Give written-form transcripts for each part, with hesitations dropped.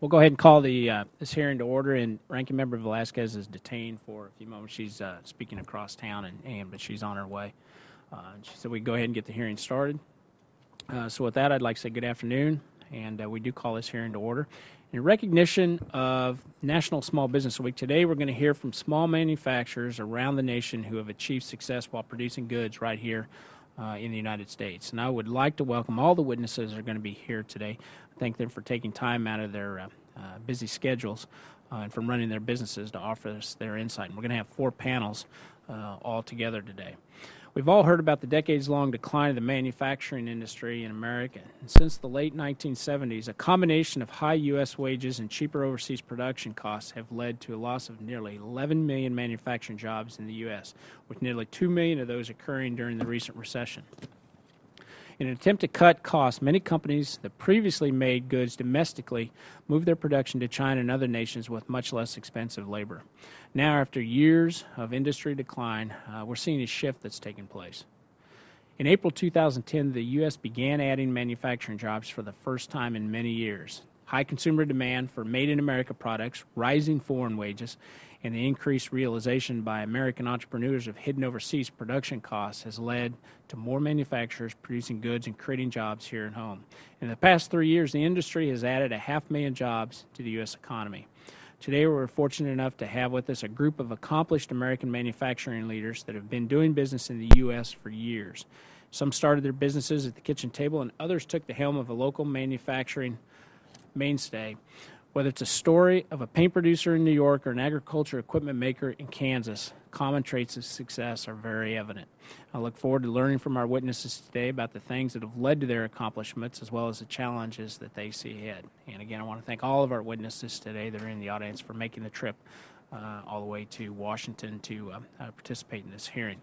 We'll go ahead and call this hearing to order, and Ranking Member Velasquez is detained for a few moments. She's speaking across town, but she's on her way. She said we can go ahead and get the hearing started. So with that, I'd like to say good afternoon, and we do call this hearing to order. In recognition of National Small Business Week, today we're going to hear from small manufacturers around the nation who have achieved success while producing goods right here in the United States. And I would like to welcome all the witnesses that are going to be here today. Thank them for taking time out of their busy schedules and from running their businesses to offer us their insight. And we're going to have 4 panels all together today. We've all heard about the decades-long decline of the manufacturing industry in America. And since the late 1970s, a combination of high U.S. wages and cheaper overseas production costs have led to a loss of nearly 11 million manufacturing jobs in the U.S., with nearly 2 million of those occurring during the recent recession. In an attempt to cut costs, many companies that previously made goods domestically moved their production to China and other nations with much less expensive labor. Now, after years of industry decline, we're seeing a shift that's taking place. In April 2010, the U.S. began adding manufacturing jobs for the first time in many years. High consumer demand for made-in-America products, rising foreign wages, and the increased realization by American entrepreneurs of hidden overseas production costs has led to more manufacturers producing goods and creating jobs here at home. In the past 3 years, the industry has added 500,000 jobs to the U.S. economy. Today, we're fortunate enough to have with us a group of accomplished American manufacturing leaders that have been doing business in the U.S. for years. Some started their businesses at the kitchen table, and others took the helm of a local manufacturing mainstay. Whether it's a story of a paint producer in New York or an agriculture equipment maker in Kansas, common traits of success are very evident. I look forward to learning from our witnesses today about the things that have led to their accomplishments as well as the challenges that they see ahead. And again, I want to thank all of our witnesses today that are in the audience for making the trip all the way to Washington to participate in this hearing.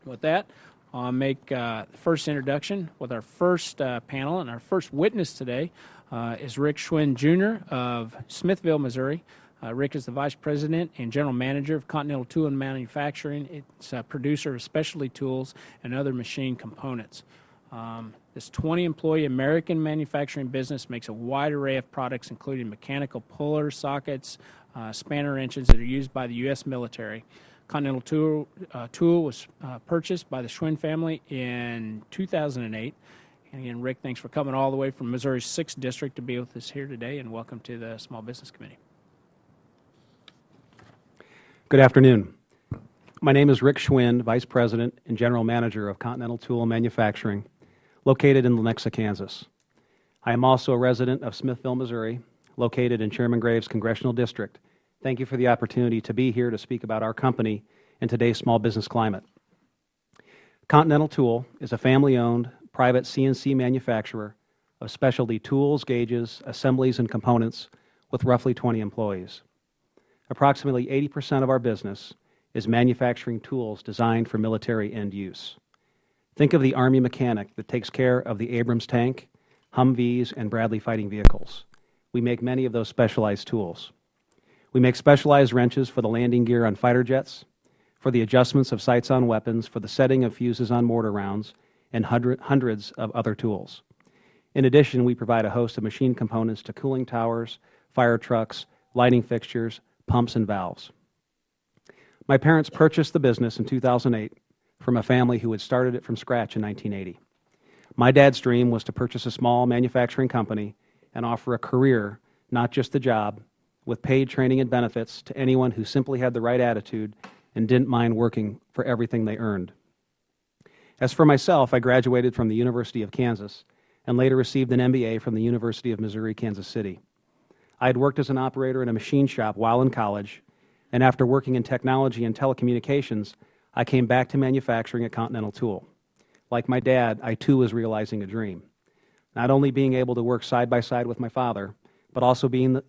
With that, I'll make the first introduction with our first panel, and our first witness today is Rick Schwinn, Jr. of Smithville, Missouri. Rick is the Vice President and General Manager of Continental Tool and Manufacturing. It's a producer of specialty tools and other machine components. This 20-employee American manufacturing business makes a wide array of products, including mechanical pullers, sockets, spanner wrenches that are used by the U.S. military. Continental Tool was purchased by the Schwinn family in 2008. And again, Rick, thanks for coming all the way from Missouri's 6th District to be with us here today, and welcome to the Small Business Committee. Good afternoon. My name is Rick Schwinn, Vice President and General Manager of Continental Tool and Manufacturing, located in Lenexa, Kansas. I am also a resident of Smithville, Missouri, located in Chairman Graves' Congressional District. Thank you for the opportunity to be here to speak about our company in today's small business climate. Continental Tool is a family-owned, private CNC manufacturer of specialty tools, gauges, assemblies, and components with roughly 20 employees. Approximately 80% of our business is manufacturing tools designed for military end use. Think of the Army mechanic that takes care of the Abrams tank, Humvees, and Bradley fighting vehicles. We make many of those specialized tools. We make specialized wrenches for the landing gear on fighter jets, for the adjustments of sights on weapons, for the setting of fuses on mortar rounds, and hundreds of other tools. In addition, we provide a host of machine components to cooling towers, fire trucks, lighting fixtures, pumps, and valves. My parents purchased the business in 2008 from a family who had started it from scratch in 1980. My dad's dream was to purchase a small manufacturing company and offer a career, not just a job, with paid training and benefits to anyone who simply had the right attitude and didn't mind working for everything they earned. As for myself, I graduated from the University of Kansas and later received an MBA from the University of Missouri, Kansas City. I had worked as an operator in a machine shop while in college, and after working in technology and telecommunications, I came back to manufacturing at Continental Tool. Like my dad, I too was realizing a dream, not only being able to work side by side with my father, but also being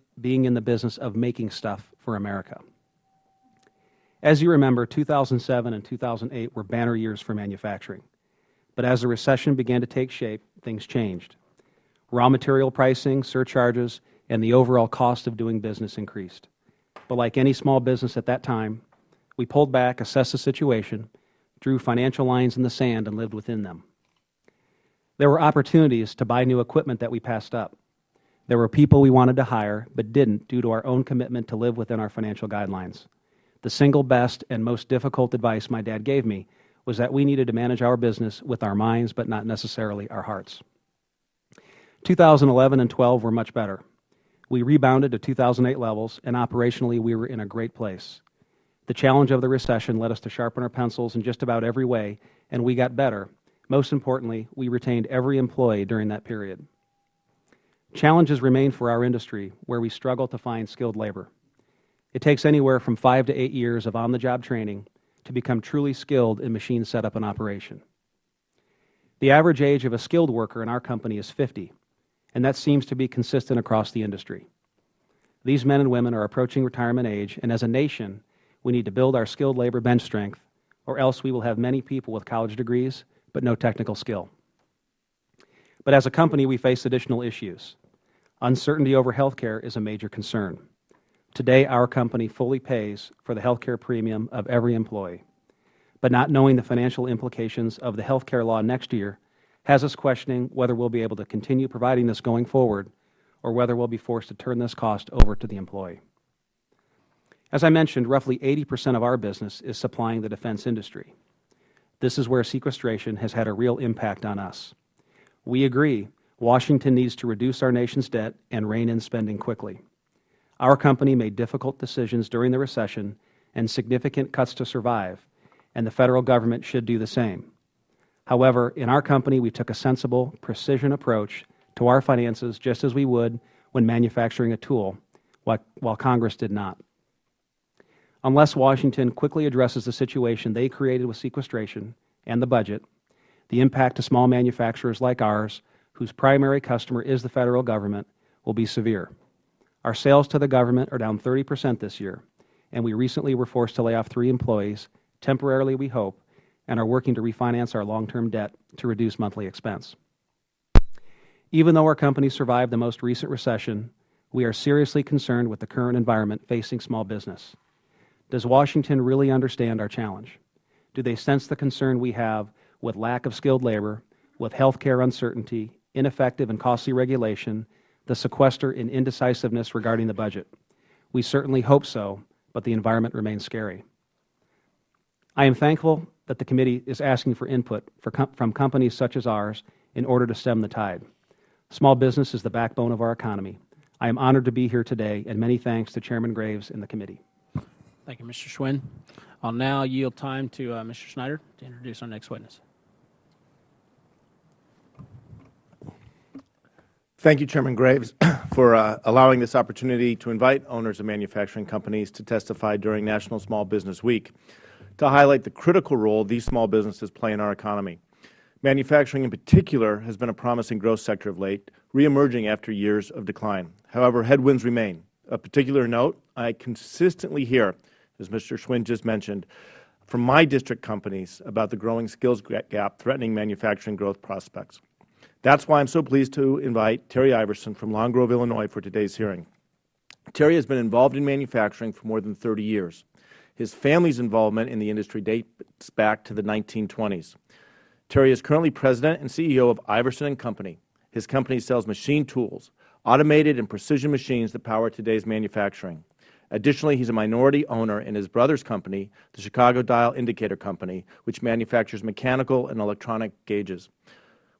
in the business of making stuff for America. As you remember, 2007 and 2008 were banner years for manufacturing. But as the recession began to take shape, things changed. Raw material pricing, surcharges, and the overall cost of doing business increased. But like any small business at that time, we pulled back, assessed the situation, drew financial lines in the sand, and lived within them. There were opportunities to buy new equipment that we passed up. There were people we wanted to hire but didn't due to our own commitment to live within our financial guidelines. The single best and most difficult advice my dad gave me was that we needed to manage our business with our minds but not necessarily our hearts. 2011 and 12 were much better. We rebounded to 2008 levels, and operationally we were in a great place. The challenge of the recession led us to sharpen our pencils in just about every way, and we got better. Most importantly, we retained every employee during that period. Challenges remain for our industry, where we struggle to find skilled labor. It takes anywhere from 5 to 8 years of on-the-job training to become truly skilled in machine setup and operation. The average age of a skilled worker in our company is 50, and that seems to be consistent across the industry. These men and women are approaching retirement age, and as a nation, we need to build our skilled labor bench strength, or else we will have many people with college degrees but no technical skill. But as a company, we face additional issues. Uncertainty over health care is a major concern. Today, our company fully pays for the health care premium of every employee. But not knowing the financial implications of the health care law next year has us questioning whether we'll be able to continue providing this going forward or whether we'll be forced to turn this cost over to the employee. As I mentioned, roughly 80% of our business is supplying the defense industry. This is where sequestration has had a real impact on us. We agree Washington needs to reduce our nation's debt and rein in spending quickly. Our company made difficult decisions during the recession and significant cuts to survive, and the federal government should do the same. However, in our company, we took a sensible, precision approach to our finances just as we would when manufacturing a tool, while Congress did not. Unless Washington quickly addresses the situation they created with sequestration and the budget, the impact to small manufacturers like ours, whose primary customer is the federal government, will be severe. Our sales to the government are down 30% this year, and we recently were forced to lay off 3 employees, temporarily we hope, and are working to refinance our long-term debt to reduce monthly expense. Even though our company survived the most recent recession, we are seriously concerned with the current environment facing small business. Does Washington really understand our challenge? Do they sense the concern we have with lack of skilled labor, with health care uncertainty, ineffective and costly regulation, the sequester and indecisiveness regarding the budget? We certainly hope so, but the environment remains scary. I am thankful that the committee is asking for input from companies such as ours in order to stem the tide. Small business is the backbone of our economy. I am honored to be here today, and many thanks to Chairman Graves and the committee. Thank you, Mr. Schwinn. I'll now yield time to Mr. Snyder to introduce our next witness. Thank you, Chairman Graves, for allowing this opportunity to invite owners of manufacturing companies to testify during National Small Business Week to highlight the critical role these small businesses play in our economy. Manufacturing in particular has been a promising growth sector of late, reemerging after years of decline. However, headwinds remain. Of particular note, I consistently hear, as Mr. Schwinn just mentioned, from my district companies about the growing skills gap threatening manufacturing growth prospects. That's why I'm so pleased to invite Terry Iverson from Long Grove, Illinois for today's hearing. Terry has been involved in manufacturing for more than 30 years. His family's involvement in the industry dates back to the 1920s. Terry is currently President and CEO of Iverson & Company. His company sells machine tools, automated and precision machines that power today's manufacturing. Additionally, he's a minority owner in his brother's company, the Chicago Dial Indicator Company, which manufactures mechanical and electronic gauges.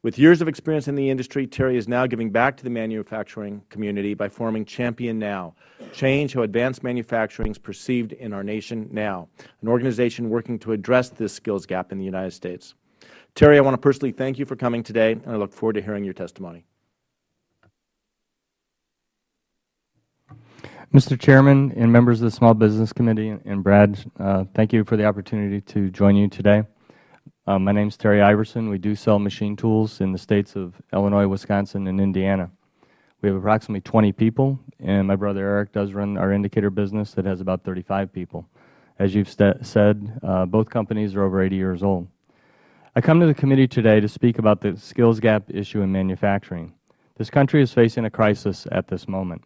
With years of experience in the industry, Terry is now giving back to the manufacturing community by forming Champion Now, Change How Advanced Manufacturing is Perceived in Our Nation Now, an organization working to address this skills gap in the United States. Terry, I want to personally thank you for coming today, and I look forward to hearing your testimony. Mr. Chairman and members of the Small Business Committee, and Brad, thank you for the opportunity to join you today. My name is Terry Iverson. We do sell machine tools in the states of Illinois, Wisconsin, and Indiana. We have approximately 20 people, and my brother Eric does run our indicator business that has about 35 people. As you've said, both companies are over 80 years old. I come to the committee today to speak about the skills gap issue in manufacturing. This country is facing a crisis at this moment.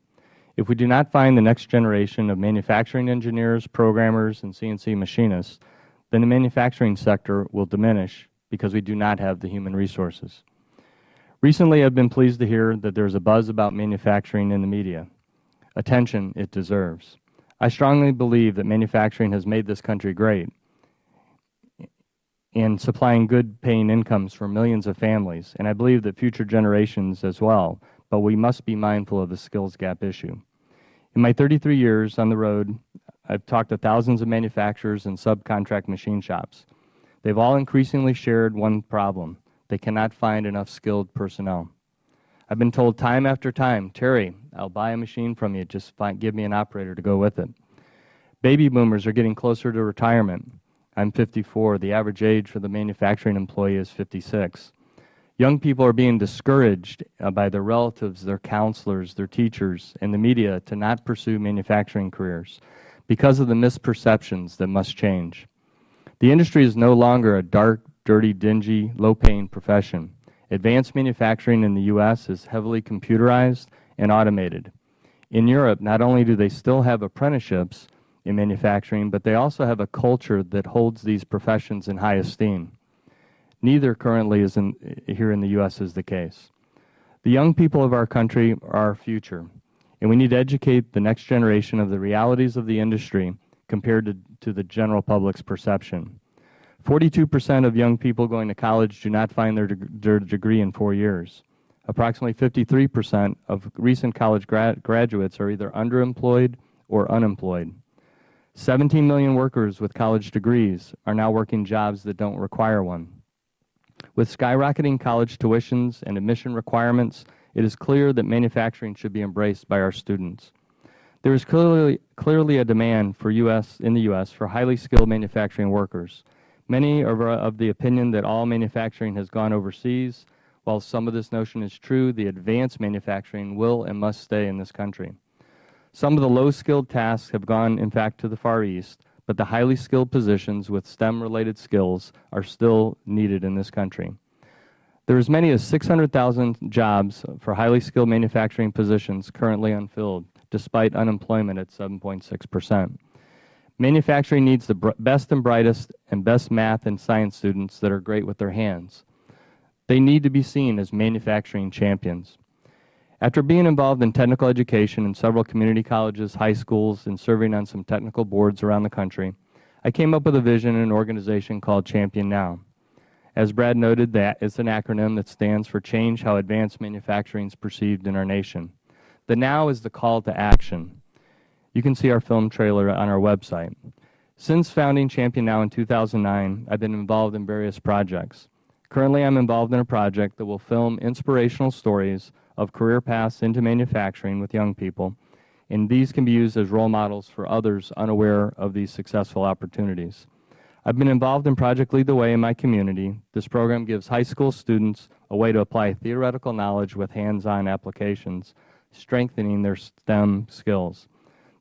If we do not find the next generation of manufacturing engineers, programmers, and CNC machinists, then the manufacturing sector will diminish because we do not have the human resources. Recently, I've been pleased to hear that there's a buzz about manufacturing in the media. Attention it deserves. I strongly believe that manufacturing has made this country great in supplying good-paying incomes for millions of families, and I believe that future generations as well, but we must be mindful of the skills gap issue. In my 33 years on the road, I've talked to thousands of manufacturers and subcontract machine shops. They've all increasingly shared one problem. They cannot find enough skilled personnel. I've been told time after time, Terry, I'll buy a machine from you, just give me an operator to go with it. Baby boomers are getting closer to retirement. I'm 54. The average age for the manufacturing employee is 56. Young people are being discouraged by their relatives, their counselors, their teachers, and the media to not pursue manufacturing careers because of the misperceptions that must change. The industry is no longer a dark, dirty, dingy, low-paying profession. Advanced manufacturing in the U.S. is heavily computerized and automated. In Europe, not only do they still have apprenticeships in manufacturing, but they also have a culture that holds these professions in high esteem. Neither currently is here in the U.S. is the case. The young people of our country are our future, and we need to educate the next generation of the realities of the industry compared to the general public's perception. 42% of young people going to college do not find their degree in 4 years. Approximately 53% of recent college graduates are either underemployed or unemployed. 17 million workers with college degrees are now working jobs that don't require one. With skyrocketing college tuitions and admission requirements, it is clear that manufacturing should be embraced by our students. There is clearly a demand in the U.S. for highly skilled manufacturing workers. Many are of the opinion that all manufacturing has gone overseas. While some of this notion is true, the advanced manufacturing will and must stay in this country. Some of the low-skilled tasks have gone, in fact, to the Far East, but the highly skilled positions with STEM-related skills are still needed in this country. There are as many as 600,000 jobs for highly skilled manufacturing positions currently unfilled, despite unemployment at 7.6%. Manufacturing needs the best and brightest and best math and science students that are great with their hands. They need to be seen as manufacturing champions. After being involved in technical education in several community colleges, high schools, and serving on some technical boards around the country, I came up with a vision and an organization called Champion Now. As Brad noted, that is an acronym that stands for Change How Advanced Manufacturing is Perceived in Our Nation. The now is the call to action. You can see our film trailer on our website. Since founding Champion Now in 2009, I've been involved in various projects. Currently, I'm involved in a project that will film inspirational stories of career paths into manufacturing with young people, and these can be used as role models for others unaware of these successful opportunities. I've been involved in Project Lead the Way in my community. This program gives high school students a way to apply theoretical knowledge with hands-on applications, strengthening their STEM skills.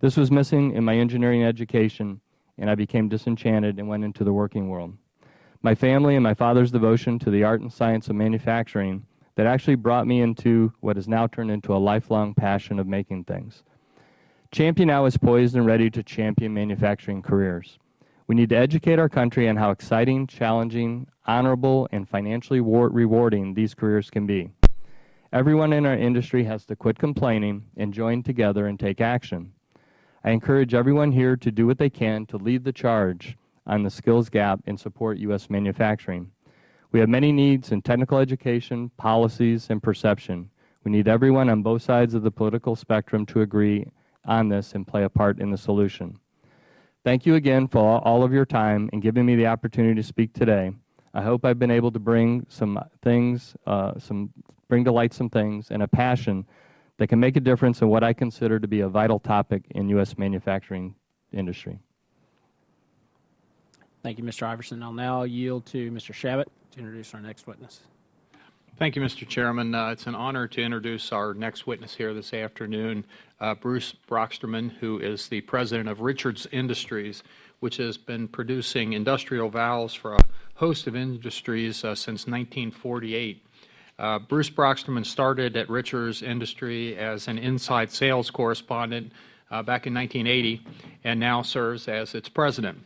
This was missing in my engineering education, and I became disenchanted and went into the working world. My family and my father's devotion to the art and science of manufacturing that actually brought me into what has now turned into a lifelong passion of making things. Champion Now is poised and ready to champion manufacturing careers. We need to educate our country on how exciting, challenging, honorable, and financially rewarding these careers can be. Everyone in our industry has to quit complaining and join together and take action. I encourage everyone here to do what they can to lead the charge on the skills gap and support U.S. manufacturing. We have many needs in technical education, policies, and perception. We need everyone on both sides of the political spectrum to agree on this and play a part in the solution. Thank you again for all of your time and giving me the opportunity to speak today. I hope I've been able to bring some things, bring to light some things and a passion that can make a difference in what I consider to be a vital topic in U.S. manufacturing industry. Thank you, Mr. Iverson. I'll now yield to Mr. Shabbat to introduce our next witness. Thank you, Mr. Chairman. It's an honor to introduce our next witness here this afternoon, Bruce Brocksterman, who is the president of Richards Industries, which has been producing industrial valves for a host of industries since 1948. Bruce Brocksterman started at Richards Industry as an inside sales correspondent back in 1980 and now serves as its president.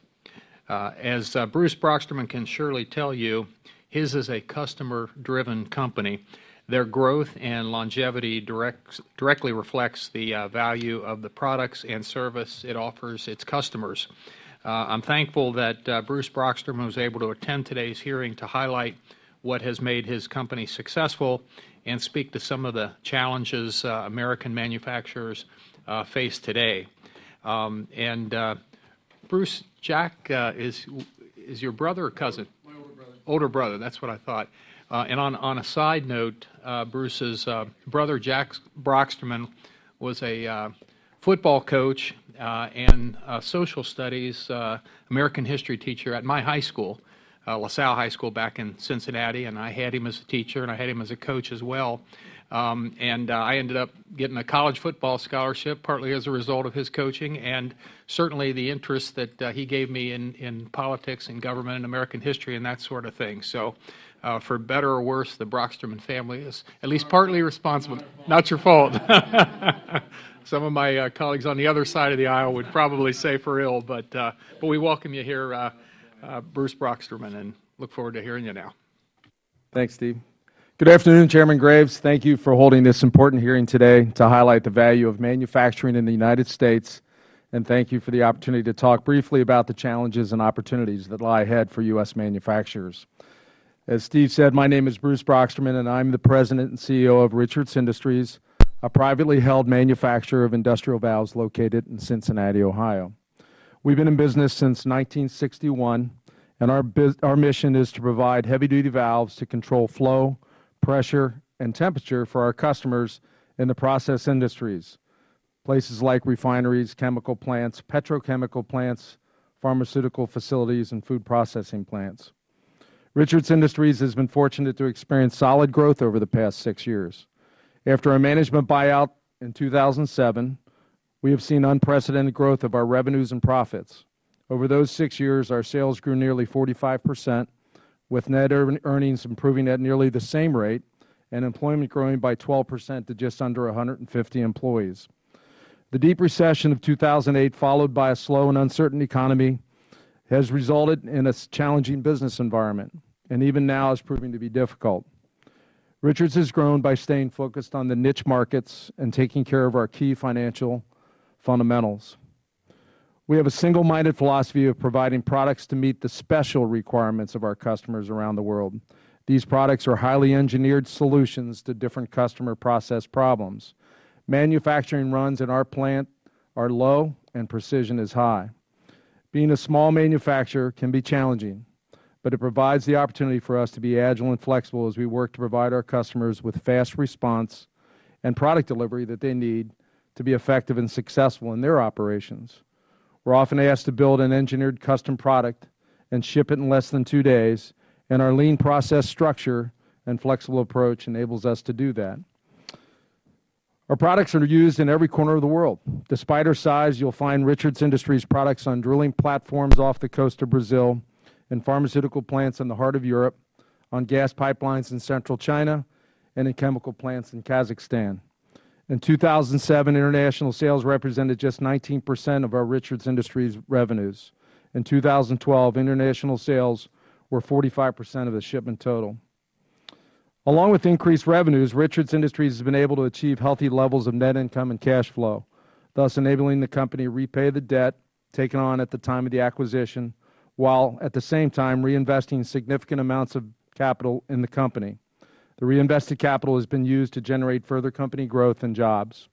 As Bruce Brocksterman can surely tell you, his is a customer-driven company. Their growth and longevity directly reflects the value of the products and service it offers its customers. I'm thankful that Bruce Brockstrom was able to attend today's hearing to highlight what has made his company successful and speak to some of the challenges American manufacturers face today. Bruce, Jack is your brother or cousin? My older brother. Older brother, that's what I thought. And on a side note, Bruce's brother, Jack Brockstrom, was a football coach and social studies American history teacher at my high school, LaSalle High School back in Cincinnati, and I had him as a teacher and I had him as a coach as well. I ended up getting a college football scholarship partly as a result of his coaching and certainly the interest that he gave me in politics and government and American history and that sort of thing. So for better or worse, the Brockstrom family is at least partly responsible. Not your fault. Some of my colleagues on the other side of the aisle would probably say for ill, but we welcome you here, Bruce Brockstrom, and look forward to hearing you now. Thanks, Steve. Good afternoon, Chairman Graves. Thank you for holding this important hearing today to highlight the value of manufacturing in the United States, and thank you for the opportunity to talk briefly about the challenges and opportunities that lie ahead for U.S. manufacturers. As Steve said, my name is Bruce Brockstrom, and I'm the President and CEO of Richards Industries, a privately held manufacturer of industrial valves located in Cincinnati, Ohio. We've been in business since 1961, and our mission is to provide heavy-duty valves to control flow, pressure, and temperature for our customers in the process industries, places like refineries, chemical plants, petrochemical plants, pharmaceutical facilities, and food processing plants. Richards Industries has been fortunate to experience solid growth over the past 6 years. After a management buyout in 2007, we have seen unprecedented growth of our revenues and profits. Over those 6 years, our sales grew nearly 45%, with net earnings improving at nearly the same rate and employment growing by 12% to just under 150 employees. The deep recession of 2008, followed by a slow and uncertain economy, has resulted in a challenging business environment, and even now is proving to be difficult. Richards has grown by staying focused on the niche markets and taking care of our key financial fundamentals. We have a single-minded philosophy of providing products to meet the special requirements of our customers around the world. These products are highly engineered solutions to different customer process problems. Manufacturing runs in our plant are low and precision is high. Being a small manufacturer can be challenging, but it provides the opportunity for us to be agile and flexible as we work to provide our customers with fast response and product delivery that they need to be effective and successful in their operations. We're often asked to build an engineered custom product and ship it in less than 2 days, and our lean process structure and flexible approach enables us to do that. Our products are used in every corner of the world. Despite our size, you'll find Richards Industries products on drilling platforms off the coast of Brazil, in pharmaceutical plants in the heart of Europe, on gas pipelines in central China, and in chemical plants in Kazakhstan. In 2007, international sales represented just 19% of our Richards Industries revenues. In 2012, international sales were 45% of the shipment total. Along with increased revenues, Richards Industries has been able to achieve healthy levels of net income and cash flow, thus enabling the company to repay the debt taken on at the time of the acquisition, while at the same time reinvesting significant amounts of capital in the company. The reinvested capital has been used to generate further company growth and jobs.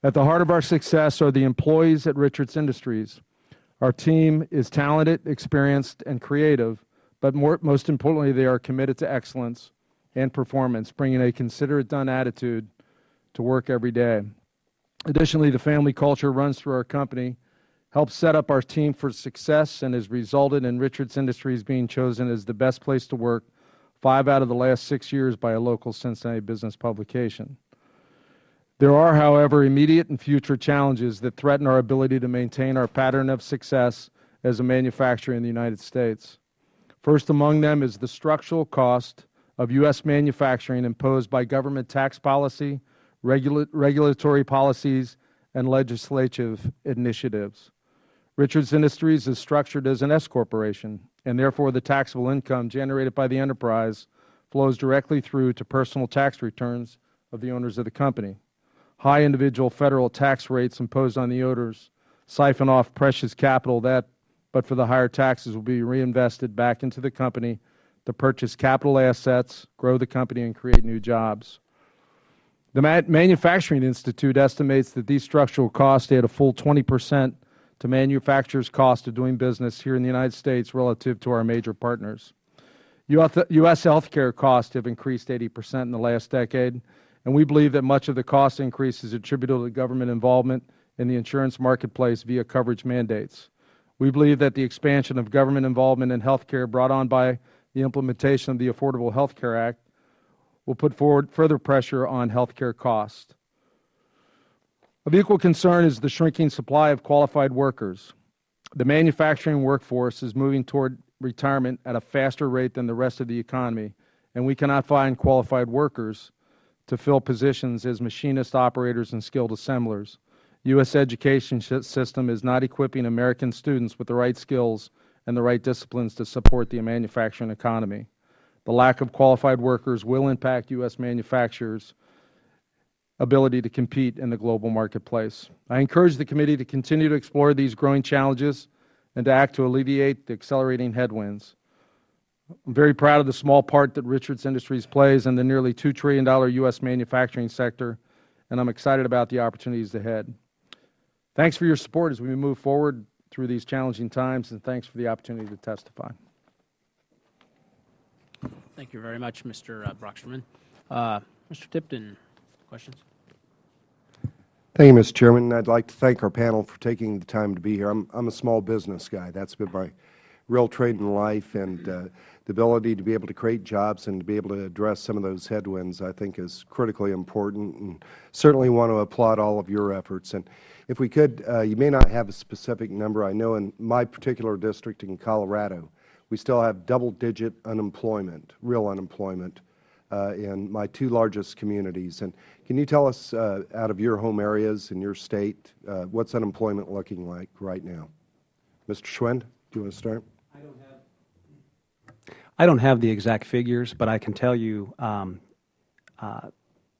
At the heart of our success are the employees at Richards Industries. Our team is talented, experienced, and creative, but most importantly, they are committed to excellence and performance, bringing a consider-it-done attitude to work every day. Additionally, the family culture runs through our company, helps set up our team for success, and has resulted in Richards Industries being chosen as the best place to work 5 out of the last 6 years by a local Cincinnati business publication. There are, however, immediate and future challenges that threaten our ability to maintain our pattern of success as a manufacturer in the United States. First among them is the structural cost of U.S. manufacturing imposed by government tax policy, regulatory policies, and legislative initiatives. Richards Industries is structured as an S corporation, and therefore the taxable income generated by the enterprise flows directly through to personal tax returns of the owners of the company. High individual federal tax rates imposed on the owners siphon off precious capital that, but for the higher taxes, will be reinvested back into the company to purchase capital assets, grow the company, and create new jobs. The Manufacturing Institute estimates that these structural costs add a full 20% to manufacturers' cost of doing business here in the United States relative to our major partners. U.S. healthcare costs have increased 80% in the last decade, and we believe that much of the cost increase is attributable to government involvement in the insurance marketplace via coverage mandates. We believe that the expansion of government involvement in healthcare brought on by the implementation of the Affordable Health Care Act will put forward further pressure on healthcare costs. Of equal concern is the shrinking supply of qualified workers. The manufacturing workforce is moving toward retirement at a faster rate than the rest of the economy, and we cannot find qualified workers to fill positions as machinist operators and skilled assemblers. U.S. education system is not equipping American students with the right skills and the right disciplines to support the manufacturing economy. The lack of qualified workers will impact U.S. manufacturers' ability to compete in the global marketplace. I encourage the committee to continue to explore these growing challenges and to act to alleviate the accelerating headwinds. I'm very proud of the small part that Richards Industries plays in the nearly $2 trillion U.S. manufacturing sector, and I'm excited about the opportunities ahead. Thanks for your support as we move forward through these challenging times, and thanks for the opportunity to testify. Thank you very much, Mr. Brocksterman. Mr. Tipton, questions? Thank you, Mr. Chairman. I'd like to thank our panel for taking the time to be here. I'm a small business guy. That's been my real trade in life, and the ability to be able to create jobs and to be able to address some of those headwinds, I think, is critically important, and certainly want to applaud all of your efforts. And if we could, you may not have a specific number. I know in my particular district in Colorado, we still have double-digit unemployment, real unemployment, in my two largest communities. And can you tell us, out of your home areas in your state, what's unemployment looking like right now? Mr. Schwind, do you want to start? I don't have the exact figures, but I can tell you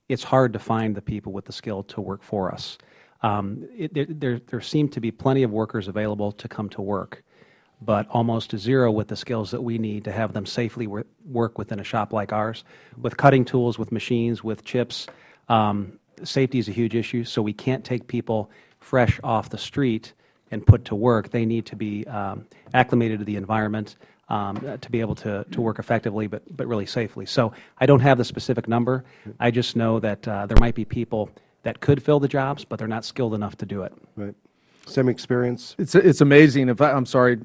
it's hard to find the people with the skill to work for us. There seem to be plenty of workers available to come to work, but almost zero with the skills that we need to have them safely work within a shop like ours. With cutting tools, with machines, with chips, safety is a huge issue, so we can't take people fresh off the street and put to work. They need to be acclimated to the environment to be able to work effectively, but really safely. So I don't have the specific number. I just know that there might be people that could fill the jobs, but they're not skilled enough to do it. Right. Same experience? It's amazing. I'm sorry.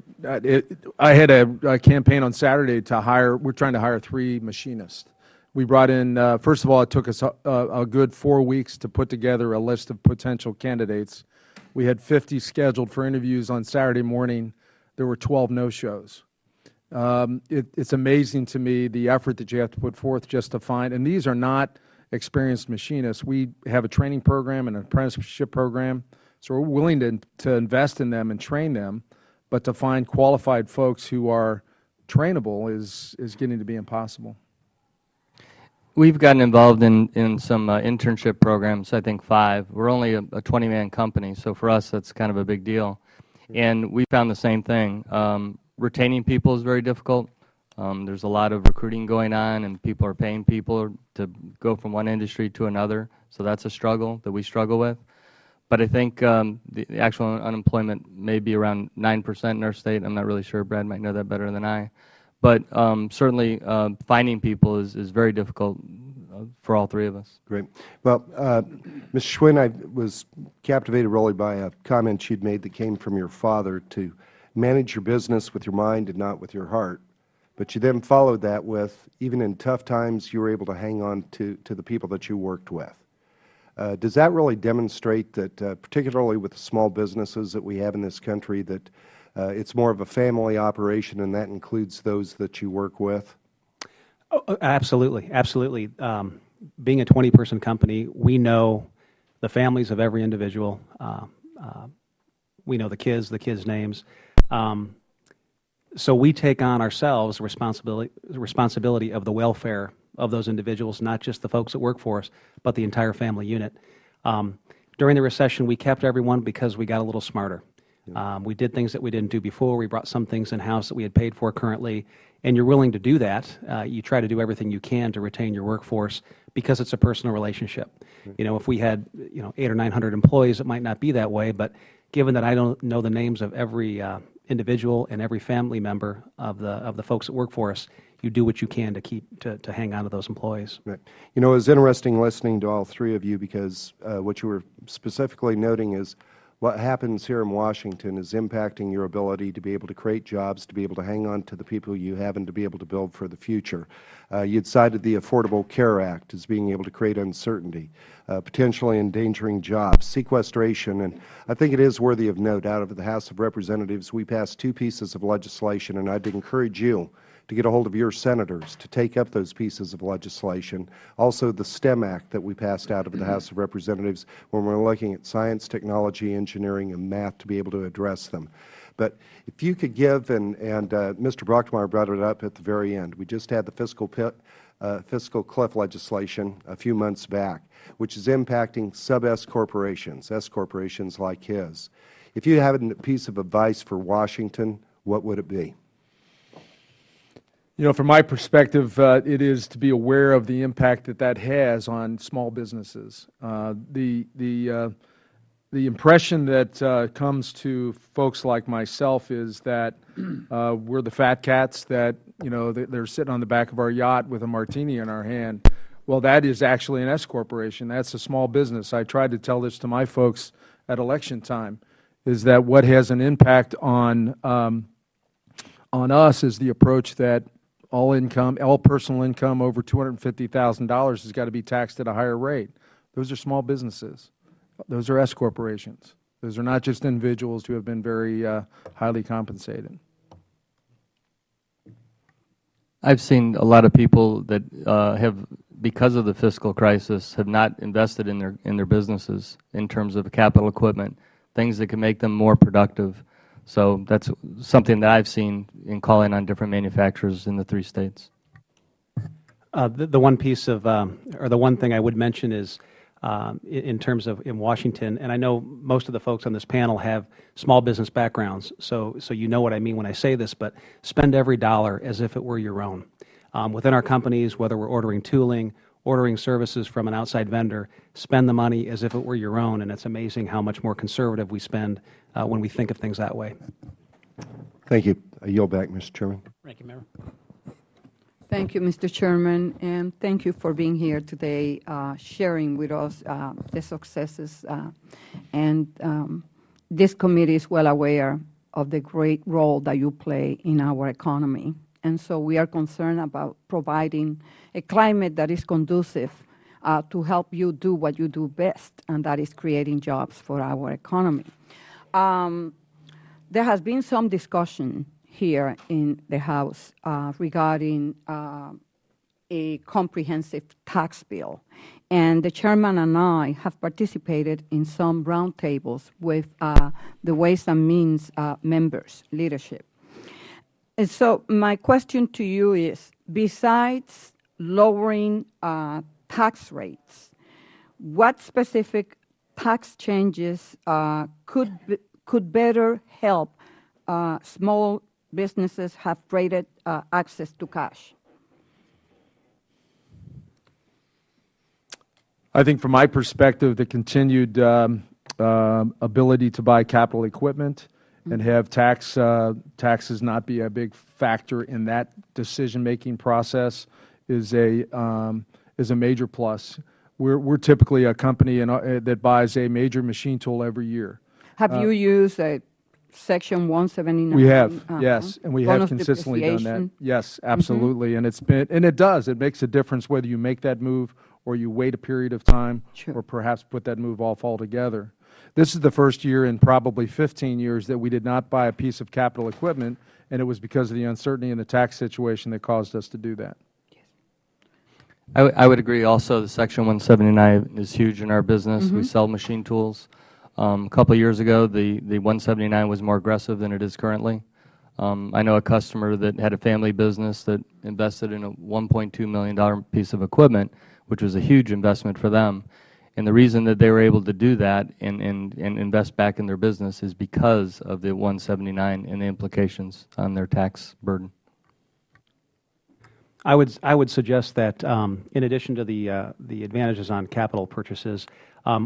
I had a campaign on Saturday to hire, we're trying to hire 3 machinists. We brought in, first of all, it took us a good 4 weeks to put together a list of potential candidates. We had 50 scheduled for interviews on Saturday morning. There were 12 no-shows. It's amazing to me the effort that you have to put forth just to find, and these are not experienced machinists. We have a training program and an apprenticeship program, so we're willing to invest in them and train them, but to find qualified folks who are trainable is getting to be impossible. We've gotten involved in some internship programs, I think 5. We're only a 20-man company, so for us that's kind of a big deal. And we found the same thing. Retaining people is very difficult. There's a lot of recruiting going on, and people are paying people to go from one industry to another, so that's a struggle that we struggle with. But I think the actual unemployment may be around 9% in our state. I'm not really sure. Brad might know that better than I. But certainly finding people is very difficult for all 3 of us. Great. Well, Ms. Schwinn, I was captivated really by a comment you'd made that came from your father to manage your business with your mind and not with your heart. But you then followed that with, even in tough times, you were able to hang on to the people that you worked with. Does that really demonstrate that, particularly with the small businesses that we have in this country, that it's more of a family operation, and that includes those that you work with? Oh, absolutely, absolutely. Being a 20-person company, we know the families of every individual. We know the kids' names. So we take on ourselves the responsibility of the welfare of those individuals, not just the folks that work for us, but the entire family unit. During the recession, we kept everyone because we got a little smarter. We did things that we didn't do before. We brought some things in-house that we had paid for currently, and you're willing to do that. You try to do everything you can to retain your workforce because it's a personal relationship. You know, if we had 800 or 900 employees, it might not be that way, but given that I don't know the names of every individual and every family member of the folks that work for us, you do what you can to keep to hang on to those employees. Right. You know, it was interesting listening to all three of you because what you were specifically noting is what happens here in Washington is impacting your ability to be able to create jobs, to be able to hang on to the people you have, and to be able to build for the future. You'd cited the Affordable Care Act as being able to create uncertainty, potentially endangering jobs, sequestration, and I think it is worthy of note, out of the House of Representatives, we passed 2 pieces of legislation, and I'd encourage you to get a hold of your senators to take up those pieces of legislation. Also, the STEM Act that we passed out of the House of Representatives when we're looking at science, technology, engineering, and math to be able to address them. But if you could give, and Mr. Brockmeyer brought it up at the very end, we just had the fiscal cliff legislation a few months back, which is impacting sub-S corporations, S corporations like his. If you had a piece of advice for Washington, what would it be? You know, from my perspective, it is to be aware of the impact that has on small businesses. The impression that comes to folks like myself is that we're the fat cats that, you know, they're sitting on the back of our yacht with a martini in our hand. Well, that is actually an S corporation. That's a small business. I tried to tell this to my folks at election time, is that what has an impact on us is the approach that all personal income over $250,000 has got to be taxed at a higher rate. Those are small businesses. Those are S corporations. Those are not just individuals who have been very highly compensated. I've seen a lot of people that have, because of the fiscal crisis, have not invested in their businesses in terms of capital equipment, things that can make them more productive. So that's something that I've seen in calling on different manufacturers in the 3 states. The one piece of, or the one thing I would mention is, in terms of in Washington, and I know most of the folks on this panel have small business backgrounds, so you know what I mean when I say this, but spend every dollar as if it were your own. Within our companies, whether we're ordering tooling, ordering services from an outside vendor, spend the money as if it were your own, and it's amazing how much more conservative we spend when we think of things that way. Thank you. I yield back, Mr. Chairman. Ranking Member. Thank you, Mr. Chairman, and thank you for being here today, sharing with us the successes. This committee is well aware of the great role that you play in our economy. And so we are concerned about providing a climate that is conducive to help you do what you do best, and that is creating jobs for our economy. There has been some discussion here in the House regarding a comprehensive tax bill. And the Chairman and I have participated in some roundtables with the Ways and Means members, leadership. And so my question to you is, besides lowering tax rates, what specific tax changes could better help small businesses have greater access to cash? I think from my perspective, the continued ability to buy capital equipment and have taxes not be a big factor in that decision-making process is a major plus. We're typically a company that buys a major machine tool every year. Have you used a Section 179? We have, yes, and we have consistently done that. Yes, absolutely, and it does. It makes a difference whether you make that move or you wait a period of time, or perhaps put that move off altogether. This is the first year in probably 15 years that we did not buy a piece of capital equipment, and it was because of the uncertainty in the tax situation that caused us to do that. I would agree also. The Section 179 is huge in our business. We sell machine tools. A couple of years ago, the 179 was more aggressive than it is currently. I know a customer that had a family business that invested in a $1.2 million piece of equipment, which was a huge investment for them. And the reason that they were able to do that and invest back in their business is because of the 179 and the implications on their tax burden. I would suggest that in addition to the advantages on capital purchases,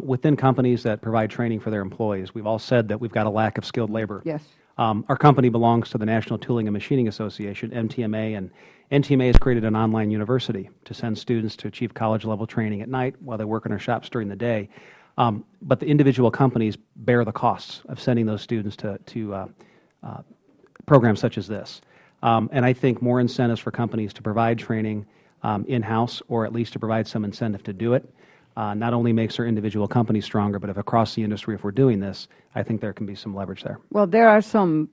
within companies that provide training for their employees, we've all said that we've got a lack of skilled labor. Yes. Our company belongs to the National Tooling and Machining Association, NTMA, and NTMA has created an online university to send students to achieve college-level training at night while they work in our shops during the day. But the individual companies bear the costs of sending those students to programs such as this. And I think more incentives for companies to provide training in-house, or at least to provide some incentive to do it, not only makes our individual companies stronger, but if across the industry, if we're doing this, I think there can be some leverage there. Well, there are some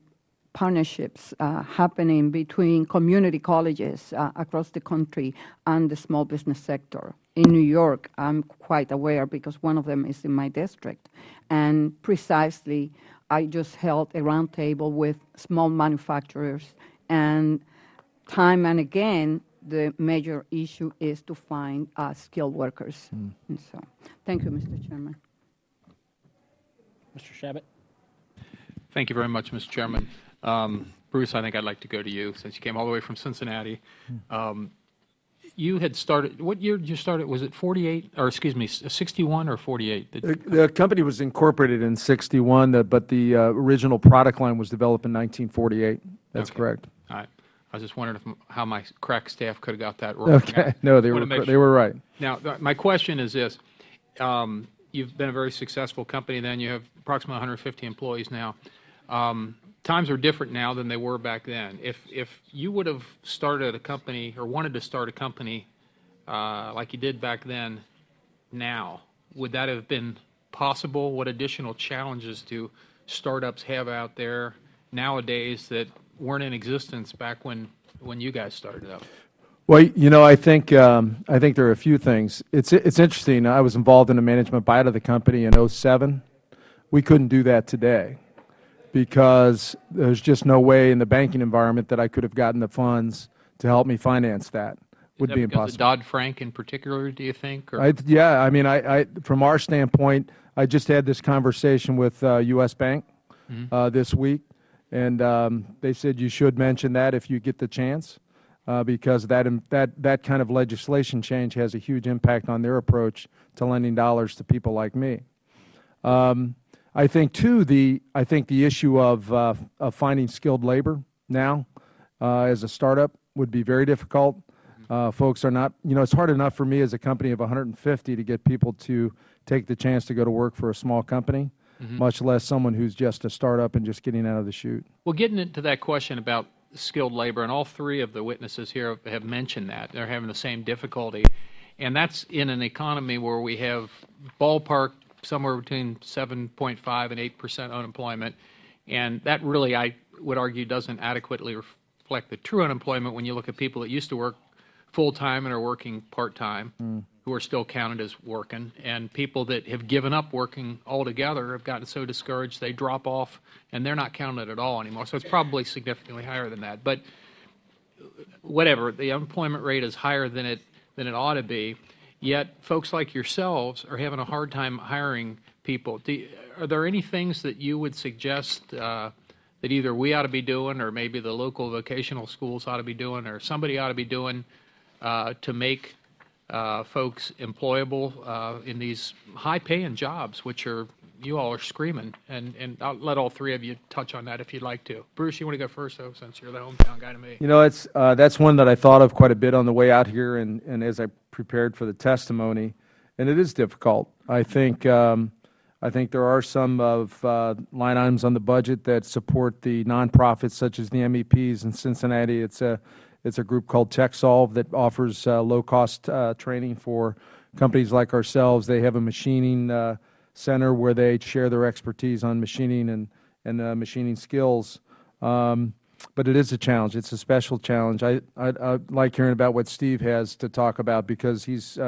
partnerships happening between community colleges across the country and the small business sector. In New York, I'm quite aware because one of them is in my district. And precisely, I just held a roundtable with small manufacturers, and time and again, the major issue is to find skilled workers. And so, thank you, Mr. Chairman. Mr. Shabbat. Thank you very much, Mr. Chairman. Bruce, I think I'd like to go to you since you came all the way from Cincinnati. You had started, what year did you start it? Was it 48, or excuse me, 61 or 48? The company was incorporated in 61, but the original product line was developed in 1948. That's Okay. Correct. All right. I was just wondering how my crack staff could have got that wrong. Okay. No, they were right. Now, my question is this. You've been a very successful company then. You have approximately 150 employees now. Times are different now than they were back then. If you would have started a company or wanted to start a company like you did back then now, would that have been possible? What additional challenges do startups have out there nowadays that weren't in existence back when you guys started up? Well, you know, I think there are a few things. It's interesting. I was involved in a management buyout of the company in 2007. We couldn't do that today because there's just no way in the banking environment that I could have gotten the funds to help me finance that. Would be impossible. Because of Dodd-Frank in particular, do you think? Or? Yeah, I mean, from our standpoint, I just had this conversation with U.S. Bank this week, and they said you should mention that if you get the chance, because that kind of legislation change has a huge impact on their approach to lending dollars to people like me. I think too the issue of finding skilled labor now as a startup would be very difficult. Folks are not, you know, it's hard enough for me as a company of 150 to get people to take the chance to go to work for a small company, much less someone who's just a startup and just getting out of the chute. Well, getting into that question about skilled labor, and all three of the witnesses here have mentioned that. They're having the same difficulty. And that's in an economy where we have ballpark somewhere between 7.5 and 8% unemployment. And that really, I would argue, doesn't adequately reflect the true unemployment when you look at people that used to work full-time and are working part-time, who are still counted as working, and people that have given up working altogether have gotten so discouraged they drop off, and they're not counted at all anymore. So it's probably significantly higher than that. But whatever, the unemployment rate is higher than it ought to be, yet folks like yourselves are having a hard time hiring people. Are there any things that you would suggest that either we ought to be doing, or maybe the local vocational schools ought to be doing, or somebody ought to be doing to make folks employable in these high-paying jobs, which you all are screaming? And I'll let all three of you touch on that if you'd like to. Bruce, you want to go first, though, since you're the hometown guy to me? You know, that's one that I thought of quite a bit on the way out here and as I prepared for the testimony, and it is difficult. I think there are some of line items on the budget that support the nonprofits, such as the MEPs in Cincinnati. It's a group called TechSolve that offers low-cost training for companies like ourselves. They have a machining center where they share their expertise on machining and machining skills. But it is a challenge. It's a special challenge. I like hearing about what Steve has to talk about, because he's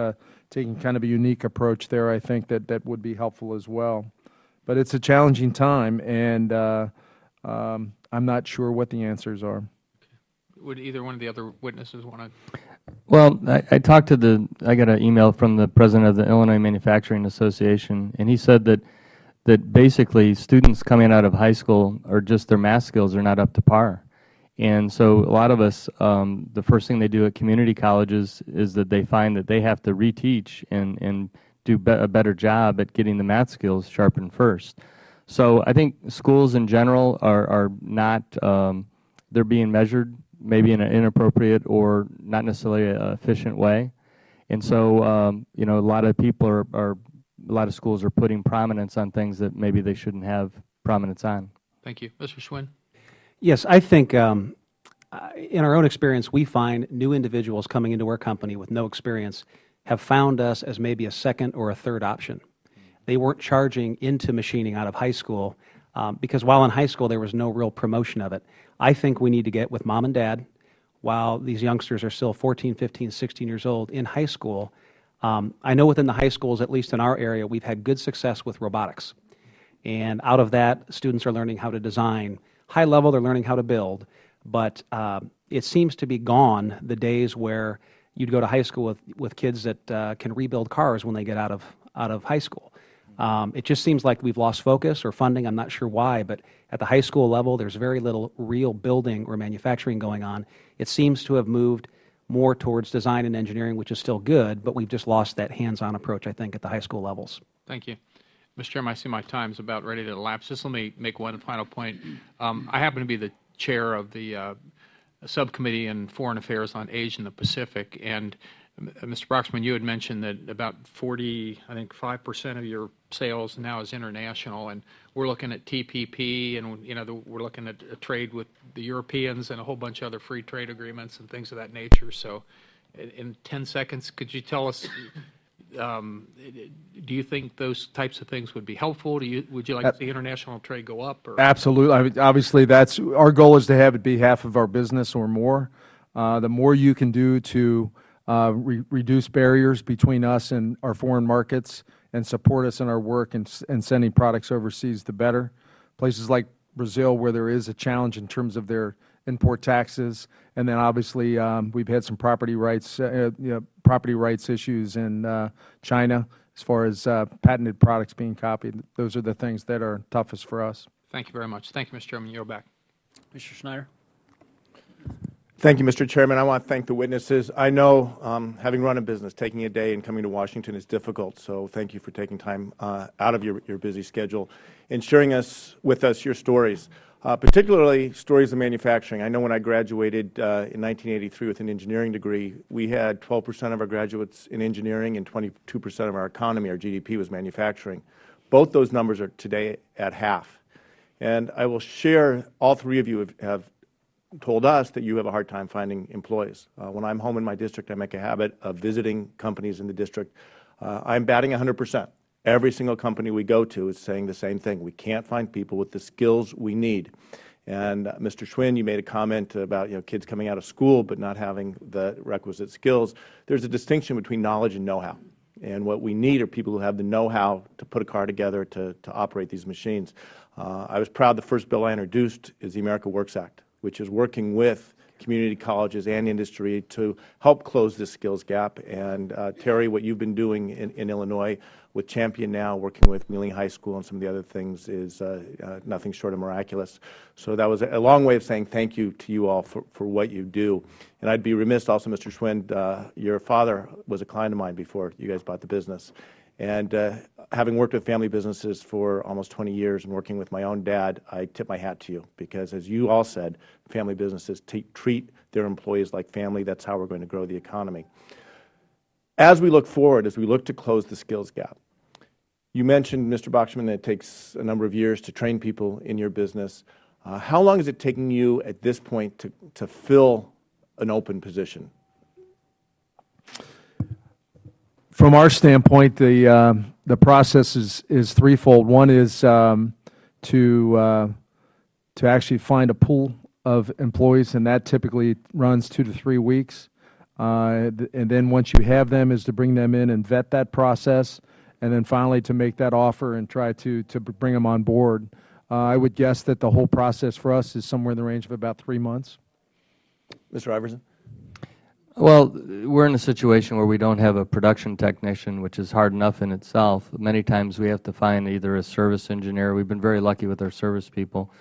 taking kind of a unique approach there. I think that would be helpful as well. But it's a challenging time, and I'm not sure what the answers are. Would either one of the other witnesses want to? Well, I talked to I got an email from the president of the Illinois Manufacturing Association, and he said that basically students coming out of high school are just, their math skills are not up to par. And so a lot of us, the first thing they do at community colleges is that they find that they have to reteach and do a better job at getting the math skills sharpened first. So I think schools in general are not, they're being measured maybe in an inappropriate or not necessarily efficient way. And so, you know, a lot of people a lot of schools are putting prominence on things that maybe they shouldn't have prominence on. Thank you. Mr. Schwinn? Yes, I think in our own experience, we find new individuals coming into our company with no experience have found us as maybe a second or a third option. They weren't charging into machining out of high school because while in high school there was no real promotion of it. I think we need to get with mom and dad while these youngsters are still 14, 15, 16 years old in high school. I know within the high schools, at least in our area, we've had good success with robotics. And out of that, students are learning how to design. High level, they're learning how to build. But it seems to be gone the days where you'd go to high school with kids that can rebuild cars when they get out of high school. It just seems like we've lost focus or funding. I'm not sure why, but at the high school level, there's very little real building or manufacturing going on. It seems to have moved more towards design and engineering, which is still good, but we've just lost that hands-on approach, I think, at the high school levels. Thank you. Mr. Chairman, I see my time's about ready to elapse. Just let me make one final point. I happen to be the chair of the Subcommittee on Foreign Affairs on Asia and the Pacific, and Mr. Broxman, you had mentioned that about 5% of your sales now is international, and we're looking at TPP, and we're looking at a trade with the Europeans and a whole bunch of other free trade agreements and things of that nature. So, in 10 seconds, could you tell us? Do you think those types of things would be helpful? Would you like to see international trade go up? Or? Absolutely. I mean, obviously, that's our goal is to have it be half of our business or more. The more you can do to reduce barriers between us and our foreign markets and support us in our work and sending products overseas, the better. Places like Brazil, where there is a challenge in terms of their import taxes, and then obviously we've had some property rights issues in China as far as patented products being copied. Those are the things that are toughest for us. Thank you very much. Thank you, Mr. Chairman. You're back. Mr. Schneider? Thank you, Mr. Chairman. I want to thank the witnesses. I know, having run a business, taking a day and coming to Washington is difficult, so thank you for taking time out of your busy schedule and sharing with us your stories, particularly stories of manufacturing. I know when I graduated in 1983 with an engineering degree, we had 12% of our graduates in engineering and 22% of our economy, our GDP, was manufacturing. Both those numbers are today at half. And I will share, all three of you have told us that you have a hard time finding employees. When I'm home in my district, I make a habit of visiting companies in the district. I'm batting 100%. Every single company we go to is saying the same thing. We can't find people with the skills we need. And Mr. Schwinn, you made a comment about kids coming out of school but not having the requisite skills. There's a distinction between knowledge and know-how. And what we need are people who have the know-how to put a car together to operate these machines. I was proud the first bill I introduced is the America Works Act, which is working with community colleges and industry to help close this skills gap. And Terry, what you've been doing in Illinois with Champion now, working with Wheeling High School and some of the other things is nothing short of miraculous. So that was a long way of saying thank you to you all for what you do. And I'd be remiss also, Mr. Schwinn, your father was a client of mine before you guys bought the business. And having worked with family businesses for almost 20 years and working with my own dad, I tip my hat to you because, as you all said, family businesses treat their employees like family. That's how we're going to grow the economy. As we look forward, as we look to close the skills gap, you mentioned, Mr. Bachman, that it takes a number of years to train people in your business. How long is it taking you at this point to fill an open position? From our standpoint, the process is threefold. One is to actually find a pool of employees, and that typically runs 2 to 3 weeks. And then once you have them, is to bring them in and vet that process, and then finally to make that offer and try to bring them on board. I would guess that the whole process for us is somewhere in the range of about 3 months. Mr. Iverson? Well, we're in a situation where we don't have a production technician, which is hard enough in itself. Many times we have to find either a service engineer. We've been very lucky with our service people,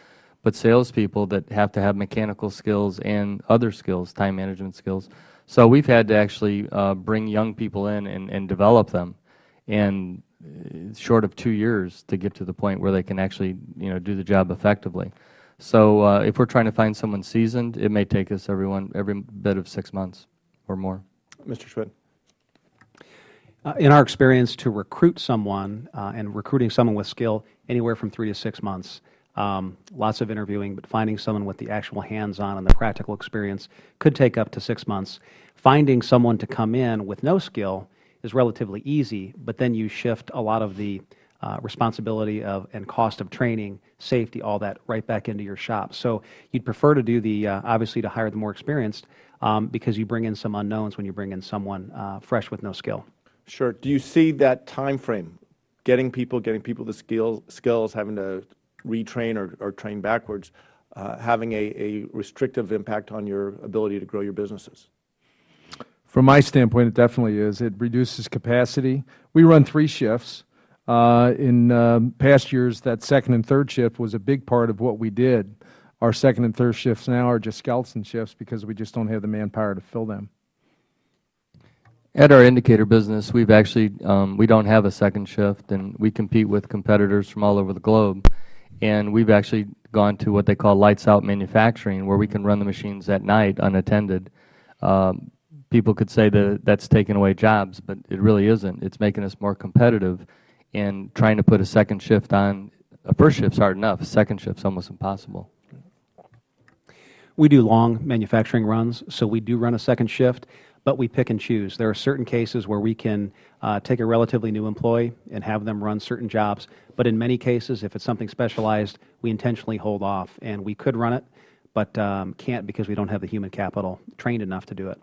but salespeople that have to have mechanical skills and other skills, time management skills. So we've had to actually bring young people in and develop them, and short of 2 years to get to the point where they can actually do the job effectively. So if we're trying to find someone seasoned, it may take us every bit of 6 months or more. Mr. Schwinn? In our experience, to recruit someone and recruiting someone with skill, anywhere from 3 to 6 months. Lots of interviewing, but finding someone with the actual hands-on and the practical experience could take up to 6 months. Finding someone to come in with no skill is relatively easy, but then you shift a lot of the responsibility of and cost of training, safety, all that right back into your shop. So you'd prefer to do the, obviously to hire the more experienced because you bring in some unknowns when you bring in someone fresh with no skill. Sure. Do you see that time frame, getting people the skills, having to retrain or train backwards, having a restrictive impact on your ability to grow your businesses? From my standpoint, it definitely is. It reduces capacity. We run 3 shifts. In past years, that second and third shift was a big part of what we did. Our second and third shifts now are just skeleton shifts because we just don't have the manpower to fill them. At our indicator business, we've actually, we don't have a second shift, and we compete with competitors from all over the globe. And we've actually gone to what they call lights out manufacturing, where we can run the machines at night unattended. People could say that that's taking away jobs, but it really isn't. It's making us more competitive, and trying to put a second shift on. A first shift's hard enough. A second shift's almost impossible. We do long manufacturing runs, so we do run a second shift, but we pick and choose. There are certain cases where we can take a relatively new employee and have them run certain jobs, but in many cases, if it's something specialized, we intentionally hold off, and we could run it, but can't because we don't have the human capital trained enough to do it.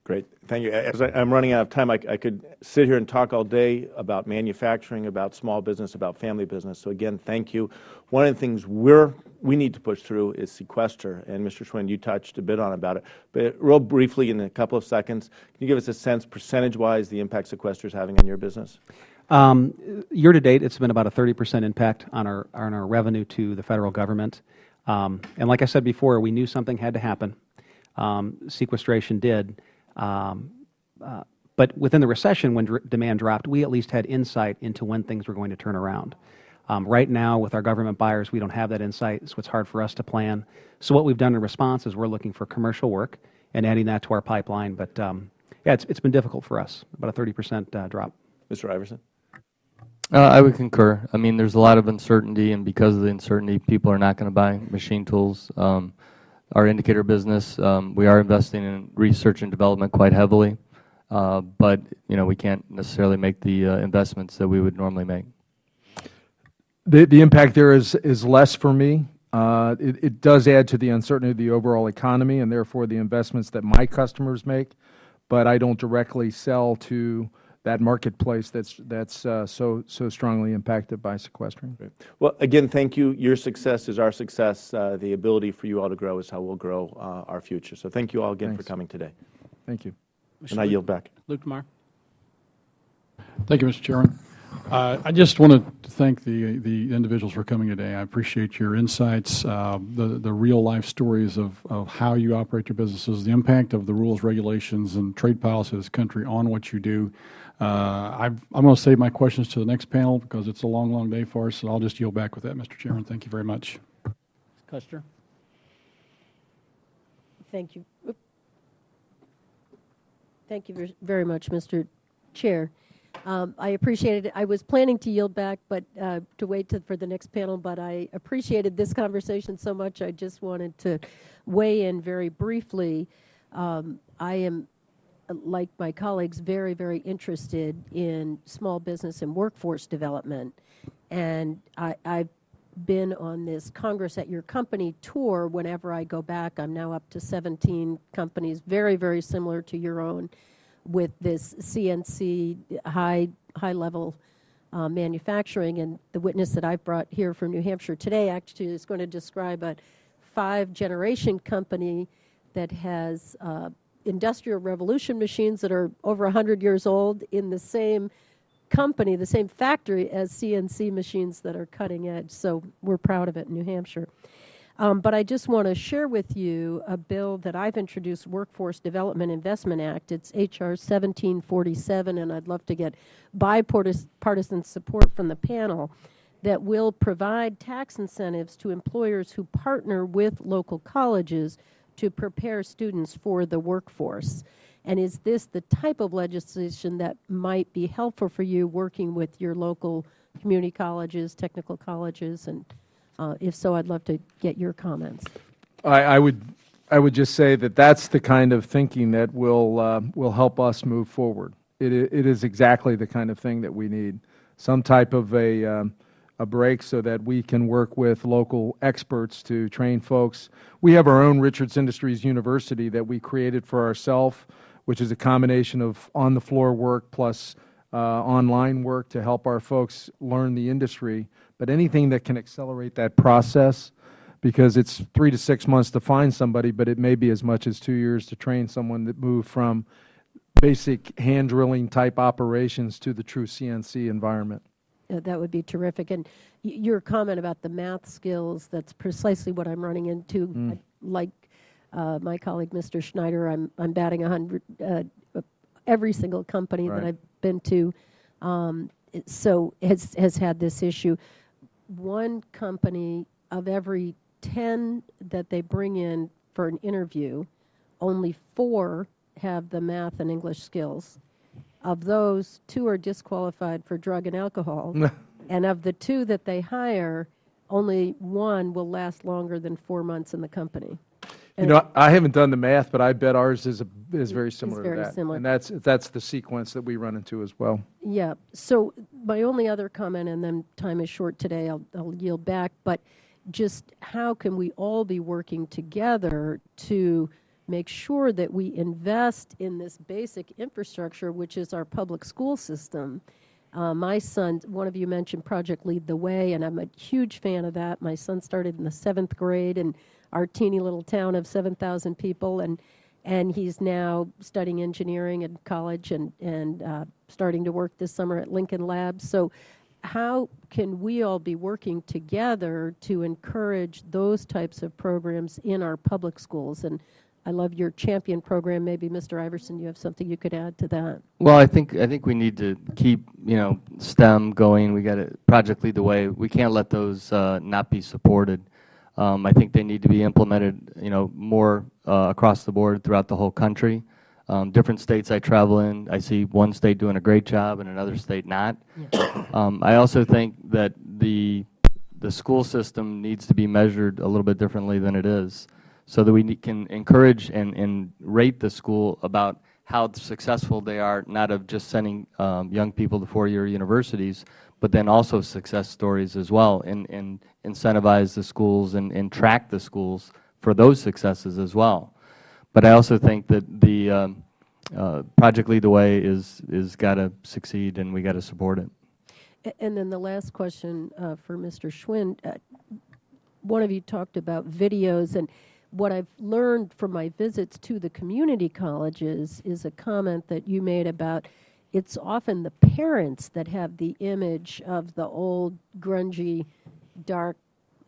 Great. Thank you. As I'm running out of time, I could sit here and talk all day about manufacturing, about small business, about family business. So again, thank you. One of the things we need to push through is sequester, and Mr. Schwinn, you touched a bit on about it. But real briefly, in a couple of seconds, can you give us a sense, percentage-wise, the impact sequester is having on your business? Year to date, it's been about a 30% impact on our revenue to the federal government. And like I said before, we knew something had to happen. Sequestration did. But within the recession, when demand dropped, we at least had insight into when things were going to turn around. Right now, with our government buyers, we don't have that insight, so it's hard for us to plan. So what we've done in response is we're looking for commercial work and adding that to our pipeline. But yeah, it's been difficult for us, about a 30% drop. Mr. Iverson? I would concur. I mean, there's a lot of uncertainty, and because of the uncertainty, people are not going to buy machine tools. Our indicator business, we are investing in research and development quite heavily, but we can't necessarily make the investments that we would normally make. The impact there is less for me. It does add to the uncertainty of the overall economy and therefore the investments that my customers make, but I don't directly sell to that marketplace that's so strongly impacted by sequestering. Great. Well, again, thank you. Your success is our success. The ability for you all to grow is how we'll grow our future. So thank you all again for coming today. Thank you. And I yield back. Luke Demar. Thank you, Mr. Chairman. I just wanted to thank the individuals for coming today. I appreciate your insights, the real-life stories of how you operate your businesses, the impact of the rules, regulations, and trade policy of this country on what you do. I'm going to save my questions to the next panel because it's a long, long day for us, so I'll just yield back with that, Mr. Chairman. Thank you very much. Custer. Thank you. Thank you very much, Mr. Chair. I appreciated it. I was planning to yield back, but to wait for the next panel, but I appreciated this conversation so much, I just wanted to weigh in very briefly. I am, like my colleagues, very, very interested in small business and workforce development. And I've been on this Congress at Your Company tour whenever I go back. I'm now up to 17 companies, very, very similar to your own, with this CNC high-level manufacturing. And the witness that I've brought here from New Hampshire today actually is going to describe a 5-generation company that has Industrial Revolution machines that are over 100 years old in the same company, the same factory as CNC machines that are cutting edge. So we're proud of it in New Hampshire. But I just want to share with you a bill that I've introduced, Workforce Development Investment Act. It's H.R. 1747, and I'd love to get bipartisan support from the panel, that will provide tax incentives to employers who partner with local colleges to prepare students for the workforce. And is this the type of legislation that might be helpful for you working with your local community colleges, technical colleges? And if so, I'd love to get your comments. I would just say that that's the kind of thinking that will help us move forward. It is exactly the kind of thing that we need. Some type of a break so that we can work with local experts to train folks. We have our own Richards Industries University that we created for ourselves, which is a combination of on-the-floor work plus online work to help our folks learn the industry. But anything that can accelerate that process, because it's 3 to 6 months to find somebody, but it may be as much as 2 years to train someone that moved from basic hand drilling type operations to the true CNC environment. That would be terrific. And your comment about the math skills, that's precisely what I'm running into. Like my colleague, Mr. Schneider, I'm batting 100 every single company that I've been to. So has had this issue. One company of every 10 that they bring in for an interview, only 4 have the math and English skills. Of those, 2 are disqualified for drug and alcohol. And of the 2 that they hire, only 1 will last longer than 4 months in the company. And you know, I haven't done the math, but I bet ours is very similar very to that. similar. And that's the sequence that we run into as well. Yeah. So my only other comment, and then time is short today, I'll yield back, but just how can we all be working together to make sure that we invest in this basic infrastructure, which is our public school system. My son, one of you mentioned Project Lead the Way, and I'm a huge fan of that. My son started in the 7th grade in our teeny little town of 7,000 people, and he's now studying engineering in college and starting to work this summer at Lincoln Labs. So how can we all be working together to encourage those types of programs in our public schools? And I love your champion program. Maybe, Mr. Iverson, you have something you could add to that. Well, I think we need to keep STEM going. We got to Project Lead the Way. We can't let those not be supported. I think they need to be implemented more across the board throughout the whole country. Different states I travel in, I see one state doing a great job and another state not. I also think that the school system needs to be measured a little bit differently than it is, so that we can encourage and rate the school about how successful they are, not of just sending young people to 4-year universities, but then also success stories as well, and incentivize the schools and track the schools for those successes as well. But I also think that the Project Lead the Way is got to succeed, and we got to support it. And then the last question for Mr. Schwind. One of you talked about videos, and what I've learned from my visits to the community colleges is a comment that you made about it's often the parents that have the image of the old, grungy, dark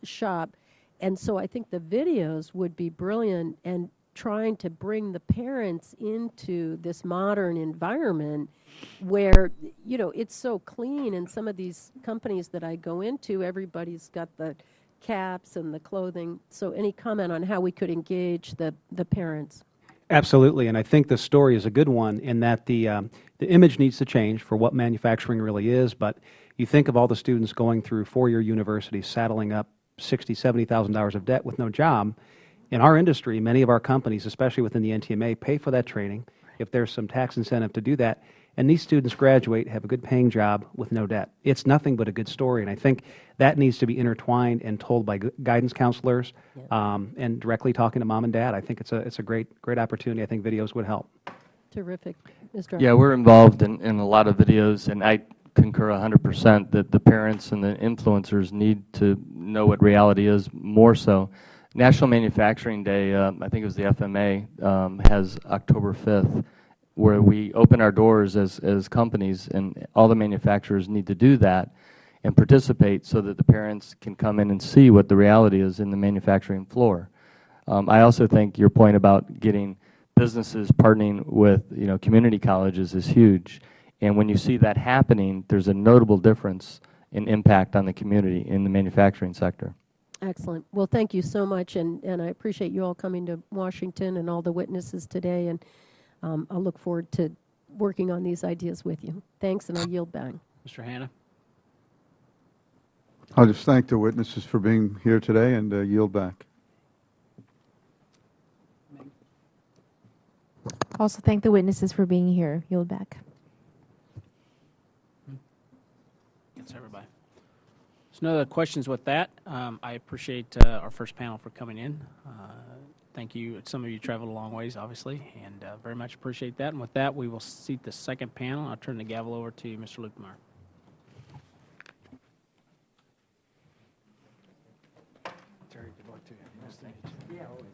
shop. And so I think the videos would be brilliant, and trying to bring the parents into this modern environment where, it's so clean. And some of these companies that I go into, everybody's got the caps and the clothing. So any comment on how we could engage the parents? Absolutely, and I think the story is a good one in that the image needs to change for what manufacturing really is, but you think of all the students going through 4-year universities, saddling up $60,000, $70,000 of debt with no job. In our industry, many of our companies, especially within the NTMA, pay for that training if there's some tax incentive to do that. And these students graduate, have a good paying job with no debt. It's nothing but a good story, and I think that needs to be intertwined and told by guidance counselors and directly talking to mom and dad. I think it's a great opportunity. I think videos would help. Terrific. Mr. Yeah, we're involved in a lot of videos, and concur 100% that the parents and the influencers need to know what reality is more so. National Manufacturing Day, I think it was the FMA, has October 5th, where we open our doors as companies, and all the manufacturers need to do that and participate so that the parents can come in and see what the reality is in the manufacturing floor. I also think your point about getting businesses partnering with community colleges is huge. And when you see that happening, there's a notable difference in impact on the community in the manufacturing sector. Excellent. Well, thank you so much, and I appreciate you all coming to Washington and all the witnesses today, and I'll look forward to working on these ideas with you. Thanks, and I'll yield back. Mr. Hanna. I'll just thank the witnesses for being here today and yield back. Also thank the witnesses for being here. Yield back. That's everybody. There's no other questions with that. I appreciate our first panel for coming in. Thank you. Some of you traveled a long ways, obviously, and very much appreciate that. And with that, we will seat the second panel. I'll turn the gavel over to Mr. Lukemeyer. Terry, good luck to you. Nice to meet you. Yeah, always.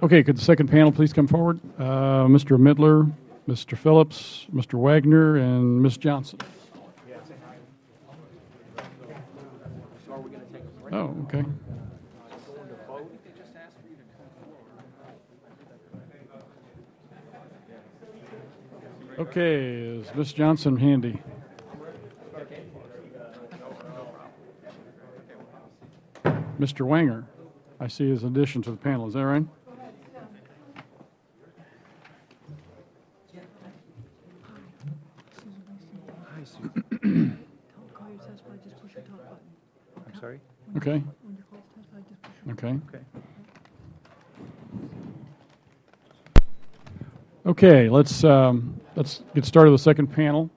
Okay, could the second panel please come forward? Mr. Midler, Mr. Phillips, Mr. Wagner, and Ms. Johnson. Oh, okay. Okay, is Ms. Johnson handy? Mr. Wanger, I see his addition to the panel. Is that right? I'm sorry? Okay. Okay. Okay, let's get started with the second panel,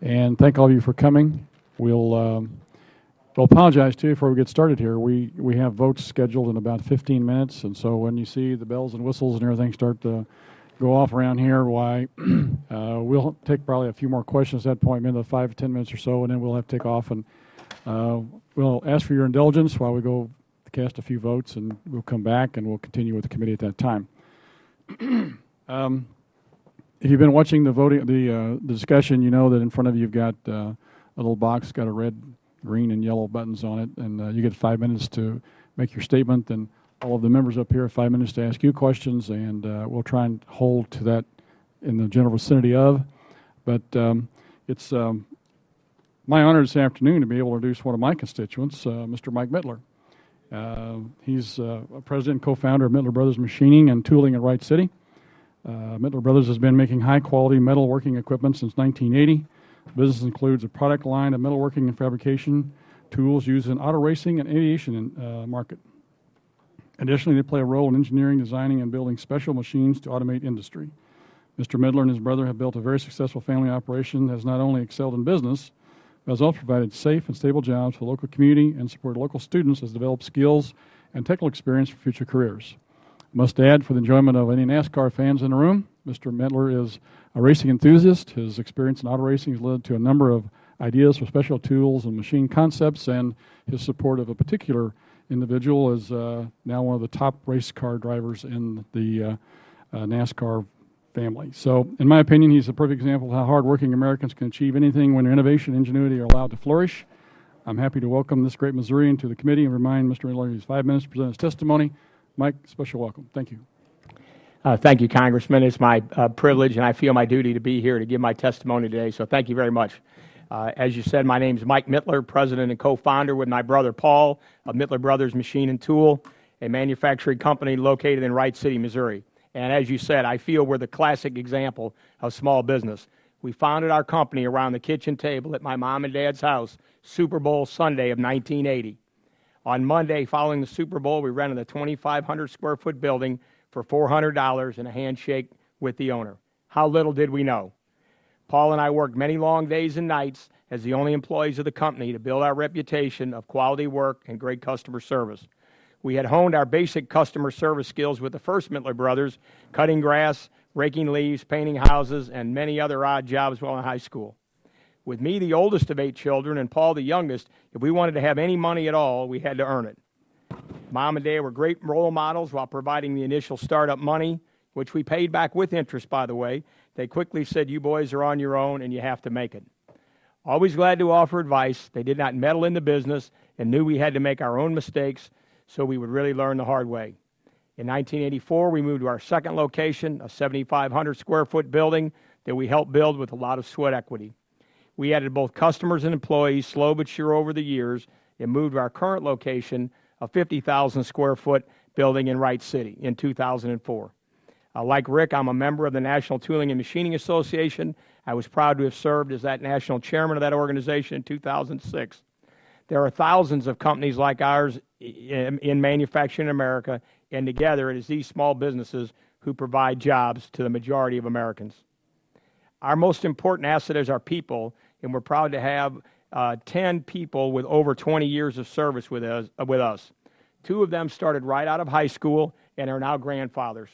and thank all of you for coming. We'll apologize too before we get started here. We have votes scheduled in about 15 minutes, and so when you see the bells and whistles and everything start to go off around here, why we'll take probably a few more questions at that point, maybe 5 to 10 minutes or so, and then we'll have to take off, and we'll ask for your indulgence while we go cast a few votes, and we'll come back and we'll continue with the committee at that time. If you've been watching the voting, the discussion, you know that in front of you you've got a little box, got a red, green, and yellow buttons on it, and you get 5 minutes to make your statement, and all of the members up here have 5 minutes to ask you questions, and we'll try and hold to that in the general vicinity of. But it's my honor this afternoon to be able to introduce one of my constituents, Mr. Mike Mittler. He's a president and co-founder of Mittler Brothers Machining and Tooling in Wright City. Mittler Brothers has been making high-quality metalworking equipment since 1980. The business includes a product line of metalworking and fabrication tools used in auto racing and aviation market. Additionally, they play a role in engineering, designing, and building special machines to automate industry. Mr. Mittler and his brother have built a very successful family operation that has not only excelled in business, but has also provided safe and stable jobs for the local community and supported local students as developed skills and technical experience for future careers. I must add, for the enjoyment of any NASCAR fans in the room, Mr. Mittler is a racing enthusiast. His experience in auto racing has led to a number of ideas for special tools and machine concepts, and his support of a particular individual is now one of the top race car drivers in the NASCAR family. So, in my opinion, he's a perfect example of how hardworking Americans can achieve anything when their innovation and ingenuity are allowed to flourish. I'm happy to welcome this great Missourian to the committee and remind Mr. Mittler he has 5 minutes to present his testimony. Mike, special welcome. Thank you. Thank you, Congressman. It's my privilege, and I feel my duty to be here to give my testimony today, so thank you very much. As you said, my name is Mike Mittler, president and co-founder with my brother Paul of Mittler Brothers Machine and Tool, a manufacturing company located in Wright City, Missouri. And as you said, I feel we're the classic example of small business. We founded our company around the kitchen table at my mom and dad's house, Super Bowl Sunday of 1980. On Monday, following the Super Bowl, we rented a 2,500 square foot building for $400 and a handshake with the owner. How little did we know? Paul and I worked many long days and nights as the only employees of the company to build our reputation of quality work and great customer service. We had honed our basic customer service skills with the first Mittler brothers, cutting grass, raking leaves, painting houses, and many other odd jobs while in high school. With me, the oldest of 8 children, and Paul, the youngest, if we wanted to have any money at all, we had to earn it. Mom and Dad were great role models while providing the initial startup money, which we paid back with interest, by the way. They quickly said, you boys are on your own and you have to make it. Always glad to offer advice. They did not meddle in the business and knew we had to make our own mistakes so we would really learn the hard way. In 1984, we moved to our second location, a 7,500 square foot building that we helped build with a lot of sweat equity. We added both customers and employees slow but sure over the years and moved to our current location, a 50,000 square foot building in Wright City in 2004. Like Rick, I'm a member of the National Tooling and Machining Association. I was proud to have served as that national chairman of that organization in 2006. There are thousands of companies like ours in manufacturing in America, and together it is these small businesses who provide jobs to the majority of Americans. Our most important asset is our people, and we're proud to have 10 people with over 20 years of service with us. 2 of them started right out of high school and are now grandfathers.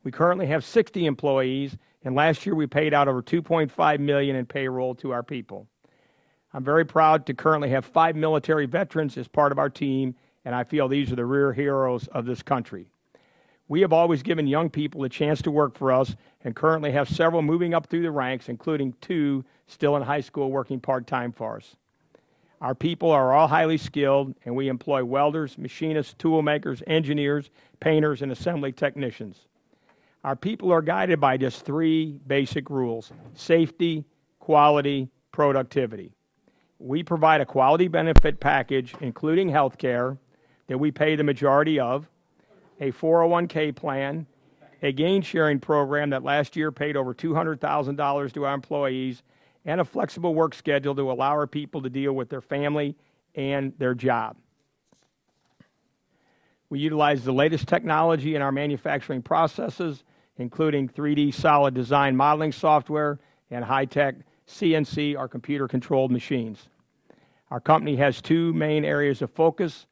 We currently have 60 employees, and last year we paid out over $2.5 million in payroll to our people. I'm very proud to currently have 5 military veterans as part of our team, and I feel these are the real heroes of this country. We have always given young people a chance to work for us and currently have several moving up through the ranks, including 2 still in high school working part-time for us. Our people are all highly skilled, and we employ welders, machinists, tool makers, engineers, painters, and assembly technicians. Our people are guided by just 3 basic rules: safety, quality, productivity. We provide a quality benefit package, including health care, that we pay the majority of, a 401k plan, a gain-sharing program that last year paid over $200,000 to our employees, and a flexible work schedule to allow our people to deal with their family and their job. We utilize the latest technology in our manufacturing processes, including 3D solid design modeling software and high-tech CNC or computer-controlled machines. Our company has 2 main areas of focus.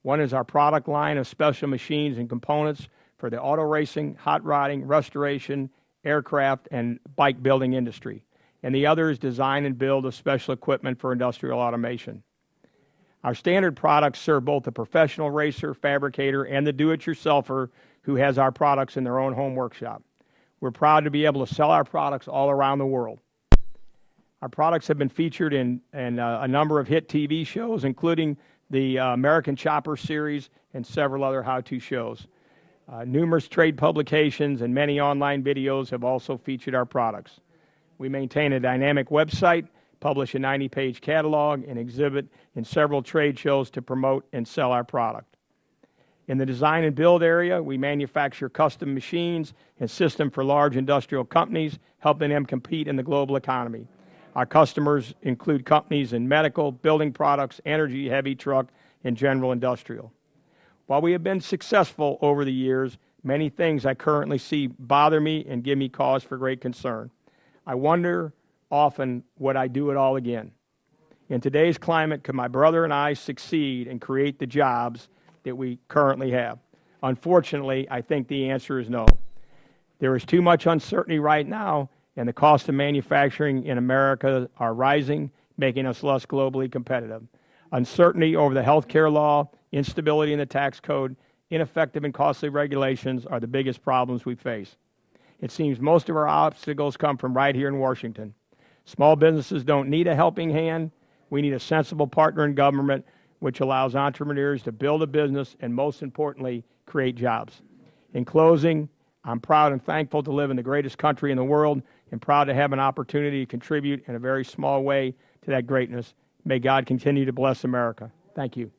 One is our product line of special machines and components for the auto racing, hot rodding, restoration, aircraft, and bike building industry. And the other is design and build of special equipment for industrial automation. Our standard products serve both the professional racer, fabricator, and the do-it-yourselfer who has our products in their own home workshop. We're proud to be able to sell our products all around the world. Our products have been featured in a number of hit TV shows, including the American Chopper series and several other how-to shows. Numerous trade publications and many online videos have also featured our products. We maintain a dynamic website, publish a 90-page catalog, and exhibit in several trade shows to promote and sell our product. In the design and build area, we manufacture custom machines and systems for large industrial companies, helping them compete in the global economy. Our customers include companies in medical, building products, energy, heavy truck, and general industrial. While we have been successful over the years, many things I currently see bother me and give me cause for great concern. I wonder often, would I do it all again? In today's climate, could my brother and I succeed and create the jobs that we currently have? Unfortunately, I think the answer is no. There is too much uncertainty right now, and the cost of manufacturing in America are rising, making us less globally competitive. Uncertainty over the health care law, instability in the tax code, ineffective and costly regulations are the biggest problems we face. It seems most of our obstacles come from right here in Washington. Small businesses don't need a helping hand. We need a sensible partner in government which allows entrepreneurs to build a business and, most importantly, create jobs. In closing, I'm proud and thankful to live in the greatest country in the world and proud to have an opportunity to contribute in a very small way to that greatness. May God continue to bless America. Thank you.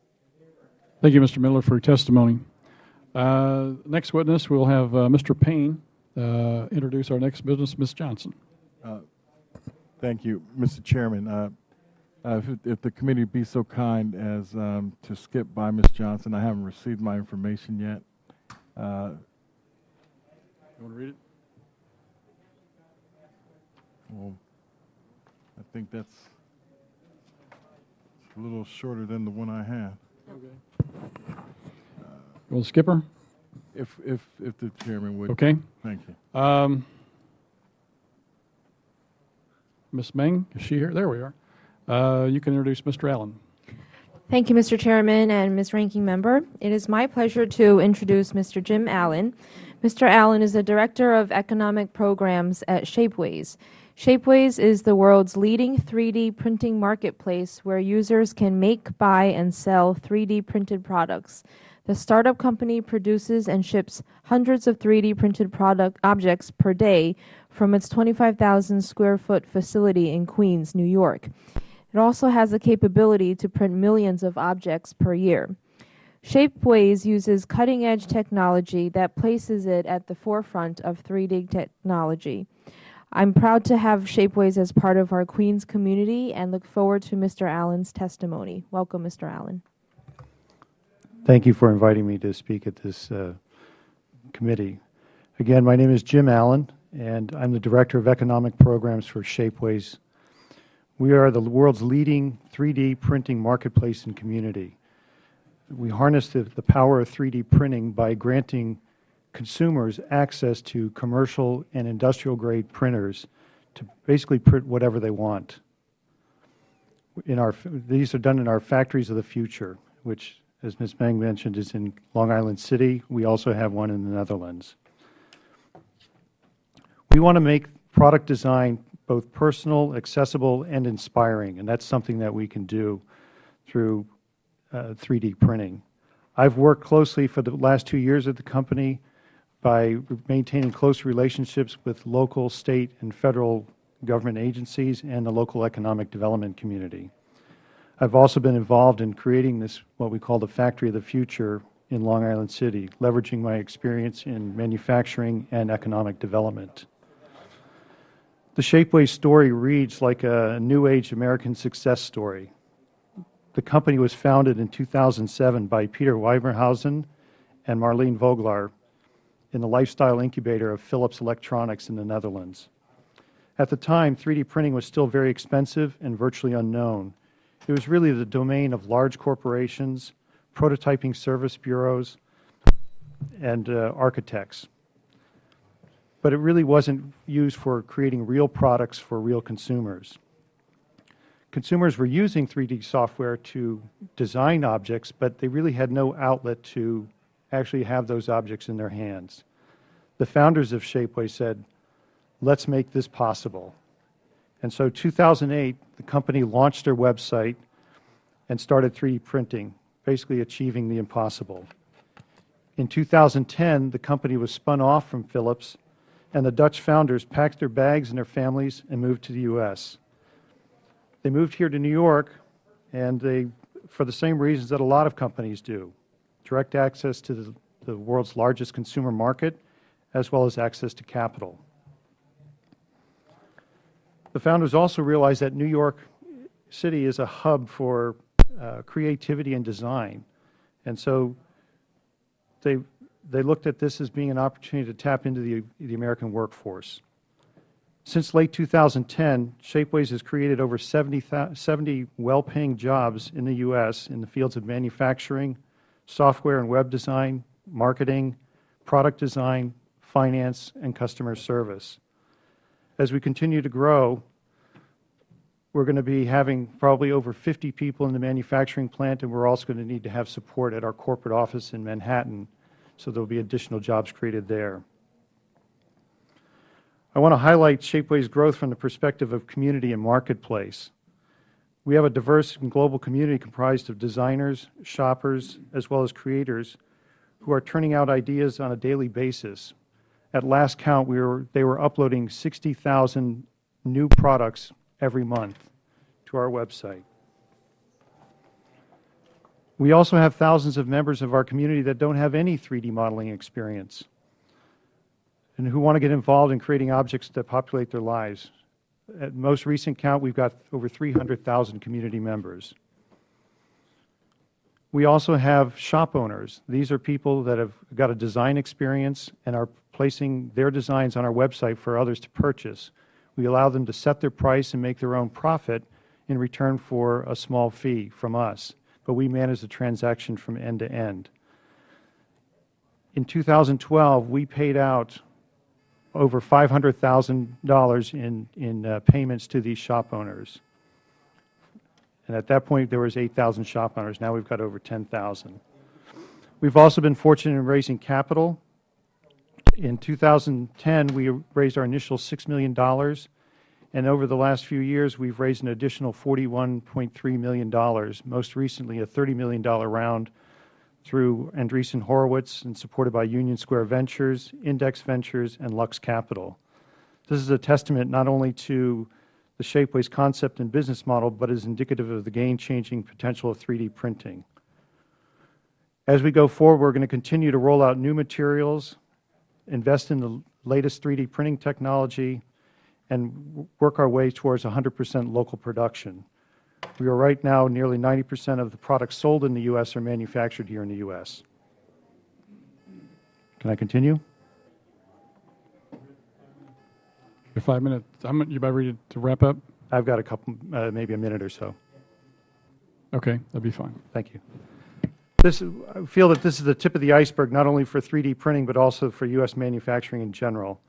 Thank you, Mr. Miller, for your testimony. Next witness, we'll have Mr. Payne introduce our next business, Ms. Johnson. Thank you, Mr. Chairman. If the committee would be so kind as to skip by Ms. Johnson. I haven't received my information yet. You want to read it? Well, I think that's a little shorter than the one I have. Okay. You want to skip her? If the chairman would. Okay. Thank you. Ms. Meng, is she here? There we are. You can introduce Mr. Allen. Thank you, Mr. Chairman and Ms. Ranking Member. It is my pleasure to introduce Mr. Jim Allen. Mr. Allen is the Director of Economic Programs at Shapeways. Shapeways is the world's leading 3D printing marketplace where users can make, buy, and sell 3D printed products. The startup company produces and ships hundreds of 3D printed objects per day from its 25,000 square foot facility in Queens, New York. It also has the capability to print millions of objects per year. Shapeways uses cutting-edge technology that places it at the forefront of 3D technology. I'm proud to have Shapeways as part of our Queens community and look forward to Mr. Allen's testimony. Welcome, Mr. Allen. Thank you for inviting me to speak at this committee. Again, my name is Jim Allen, and I'm the Director of Economic Programs for Shapeways. We are the world's leading 3D printing marketplace and community. We harness the power of 3D printing by granting consumers access to commercial and industrial-grade printers to basically print whatever they want. These are done in our factories of the future, which, as Ms. Meng mentioned, is in Long Island City. We also have one in the Netherlands. We want to make product design both personal, accessible, and inspiring, and that's something that we can do through 3D printing. I've worked closely for the last 2 years at the company by maintaining close relationships with local, state, and federal government agencies and the local economic development community. I've also been involved in creating this, what we call the Factory of the Future in Long Island City, leveraging my experience in manufacturing and economic development. The Shapeways story reads like a new age American success story. The company was founded in 2007 by Peter Weimerhausen and Marlene Vogelaar in the lifestyle incubator of Philips Electronics in the Netherlands. At the time, 3D printing was still very expensive and virtually unknown. It was really the domain of large corporations, prototyping service bureaus, and architects. But it really wasn't used for creating real products for real consumers. Consumers were using 3D software to design objects, but they really had no outlet to actually have those objects in their hands. The founders of Shapeways said, let's make this possible. And so 2008, the company launched their website and started 3D printing, basically achieving the impossible. In 2010, the company was spun off from Philips, and the Dutch founders packed their bags and their families and moved to the U.S. They moved here to New York, and for the same reasons that a lot of companies do, direct access to the world's largest consumer market, as well as access to capital. The founders also realized that New York City is a hub for creativity and design, and so they looked at this as being an opportunity to tap into the American workforce. Since late 2010, Shapeways has created over 70 well-paying jobs in the U.S. in the fields of manufacturing, software and web design, marketing, product design, finance, and customer service. As we continue to grow, we're going to be having probably over 50 people in the manufacturing plant, and we're also going to need to have support at our corporate office in Manhattan, so there will be additional jobs created there. I want to highlight Shapeways' growth from the perspective of community and marketplace. We have a diverse and global community comprised of designers, shoppers, as well as creators who are turning out ideas on a daily basis. At last count, they were uploading 60,000 new products every month to our website. We also have thousands of members of our community that don't have any 3D modeling experience and who want to get involved in creating objects that populate their lives. At most recent count, we've got over 300,000 community members. We also have shop owners. These are people that have got a design experience and are placing their designs on our website for others to purchase. We allow them to set their price and make their own profit in return for a small fee from us, but we manage the transaction from end to end. In 2012, we paid out over $500,000 in payments to these shop owners. And at that point, there was 8,000 shop owners. Now we've got over 10,000. We've also been fortunate in raising capital. In 2010, we raised our initial $6 million. And over the last few years, we've raised an additional $41.3 million, most recently a $30 million round through Andreessen Horowitz and supported by Union Square Ventures, Index Ventures, and Lux Capital. This is a testament not only to the Shapeways concept and business model, but is indicative of the game-changing potential of 3D printing. As we go forward, we're going to continue to roll out new materials, invest in the latest 3D printing technology, and work our way towards 100% local production. We are right now nearly 90% of the products sold in the U.S. are manufactured here in the U.S. Can I continue? Your 5 minutes. You about ready to wrap up? I've got a couple, maybe a minute or so. Okay, that'd be fine. Thank you. I feel that this is the tip of the iceberg, not only for 3D printing, but also for U.S. manufacturing in general.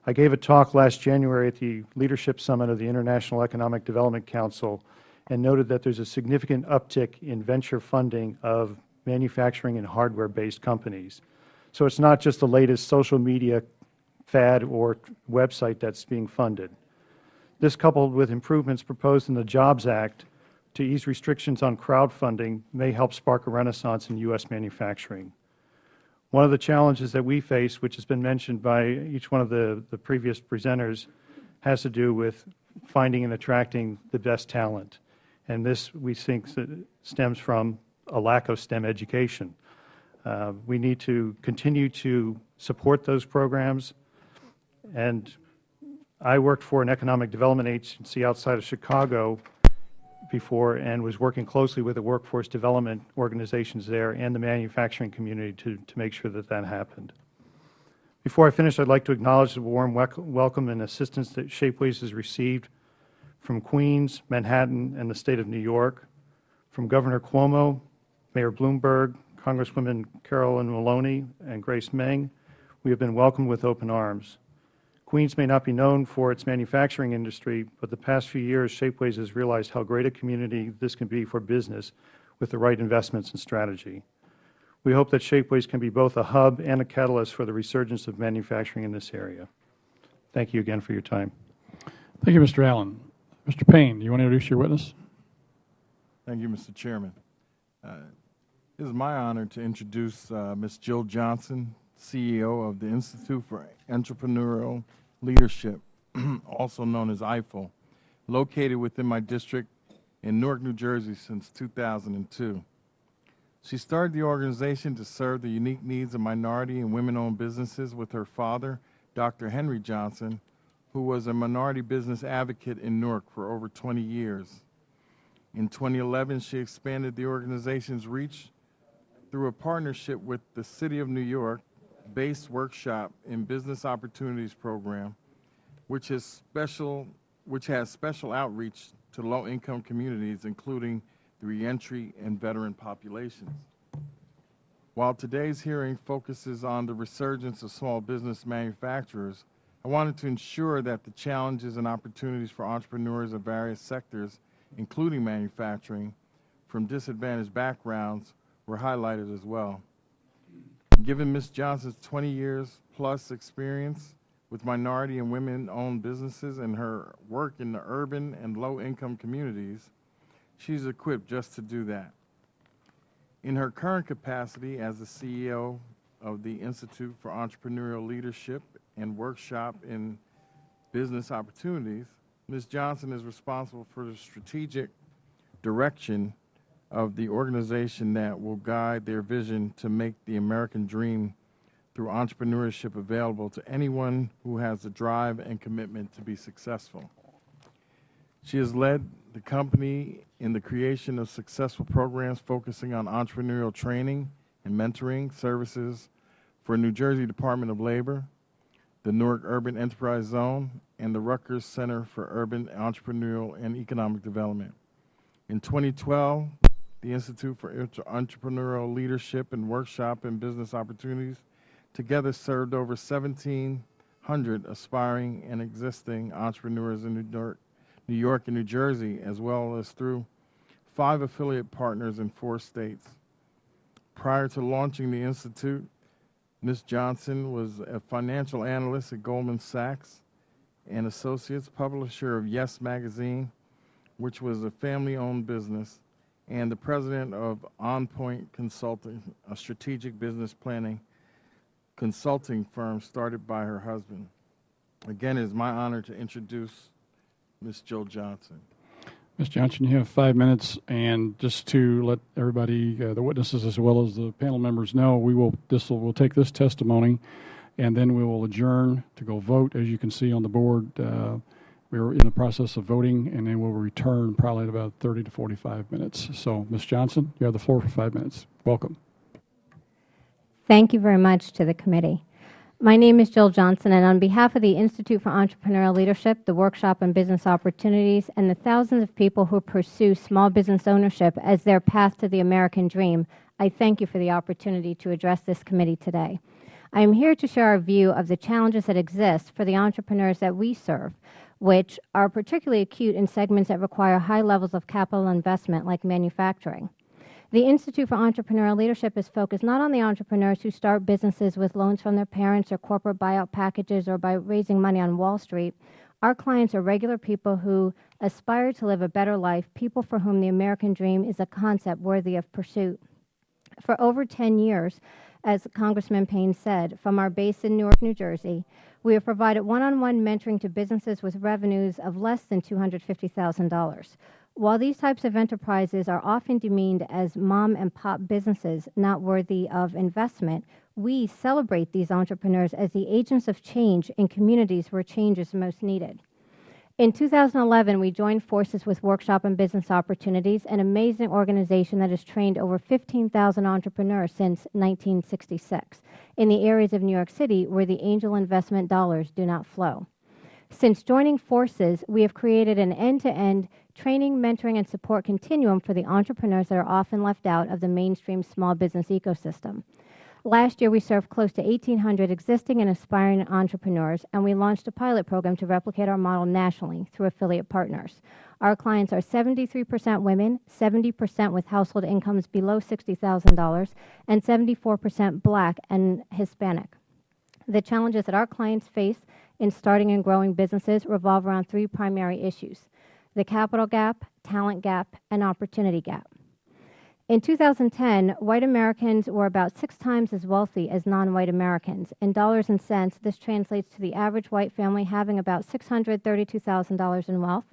I gave a talk last January at the Leadership Summit of the International Economic Development Council and noted that there's a significant uptick in venture funding of manufacturing and hardware-based companies. So it's not just the latest social media fad or website that's being funded. This, coupled with improvements proposed in the Jobs Act to ease restrictions on crowdfunding, may help spark a renaissance in U.S. manufacturing. One of the challenges that we face, which has been mentioned by each one of the previous presenters, has to do with finding and attracting the best talent. And this, we think, stems from a lack of STEM education. We need to continue to support those programs. And I worked for an economic development agency outside of Chicago before and was working closely with the workforce development organizations there and the manufacturing community to make sure that that happened. Before I finish, I'd like to acknowledge the warm welcome and assistance that Shapeways has received from Queens, Manhattan, and the state of New York, from Governor Cuomo, Mayor Bloomberg, Congresswomen Carolyn Maloney and Grace Meng. We have been welcomed with open arms. Queens may not be known for its manufacturing industry, but the past few years, Shapeways has realized how great a community this can be for business with the right investments and strategy. We hope that Shapeways can be both a hub and a catalyst for the resurgence of manufacturing in this area. Thank you again for your time. Thank you, Mr. Allen. Mr. Payne, do you want to introduce your witness? Thank you, Mr. Chairman. It is my honor to introduce Ms. Jill Johnson, CEO of the Institute for Entrepreneurial Leadership, also known as EIFL, located within my district in Newark, New Jersey since 2002. She started the organization to serve the unique needs of minority and women-owned businesses with her father, Dr. Henry Johnson, who was a minority business advocate in Newark for over 20 years. In 2011, she expanded the organization's reach through a partnership with the City of New York based workshop in Business Opportunities Program, which has special outreach to low-income communities, including the reentry and veteran populations. While today's hearing focuses on the resurgence of small business manufacturers, I wanted to ensure that the challenges and opportunities for entrepreneurs of various sectors, including manufacturing, from disadvantaged backgrounds, were highlighted as well. Given Ms. Johnson's 20 years plus experience with minority and women-owned businesses and her work in the urban and low-income communities, she's equipped just to do that. In her current capacity as the CEO of the Institute for Entrepreneurial Leadership and workshop in business opportunities, Ms. Johnson is responsible for the strategic direction of the organization that will guide their vision to make the American dream through entrepreneurship available to anyone who has the drive and commitment to be successful. She has led the company in the creation of successful programs focusing on entrepreneurial training and mentoring services for New Jersey Department of Labor, the Newark Urban Enterprise Zone, and the Rutgers Center for Urban Entrepreneurial and Economic Development. In 2012, the Institute for Entrepreneurial Leadership and Workshop in Business Opportunities together served over 1,700 aspiring and existing entrepreneurs in New York and New Jersey, as well as through 5 affiliate partners in 4 states. Prior to launching the Institute, Ms. Johnson was a financial analyst at Goldman Sachs and Associates, publisher of Yes Magazine, which was a family-owned business, and the president of On Point Consulting, a strategic business planning consulting firm started by her husband. Again, it is my honor to introduce Ms. Jill Johnson. Ms. Johnson, you have 5 minutes, and just to let everybody, the witnesses as well as the panel members know, we'll take this testimony, and then we will adjourn to go vote. As you can see on the board, we're in the process of voting, and then we'll return probably in about 30 to 45 minutes. So, Ms. Johnson, you have the floor for 5 minutes. Welcome. Thank you very much to the committee. My name is Jill Johnson, and on behalf of the Institute for Entrepreneurial Leadership, the Workshop on Business Opportunities, and the thousands of people who pursue small business ownership as their path to the American dream, I thank you for the opportunity to address this committee today. I am here to share our view of the challenges that exist for the entrepreneurs that we serve, which are particularly acute in segments that require high levels of capital investment like manufacturing. The Institute for Entrepreneurial Leadership is focused not on the entrepreneurs who start businesses with loans from their parents or corporate buyout packages or by raising money on Wall Street. Our clients are regular people who aspire to live a better life, people for whom the American dream is a concept worthy of pursuit. For over 10 years, as Congressman Payne said, from our base in Newark, New Jersey, we have provided one-on-one mentoring to businesses with revenues of less than $250,000. While these types of enterprises are often demeaned as mom-and-pop businesses not worthy of investment, we celebrate these entrepreneurs as the agents of change in communities where change is most needed. In 2011, we joined forces with Workshop on Business Opportunities, an amazing organization that has trained over 15,000 entrepreneurs since 1966 in the areas of New York City where the angel investment dollars do not flow. Since joining forces, we have created an end-to-end training, mentoring, and support continuum for the entrepreneurs that are often left out of the mainstream small business ecosystem. Last year, we served close to 1,800 existing and aspiring entrepreneurs, and we launched a pilot program to replicate our model nationally through affiliate partners. Our clients are 73% women, 70% with household incomes below $60,000, and 74% Black and Hispanic. The challenges that our clients face in starting and growing businesses revolve around 3 primary issues: the capital gap, talent gap, and opportunity gap. In 2010, white Americans were about 6 times as wealthy as non-white Americans. In dollars and cents, this translates to the average white family having about $632,000 in wealth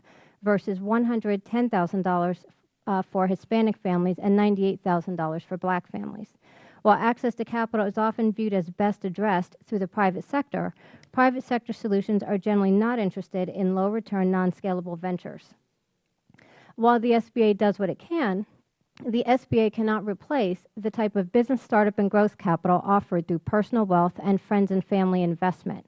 versus $110,000 for Hispanic families and $98,000 for Black families. While access to capital is often viewed as best addressed through the private sector solutions are generally not interested in low-return, non-scalable ventures. While the SBA does what it can, the SBA cannot replace the type of business startup and growth capital offered through personal wealth and friends and family investment.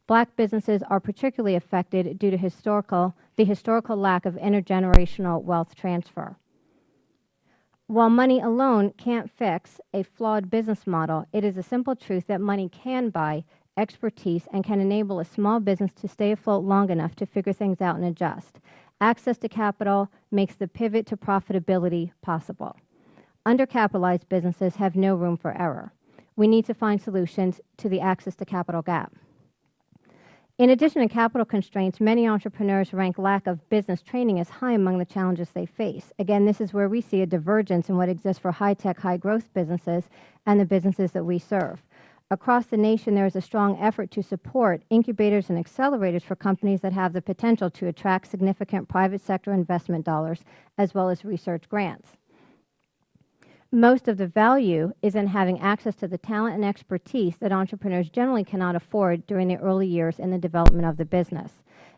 Black businesses are particularly affected due to the historical lack of intergenerational wealth transfer. While money alone can't fix a flawed business model, it is a simple truth that money can buy expertise and can enable a small business to stay afloat long enough to figure things out and adjust. Access to capital makes the pivot to profitability possible. Undercapitalized businesses have no room for error. We need to find solutions to the access to capital gap. In addition to capital constraints, many entrepreneurs rank lack of business training as high among the challenges they face. Again, this is where we see a divergence in what exists for high-tech, high-growth businesses and the businesses that we serve. Across the nation, there is a strong effort to support incubators and accelerators for companies that have the potential to attract significant private sector investment dollars, as well as research grants. Most of the value is in having access to the talent and expertise that entrepreneurs generally cannot afford during the early years in the development of the business.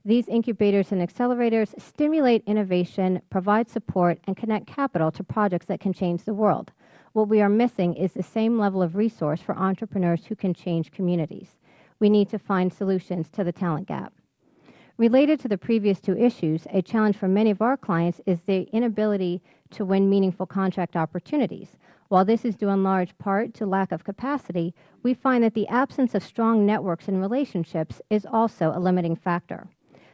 These incubators and accelerators stimulate innovation, provide support, and connect capital to projects that can change the world. What we are missing is the same level of resource for entrepreneurs who can change communities. We need to find solutions to the talent gap. Related to the previous two issues, a challenge for many of our clients is the inability to win meaningful contract opportunities. While this is due in large part to lack of capacity, we find that the absence of strong networks and relationships is also a limiting factor.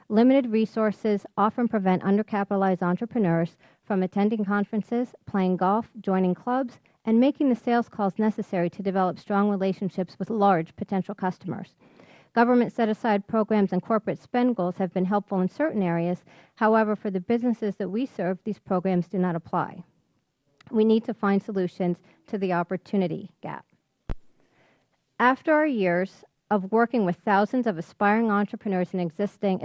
Limited resources often prevent undercapitalized entrepreneurs from attending conferences, playing golf, joining clubs, and making the sales calls necessary to develop strong relationships with large potential customers. Government set-aside programs and corporate spend goals have been helpful in certain areas. However, for the businesses that we serve, these programs do not apply. We need to find solutions to the opportunity gap. After our years of working with thousands of aspiring entrepreneurs and existing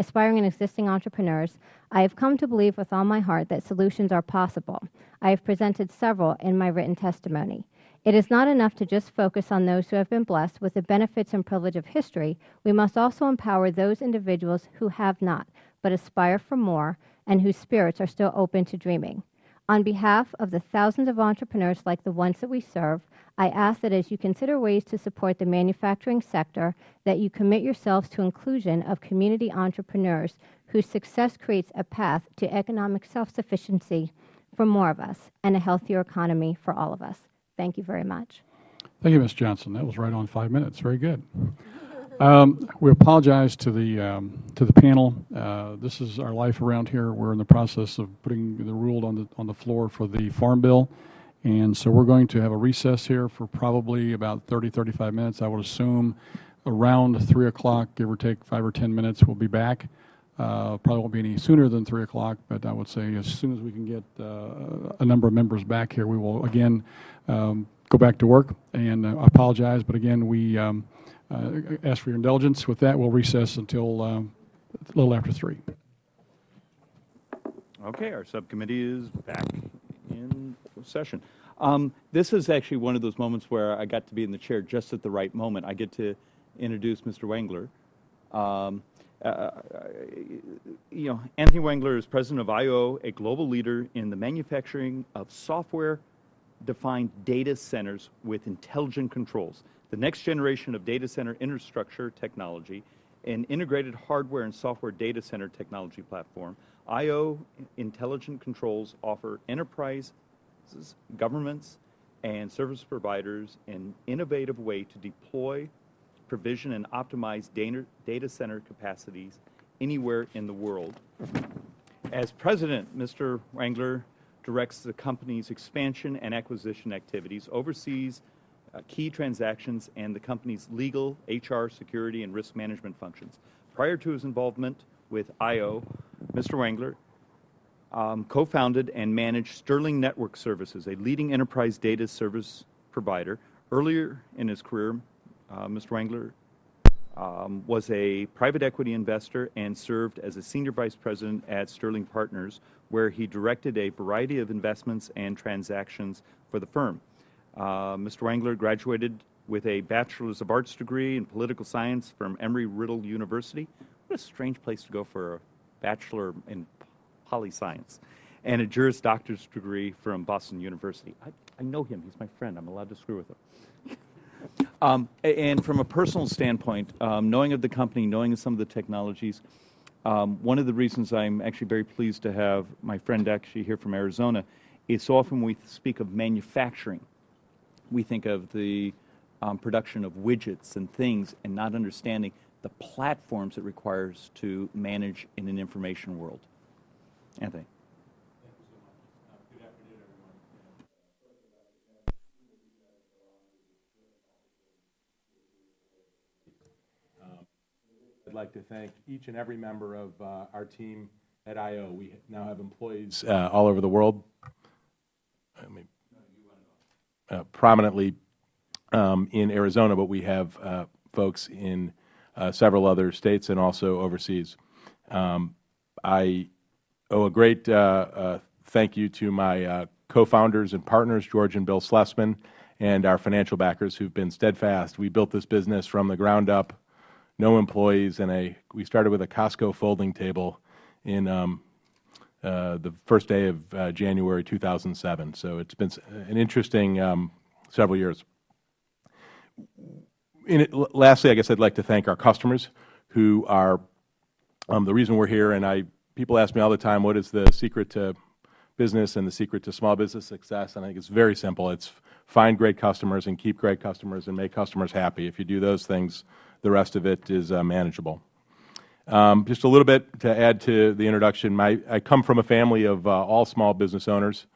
entrepreneurs, I have come to believe with all my heart that solutions are possible. I have presented several in my written testimony. It is not enough to just focus on those who have been blessed with the benefits and privilege of history. We must also empower those individuals who have not, but aspire for more, and whose spirits are still open to dreaming. On behalf of the thousands of entrepreneurs like the ones that we serve, I ask that as you consider ways to support the manufacturing sector, that you commit yourselves to inclusion of community entrepreneurs whose success creates a path to economic self-sufficiency for more of us and a healthier economy for all of us. Thank you very much. Thank you, Ms. Johnson. That was right on 5 minutes. Very good. We apologize to the panel. This is our life around here. We're in the process of putting the rule on the floor for the Farm Bill, and so we're going to have a recess here for probably about 35 minutes. I would assume around 3 o'clock, give or take 5 or 10 minutes, we'll be back. Probably won't be any sooner than 3 o'clock, but I would say as soon as we can get a number of members back here, we will again go back to work. And I apologize, but again, we ask for your indulgence. With that, we'll recess until a little after 3. Okay, our subcommittee is back in session. This is actually one of those moments where I got to be in the chair just at the right moment. I get to introduce Mr. Wengler. Anthony Wengler is president of IO, a global leader in the manufacturing of software-defined data centers with intelligent controls. The next generation of data center infrastructure technology, an integrated hardware and software data center technology platform. IO Intelligent Controls offer enterprises, governments, and service providers an innovative way to deploy, provision, and optimize data center capacities anywhere in the world. As president, Mr. Wengler directs the company's expansion and acquisition activities, oversees key transactions, and the company's legal, HR, security, and risk management functions. Prior to his involvement with IO, Mr. Wengler co-founded and managed Sterling Network Services, a leading enterprise data service provider. Earlier in his career, Mr. Wengler was a private equity investor and served as a senior vice president at Sterling Partners, where he directed a variety of investments and transactions for the firm. Mr. Wengler graduated with a Bachelor's of Arts degree in political science from Embry-Riddle University. What a strange place to go for a bachelor in poli-science. And a Juris Doctor's degree from Boston University. I know him. He's my friend. I'm allowed to screw with him. And from a personal standpoint, knowing of the company, knowing of some of the technologies, one of the reasons I'm actually very pleased to have my friend actually here from Arizona is so often when we speak of manufacturing, we think of the production of widgets and things and not understanding the platforms it requires to manage in an information world. Anthony. I'd like to thank each and every member of our team at IO. We now have employees all over the world, prominently in Arizona, but we have folks in several other states and also overseas. I owe a great thank you to my co-founders and partners, George and Bill Slessman, and our financial backers who've been steadfast. We built this business from the ground up, no employees, and we started with a Costco folding table in the first day of January 2007. So it's been an interesting several years. Lastly, I guess I'd like to thank our customers who are the reason we're here. And people ask me all the time, what is the secret to business and the secret to small business success? And I think it's very simple. It's find great customers and keep great customers and make customers happy. If you do those things, the rest of it is manageable. Just a little bit to add to the introduction. I come from a family of all small business owners.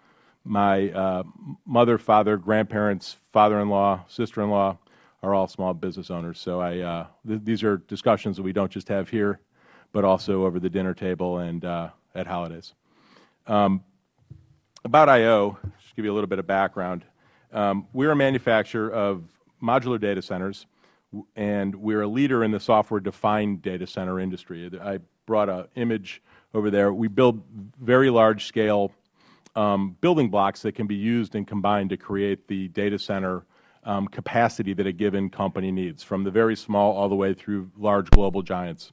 My mother, father, grandparents, father-in-law, sister-in-law are all small business owners. So these are discussions that we don't just have here, but also over the dinner table and at holidays. About I.O., just to give you a little bit of background, we're a manufacturer of modular data centers, and we're a leader in the software-defined data center industry. I brought an image over there. We build very large-scale building blocks that can be used and combined to create the data center capacity that a given company needs, from the very small all the way through large global giants.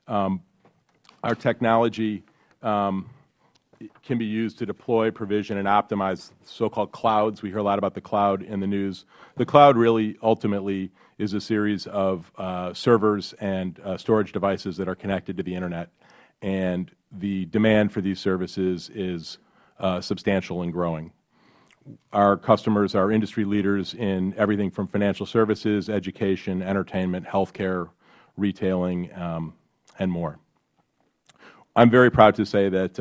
Our technology can be used to deploy, provision, and optimize so-called clouds. We hear a lot about the cloud in the news. The cloud really ultimately is a series of servers and storage devices that are connected to the Internet. And the demand for these services is substantial and growing. Our customers are industry leaders in everything from financial services, education, entertainment, healthcare, retailing, and more. I'm very proud to say that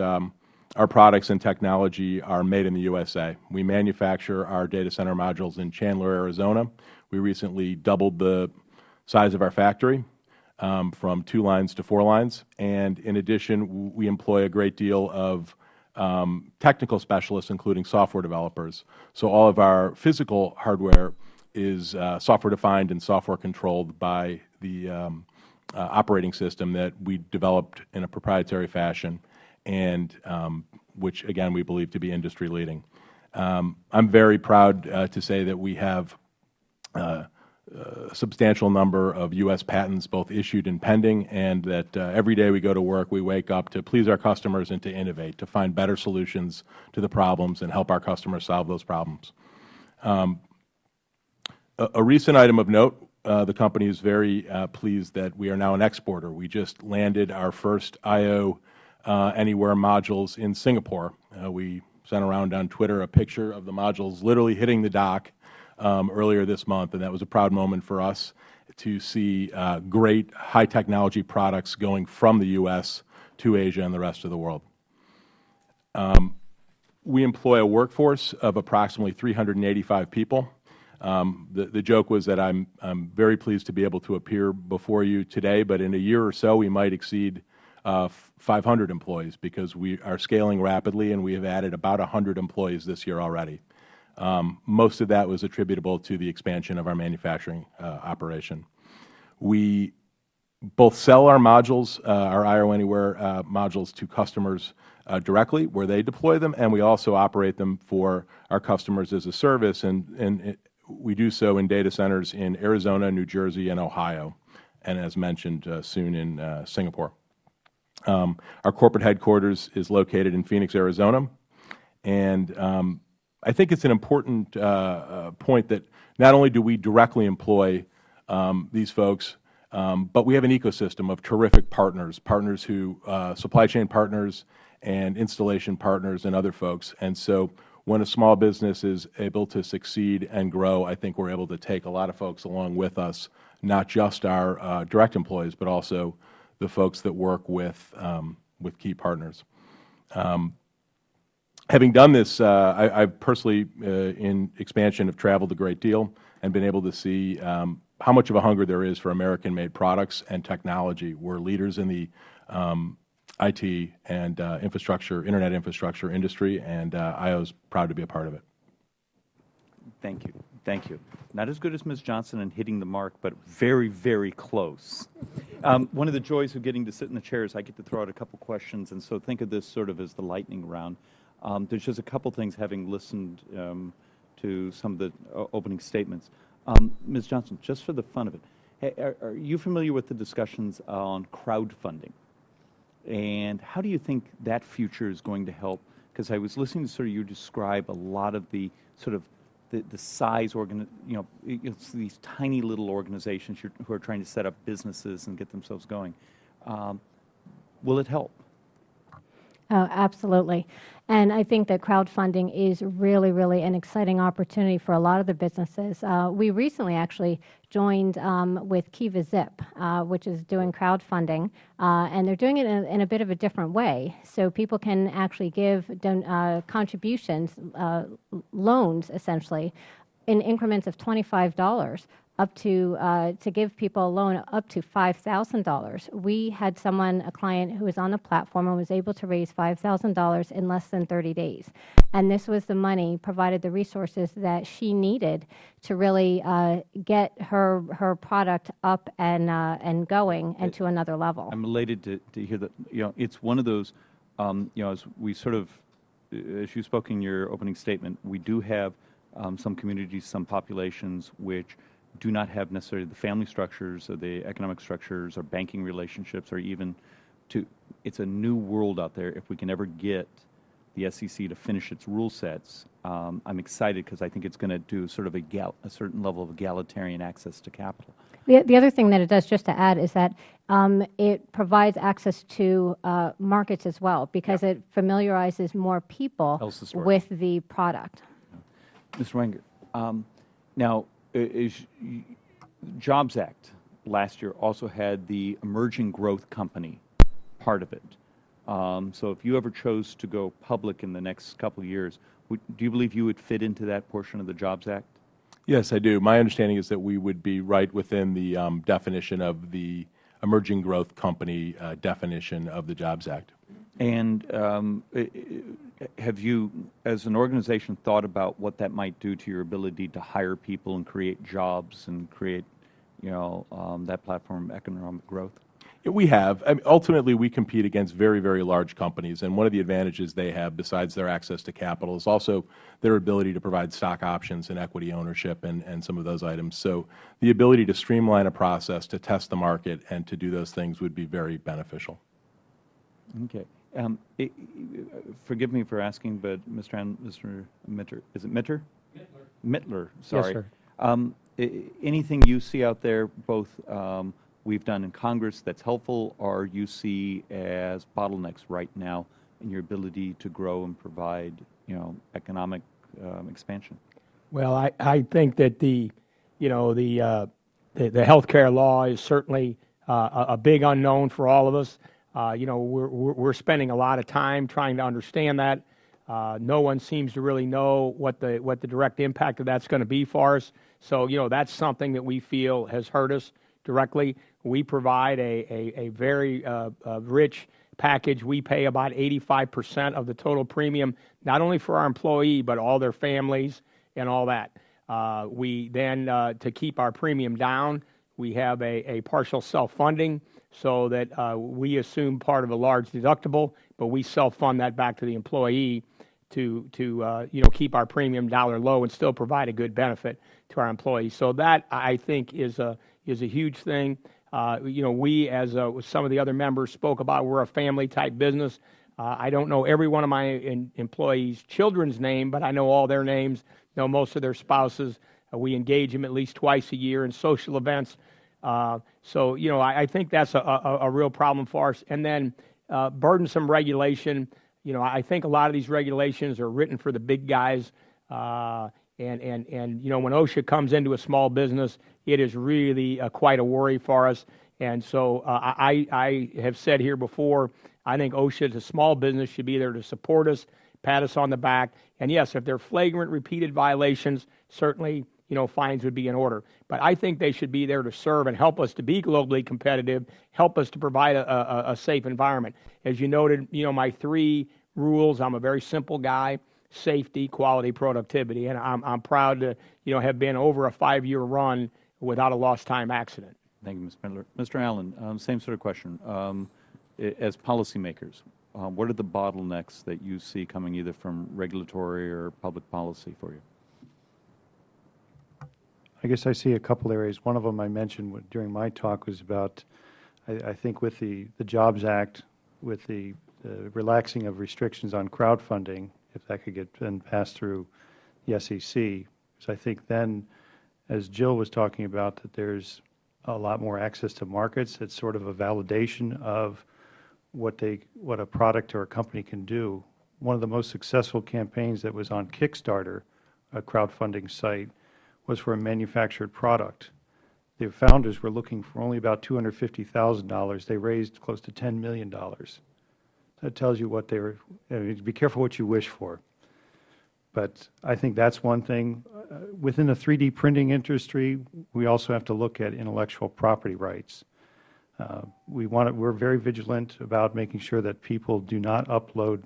our products and technology are made in the USA. We manufacture our data center modules in Chandler, Arizona. We recently doubled the size of our factory from 2 lines to 4 lines. And in addition, we employ a great deal of technical specialists, including software developers. So all of our physical hardware is software-defined and software-controlled by the operating system that we developed in a proprietary fashion, and which, again, we believe to be industry-leading. I'm very proud to say that we have a substantial number of U.S. patents, both issued and pending, and that every day we go to work, we wake up to please our customers and to innovate, to find better solutions to the problems and help our customers solve those problems. A recent item of note, the company is very pleased that we are now an exporter. We just landed our first I.O. Anywhere modules in Singapore. We sent around on Twitter a picture of the modules literally hitting the dock earlier this month, and that was a proud moment for us to see great high-technology products going from the U.S. to Asia and the rest of the world. We employ a workforce of approximately 385 people. The joke was that I'm very pleased to be able to appear before you today, but in a year or so we might exceed 500 employees because we are scaling rapidly, and we have added about 100 employees this year already. Most of that was attributable to the expansion of our manufacturing operation. We both sell our modules, our I.O. Anywhere modules, to customers directly where they deploy them, and we also operate them for our customers as a service, and we do so in data centers in Arizona, New Jersey, and Ohio, and as mentioned, soon in Singapore. Our corporate headquarters is located in Phoenix, Arizona, and I think it's an important point that not only do we directly employ these folks, but we have an ecosystem of terrific partners, supply chain partners and installation partners and other folks. And so when a small business is able to succeed and grow, I think we're able to take a lot of folks along with us, not just our direct employees, but also the folks that work with key partners. Having done this, I've personally, in expansion, have traveled a great deal and been able to see how much of a hunger there is for American-made products and technology. We're leaders in the IT and Internet infrastructure industry, and I.O. is proud to be a part of it. Thank you. Thank you. Not as good as Ms. Johnson in hitting the mark, but very, very close. One of the joys of getting to sit in the chair is I get to throw out a couple questions, and so think of this sort of as the lightning round. There's just a couple things, having listened to some of the opening statements. Ms. Johnson, just for the fun of it, are you familiar with the discussions on crowdfunding? And how do you think that future is going to help? Because I was listening to sort of you describe a lot of the sort of the size, it's these tiny little organizations who are trying to set up businesses and get themselves going. Will it help? Oh, absolutely. And I think that crowdfunding is really, really an exciting opportunity for a lot of the businesses. We recently actually joined with Kiva Zip, which is doing crowdfunding, and they're doing it in a bit of a different way. So people can actually give contributions, loans essentially, in increments of $25 up to give people a loan up to $5,000. We had a client who was on the platform and was able to raise $5,000 in less than 30 days. And this was the money, provided the resources that she needed to really get her product up and going and to another level. I'm elated to hear that. It's one of those, as we sort of, as you spoke in your opening statement, we do have some communities, some populations which do not have necessarily the family structures or the economic structures or banking relationships or even it's a new world out there. If we can ever get the SEC to finish its rule sets, I'm excited because I think it's going to do sort of a certain level of egalitarian access to capital. The other thing that it does, just to add, is that it provides access to markets as well, because it familiarizes more people with the product. Mr. Wenger, now, Jobs Act last year also had the emerging growth company part of it. So if you ever chose to go public in the next couple of years, do you believe you would fit into that portion of the Jobs Act? Yes, I do. My understanding is that we would be right within the definition of the emerging growth company definition of the Jobs Act. And have you, as an organization, thought about what that might do to your ability to hire people and create jobs and create, that platform of economic growth? We have. I mean, ultimately, we compete against very, very large companies, and one of the advantages they have, besides their access to capital, is also their ability to provide stock options and equity ownership and some of those items. So the ability to streamline a process, to test the market, and to do those things would be very beneficial. Okay. Forgive me for asking, but Mr. Mitter, is it Mitter? Mittler, sorry. Yes, sir. Anything you see out there, both we've done in Congress that's helpful, or you see as bottlenecks right now in your ability to grow and provide, economic expansion? Well, I think that the health care law is certainly a big unknown for all of us. We're spending a lot of time trying to understand that. No one seems to really know what the direct impact of that's going to be for us. So, that's something that we feel has hurt us directly. We provide a very rich package. We pay about 85% of the total premium, not only for our employee, but all their families and all that. We then, to keep our premium down, we have a partial self-funding, so that we assume part of a large deductible, but we self-fund that back to the employee to keep our premium dollar low and still provide a good benefit to our employees. So that, I think, is a huge thing. We, as some of the other members spoke about, we're a family-type business. I don't know every one of my employees' children's name, but I know all their names, know most of their spouses. We engage them at least twice a year in social events. So, I think that's a real problem for us. And then burdensome regulation. I think a lot of these regulations are written for the big guys. And when OSHA comes into a small business, it is really quite a worry for us. And so I have said here before, I think OSHA, as a small business, should be there to support us, pat us on the back. And yes, if they're flagrant, repeated violations, certainly, fines would be in order. But I think they should be there to serve and help us to be globally competitive, help us to provide a safe environment. As you noted, my 3 rules, I'm a very simple guy. safety, quality, productivity. And I'm proud to, have been over a 5-year run without a lost time accident. Thank you, Mr. Miller. Mr. Allen, same sort of question. As policymakers, what are the bottlenecks that you see coming either from regulatory or public policy for you? I guess I see a couple areas. One of them I mentioned during my talk was about, I think with the Jobs Act, with the relaxing of restrictions on crowdfunding, if that could get then passed through the SEC. So I think then, as Jill was talking about, that there's a lot more access to markets. It's sort of a validation of what a product or a company can do. One of the most successful campaigns that was on Kickstarter, a crowdfunding site, was for a manufactured product. The founders were looking for only about $250,000. They raised close to $10 million. That tells you what they were. Be careful what you wish for. But I think that's one thing. Within the 3D printing industry, we also have to look at intellectual property rights. We're very vigilant about making sure that people do not upload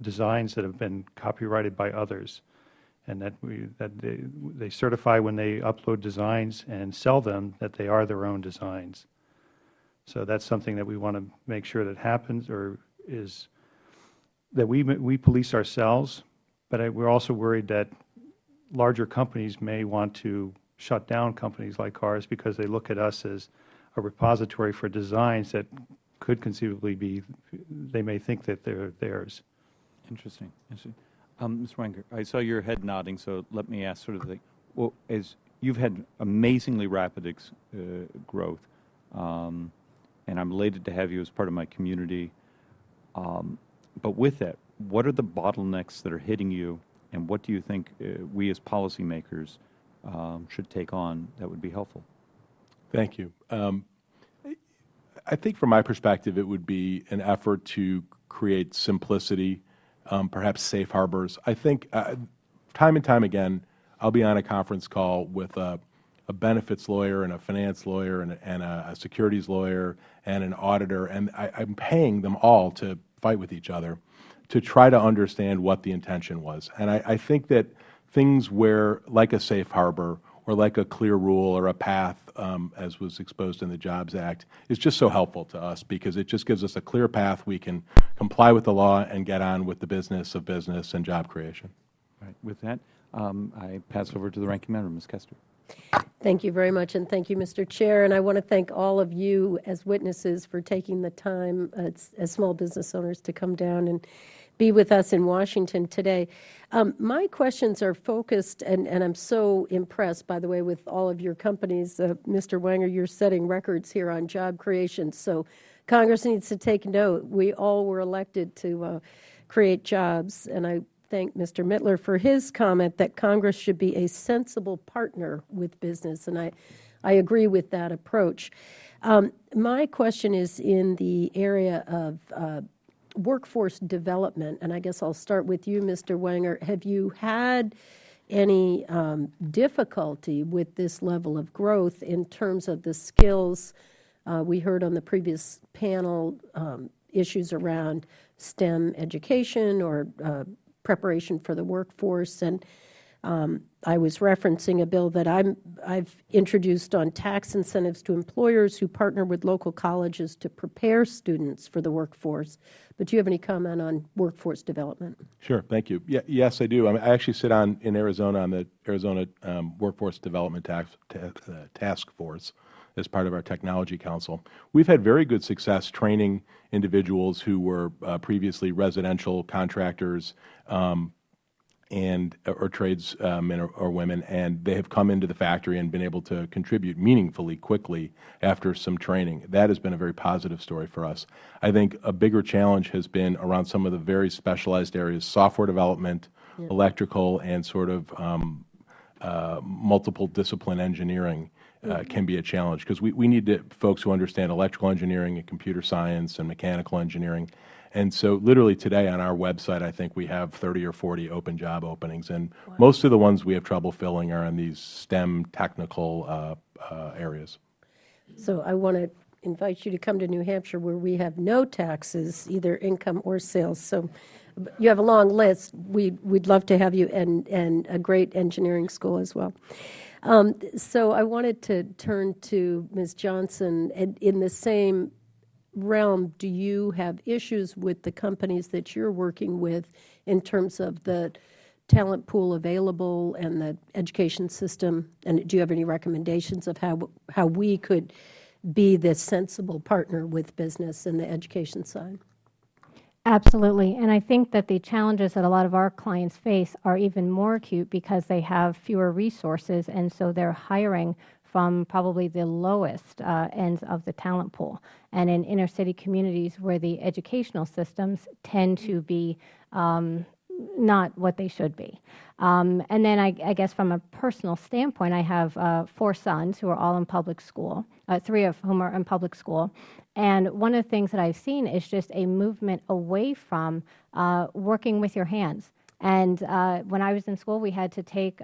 designs that have been copyrighted by others, and that they certify when they upload designs and sell them that they are their own designs. So that's something that we want to make sure that happens, or is that we police ourselves. But we're also worried that larger companies may want to shut down companies like ours because they look at us as a repository for designs that could conceivably be, they may think that they're theirs. Interesting. Mr. Wenger, I saw your head nodding, so let me ask sort of well, as you've had amazingly rapid growth, and I'm elated to have you as part of my community. But with that, what are the bottlenecks that are hitting you, and what do you think we as policymakers should take on that would be helpful? Thank you. I think from my perspective, it would be an effort to create simplicity, perhaps safe harbors. I think time and time again, I'll be on a conference call with a benefits lawyer and a finance lawyer and a securities lawyer and an auditor, and I'm paying them all to fight with each other to try to understand what the intention was. And I think that things where, like a safe harbor or like a clear rule or a path, as was exposed in the Jobs Act, is just so helpful to us because it just gives us a clear path. We can comply with the law and get on with the business of business and job creation. All right. With that, I pass over to the Ranking Member, Ms. Kester. Thank you very much, and thank you, Mr. Chair. And I want to thank all of you as witnesses for taking the time as small business owners to come down and be with us in Washington today. My questions are focused, and I'm so impressed, by the way, with all of your companies. Mr. Wenger, you're setting records here on job creation, so Congress needs to take note. We all were elected to create jobs, and I thank Mr. Mittler for his comment that Congress should be a sensible partner with business, and I agree with that approach. My question is in the area of workforce development, and I guess I'll start with you, Mr. Wenger. Have you had any difficulty with this level of growth in terms of the skills? We heard on the previous panel issues around STEM education or preparation for the workforce, and I was referencing a bill that I've introduced on tax incentives to employers who partner with local colleges to prepare students for the workforce. But do you have any comment on workforce development? Sure, thank you. Yes, I do. I actually sit in Arizona on the Arizona Workforce Development Task Force as part of our Technology Council. We've had very good success training individuals who were previously residential contractors or tradesmen or women, and they have come into the factory and been able to contribute meaningfully quickly after some training. That has been a very positive story for us. I think a bigger challenge has been around some of the very specialized areas, software development, electrical, and sort of multiple discipline engineering can be a challenge because we need folks who understand electrical engineering and computer science and mechanical engineering. And so literally today on our website, I think we have 30 or 40 open job openings, and most of the ones we have trouble filling are in these STEM technical areas. So I want to invite you to come to New Hampshire where we have no taxes, either income or sales. So you have a long list. We'd love to have you, and a great engineering school as well. So I wanted to turn to Ms. Johnson. In the same realm, do you have issues with the companies that you're working with in terms of the talent pool available and the education system? And do you have any recommendations of how we could be this sensible partner with business in the education side? Absolutely. And I think that the challenges that a lot of our clients face are even more acute because they have fewer resources, and so they're hiring from probably the lowest ends of the talent pool. And in inner city communities where the educational systems tend to be not what they should be. And then I guess from a personal standpoint, I have 4 sons who are all in public school, 3 of whom are in public school. And one of the things that I've seen is just a movement away from working with your hands. And when I was in school, we had to take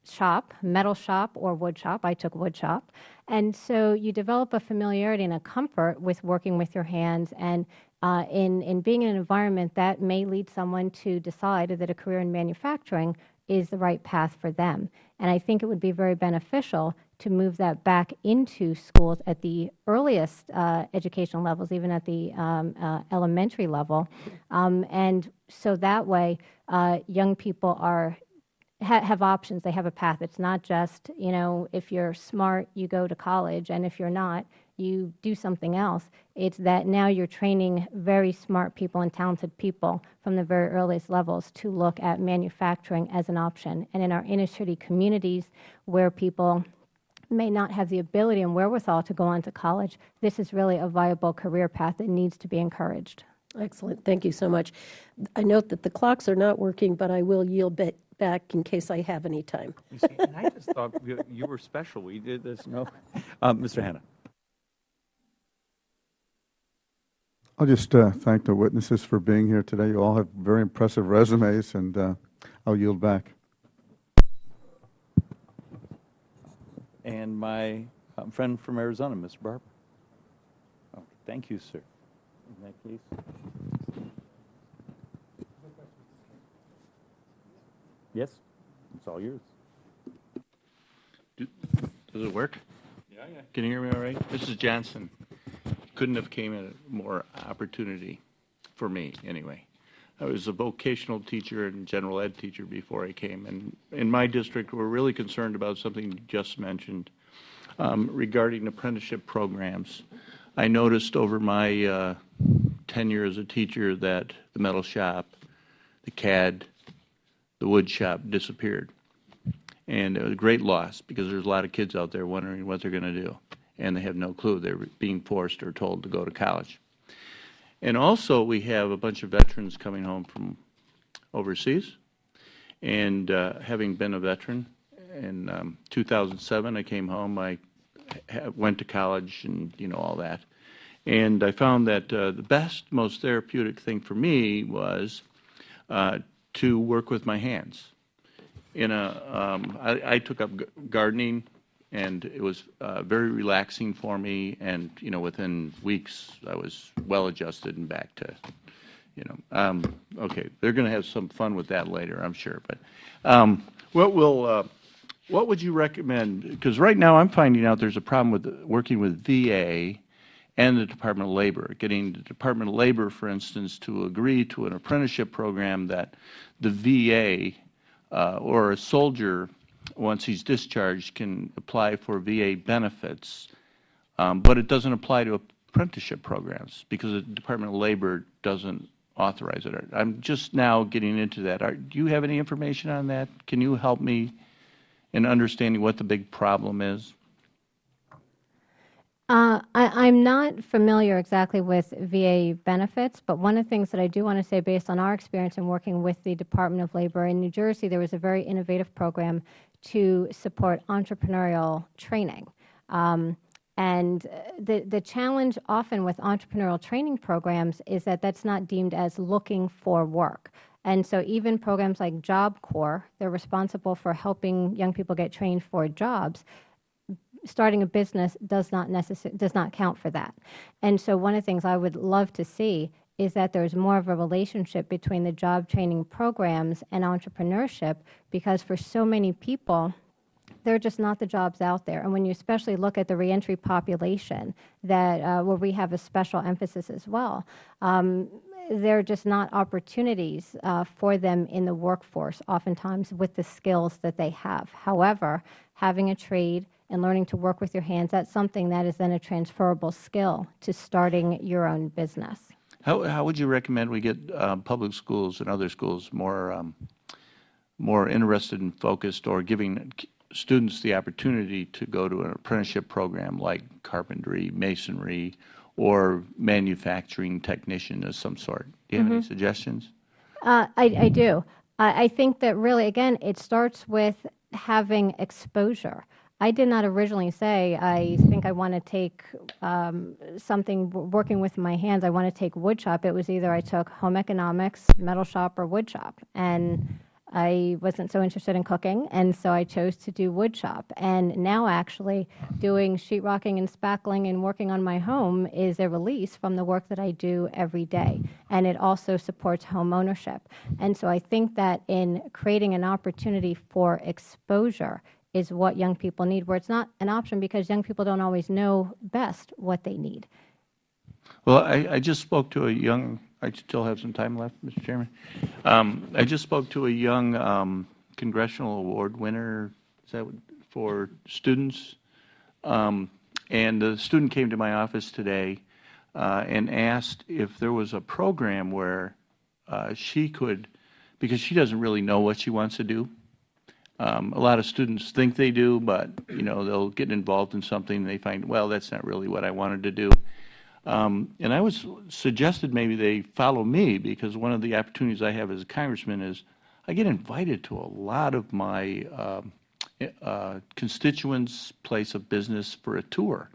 shop, metal shop or wood shop. I took wood shop. And so you develop a familiarity and a comfort with working with your hands, and in being in an environment that may lead someone to decide that a career in manufacturing is the right path for them. And I think it would be very beneficial to move that back into schools at the earliest educational levels, even at the elementary level. And so that way, young people have options. They have a path. It's not just, if you're smart, you go to college, and if you're not, you do something else. It's that now you're training very smart people and talented people from the very earliest levels to look at manufacturing as an option. And in our inner city communities where people may not have the ability and wherewithal to go on to college, this is really a viable career path that needs to be encouraged. Excellent. Thank you so much. I note that the clocks are not working, but I will yield back in case I have any time. You see, and I just thought you were special. We did this. No, Mr. Hanna. I'll just thank the witnesses for being here today. You all have very impressive resumes, and I'll yield back. And my friend from Arizona, Mr. Barber. Oh, thank you, sir. Next, please. Yes, it's all yours. Does it work? Yeah. Can you hear me all right? Mrs. Johnson, couldn't have came at a more opportunity for me, anyway. I was a vocational teacher and general ed teacher before I came, and in my district, we're really concerned about something you just mentioned regarding apprenticeship programs. I noticed over my tenure as a teacher that the metal shop, the CAD, the wood shop disappeared. And it was a great loss because there's a lot of kids out there wondering what they're going to do, and they have no clue. They're being forced or told to go to college. And also, we have a bunch of veterans coming home from overseas. And having been a veteran, in 2007, I came home. I went to college and, all that. And I found that the best, most therapeutic thing for me was to work with my hands. I took up gardening, and it was very relaxing for me. And within weeks, I was well adjusted and back to, okay. They're going to have some fun with that later, I'm sure. But what would you recommend? Because right now, I'm finding out there's a problem with working with VA and the Department of Labor, getting the Department of Labor, for instance, to agree to an apprenticeship program that the VA or a soldier, once he's discharged, can apply for VA benefits, but it doesn't apply to apprenticeship programs because the Department of Labor doesn't authorize it. I'm just now getting into that. Do you have any information on that? Can you help me in understanding what the big problem is? I'm not familiar exactly with VA benefits, but one of the things that I do want to say based on our experience in working with the Department of Labor in New Jersey, there was a very innovative program to support entrepreneurial training. And the challenge often with entrepreneurial training programs is that that's not deemed as looking for work. And so even programs like Job Corps, they're responsible for helping young people get trained for jobs. Starting a business does not count for that. And so one of the things I would love to see is that there's more of a relationship between the job training programs and entrepreneurship, because for so many people, there are just not the jobs out there. And when you especially look at the reentry population, that where we have a special emphasis as well, there are just not opportunities for them in the workforce, oftentimes with the skills that they have. However, having a trade and learning to work with your hands, that's something that is then a transferable skill to starting your own business. How would you recommend we get public schools and other schools more interested and focused, or giving students the opportunity to go to an apprenticeship program like carpentry, masonry, or manufacturing technician of some sort? Do you have any suggestions? I do. I think that really, again, it starts with having exposure. I did not originally say, I think I want to take something working with my hands, I want to take wood shop. It was either I took home economics, metal shop, or wood shop. And I wasn't so interested in cooking, and so I chose to do wood shop. And now actually doing sheetrocking and spackling and working on my home is a release from the work that I do every day. And it also supports home ownership. And so I think that in creating an opportunity for exposure is what young people need, where it's not an option because young people don't always know best what they need. Well, I just spoke to a young, I still have some time left, Mr. Chairman. I just spoke to a young congressional award winner, is that for students? And the student came to my office today and asked if there was a program where she could, because she doesn't really know what she wants to do. A lot of students think they do, but they'll get involved in something and they find, well, that's not really what I wanted to do. And I was suggested maybe they follow me, because one of the opportunities I have as a congressman is I get invited to a lot of my constituents' place of business for a tour.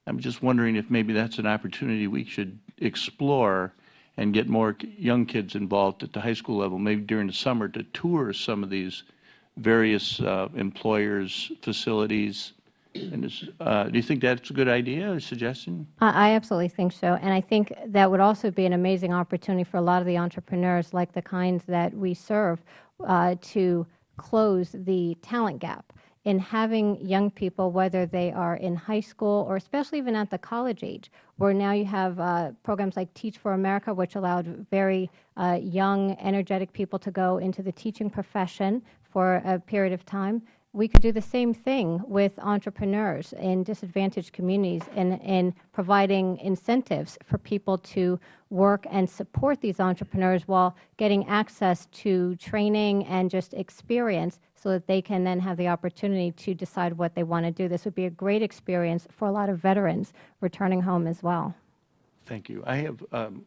I'm just wondering if maybe that's an opportunity we should explore and get more young kids involved at the high school level, maybe during the summer, to tour some of these various employers' facilities. And do you think that's a good idea, a suggestion? I absolutely think so. And I think that would also be an amazing opportunity for a lot of the entrepreneurs, like the kinds that we serve, to close the talent gap in having young people, whether they are in high school or especially even at the college age, where now you have programs like Teach for America, which allowed very young, energetic people to go into the teaching profession for a period of time. We could do the same thing with entrepreneurs in disadvantaged communities and providing incentives for people to work and support these entrepreneurs while getting access to training and just experience so that they can then have the opportunity to decide what they want to do. This would be a great experience for a lot of veterans returning home as well. Thank you. I have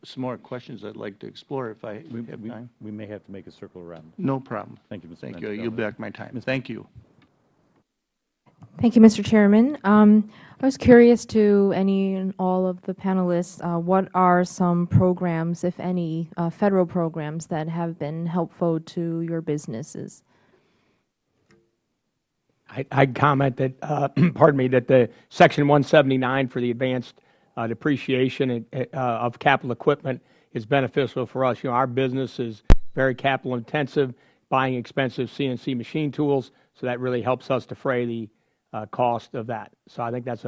some more questions I'd like to explore if I have time. We may have to make a circle around. No problem. Thank you, Mr. Thank you. You'll be back my time. Thank you. Thank you, Mr. Chairman. I was curious to any and all of the panelists, what are some programs, if any, federal programs that have been helpful to your businesses? I'd comment that, pardon me, that the Section 179 for the advanced depreciation of capital equipment is beneficial for us. Our business is very capital intensive, buying expensive CNC machine tools, so that really helps us defray the cost of that. So I think that's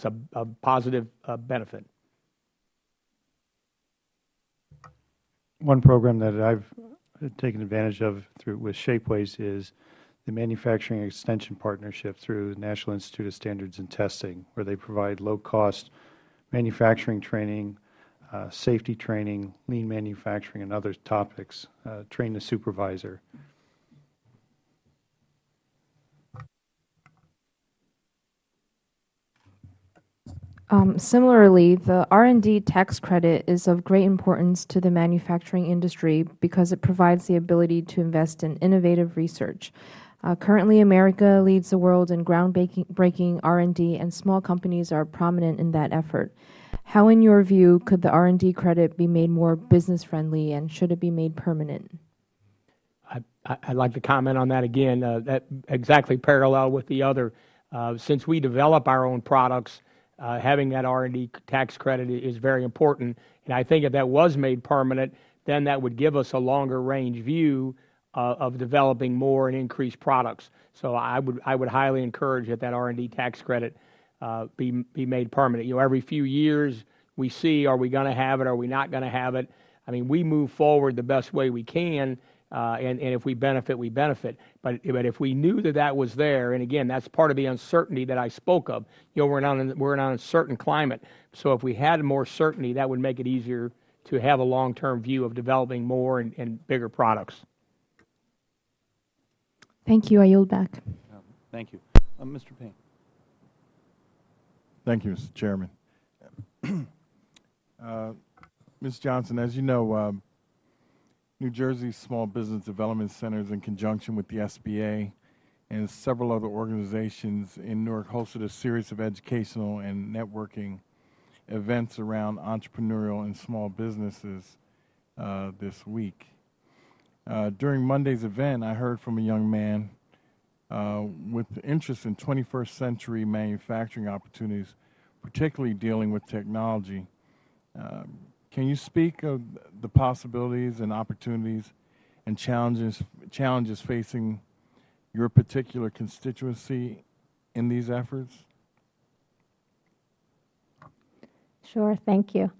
a positive benefit. One program that I've taken advantage of with Shapeways is the Manufacturing Extension Partnership through the National Institute of Standards and Testing, where they provide low-cost manufacturing training, safety training, lean manufacturing, and other topics. Train the supervisor. Similarly, the R&D tax credit is of great importance to the manufacturing industry because it provides the ability to invest in innovative research. Currently, America leads the world in groundbreaking R&D, and small companies are prominent in that effort. How, in your view, could the R&D credit be made more business-friendly, and should it be made permanent? I'd like to comment on that again. That exactly parallel with the other. Since we develop our own products, having that R&D tax credit is very important. And I think if that was made permanent, then that would give us a longer range view of developing more and increased products. So I would highly encourage that R&D tax credit be made permanent. You know, every few years we see, are we going to have it? Are we not going to have it? I mean, we move forward the best way we can, and if we benefit, we benefit. But if we knew that was there, and again, that's part of the uncertainty that I spoke of. You know, we're in an uncertain climate. So if we had more certainty, that would make it easier to have a long-term view of developing more and bigger products. Thank you. I yield back. Thank you. Mr. Payne. Thank you, Mr. Chairman. Ms. Johnson, as you know, New Jersey Small Business Development Centers, in conjunction with the SBA and several other organizations in Newark, hosted a series of educational and networking events around entrepreneurial and small businesses this week. During Monday's event, I heard from a young man with interest in 21st century manufacturing opportunities, particularly dealing with technology. Can you speak of the possibilities and opportunities and challenges facing your particular constituency in these efforts? Sure, thank you.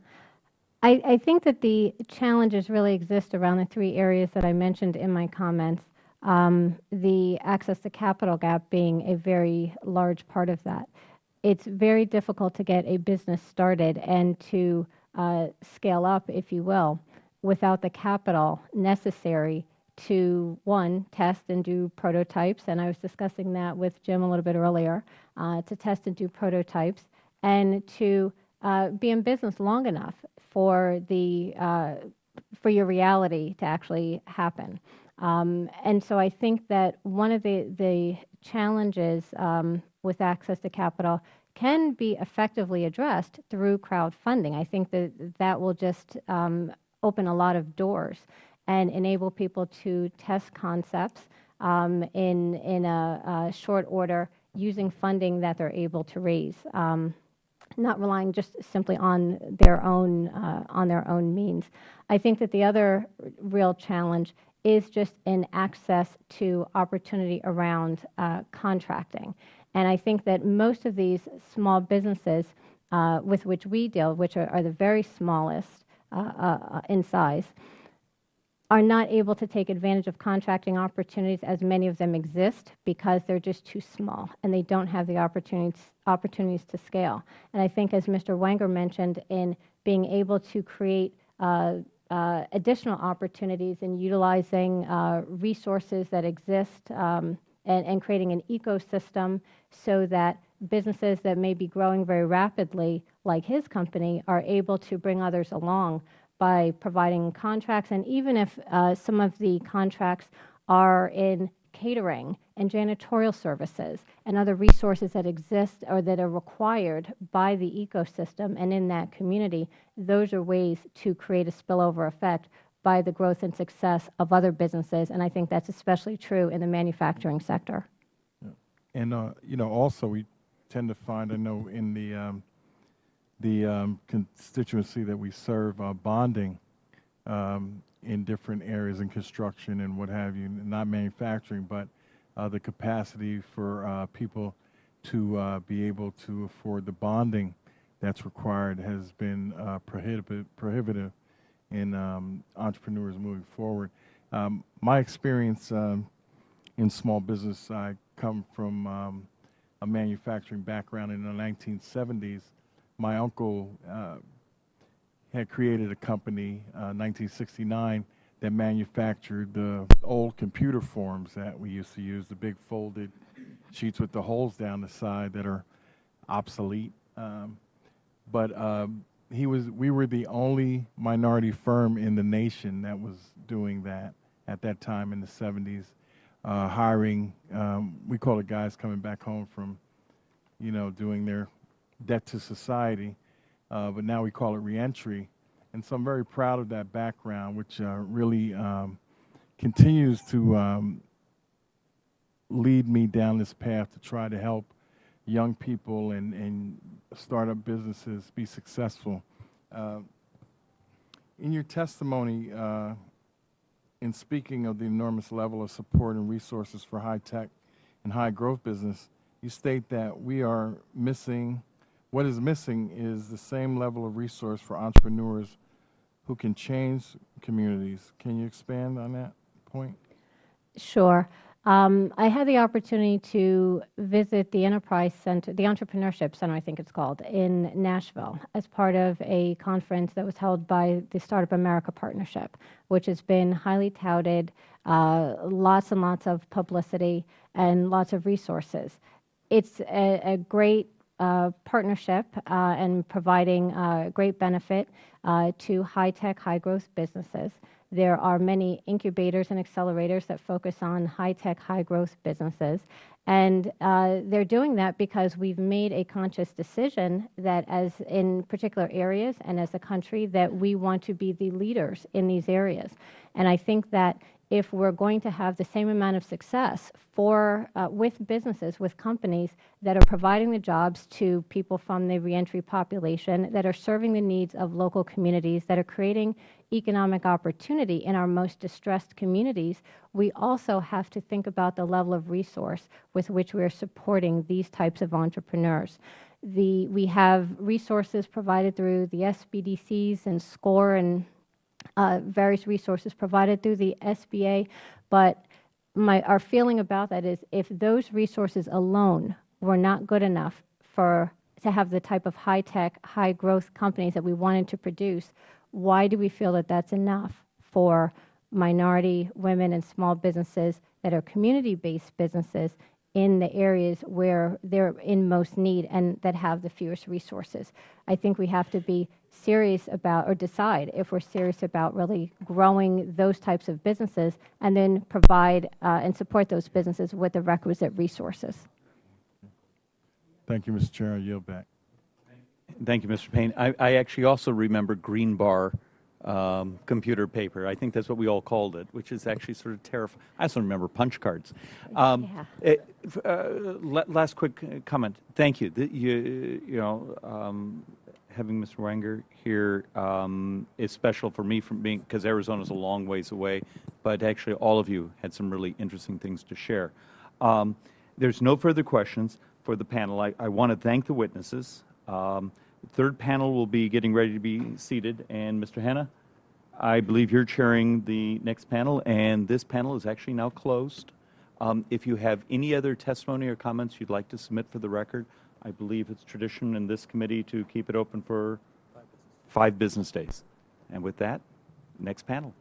I think that the challenges really exist around the three areas that I mentioned in my comments, the access to capital gap being a very large part of that. It's very difficult to get a business started and to scale up, if you will, without the capital necessary to, one, test and do prototypes, and I was discussing that with Jim a little bit earlier, to test and do prototypes, and to be in business long enough for your reality to actually happen. And so I think that one of the challenges with access to capital can be effectively addressed through crowdfunding. I think that will just open a lot of doors and enable people to test concepts in a short order using funding that they're able to raise, not relying just simply on their own means. I think that the other real challenge is just in access to opportunity around contracting. And I think that most of these small businesses with which we deal, which are the very smallest in size, are not able to take advantage of contracting opportunities, as many of them exist, because they're just too small and they don't have the opportunities to scale. And I think, as Mr. Wenger mentioned, in being able to create additional opportunities in utilizing resources that exist and creating an ecosystem so that businesses that may be growing very rapidly, like his company, are able to bring others along by providing contracts. And even if some of the contracts are in catering and janitorial services and other resources that exist or that are required by the ecosystem and in that community, those are ways to create a spillover effect by the growth and success of other businesses. And I think that's especially true in the manufacturing sector. Yeah. And, you know, also we tend to find, I know in the constituency that we serve, bonding in different areas in construction and what have you, not manufacturing, but the capacity for people to be able to afford the bonding that's required has been prohibitive in entrepreneurs moving forward. My experience in small business, I come from a manufacturing background in the 1970s. My uncle had created a company, 1969, that manufactured the old computer forms that we used to use, the big folded sheets with the holes down the side that are obsolete. We were the only minority firm in the nation that was doing that at that time in the 70s, hiring, we call it guys coming back home from, you know, doing their debt to society, but now we call it reentry. And so I'm very proud of that background, which really continues to lead me down this path to try to help young people and startup businesses be successful. In your testimony, in speaking of the enormous level of support and resources for high-tech and high-growth business, you state that we are missing, what is missing is the same level of resource for entrepreneurs who can change communities. Can you expand on that point? Sure. I had the opportunity to visit the Enterprise Center, the Entrepreneurship Center, I think it's called, in Nashville as part of a conference that was held by the Startup America Partnership, which has been highly touted, lots and lots of publicity, and lots of resources. It's a great partnership and providing great benefit to high-tech, high-growth businesses. There are many incubators and accelerators that focus on high-tech, high-growth businesses. And they're doing that because we've made a conscious decision that as in particular areas and as a country that we want to be the leaders in these areas. And I think that if we're going to have the same amount of success with businesses, with companies that are providing the jobs to people from the reentry population, that are serving the needs of local communities, that are creating economic opportunity in our most distressed communities, we also have to think about the level of resource with which we are supporting these types of entrepreneurs. We have resources provided through the SBDCs and SCORE and various resources provided through the SBA, but our feeling about that is if those resources alone were not good enough to have the type of high-tech, high-growth companies that we wanted to produce, why do we feel that that's enough for minority, women, and small businesses that are community-based businesses in the areas where they're in most need and that have the fewest resources? I think we have to be serious about or decide if we're serious about really growing those types of businesses and then provide and support those businesses with the requisite resources. Thank you, Mr. Chair. I yield back. Thank you, Mr. Payne. I actually also remember green bar computer paper. I think that's what we all called it, which is actually sort of terrifying. I also remember punch cards. Last quick comment. Thank you. Having Mr. Wenger here is special for me because Arizona's a long ways away, but actually all of you had some really interesting things to share. There's no further questions for the panel. I want to thank the witnesses. Third panel will be getting ready to be seated, and Mr. Hanna, I believe you're chairing the next panel, and this panel is actually now closed. If you have any other testimony or comments you'd like to submit for the record, I believe it's tradition in this committee to keep it open for 5 business days. And with that, next panel.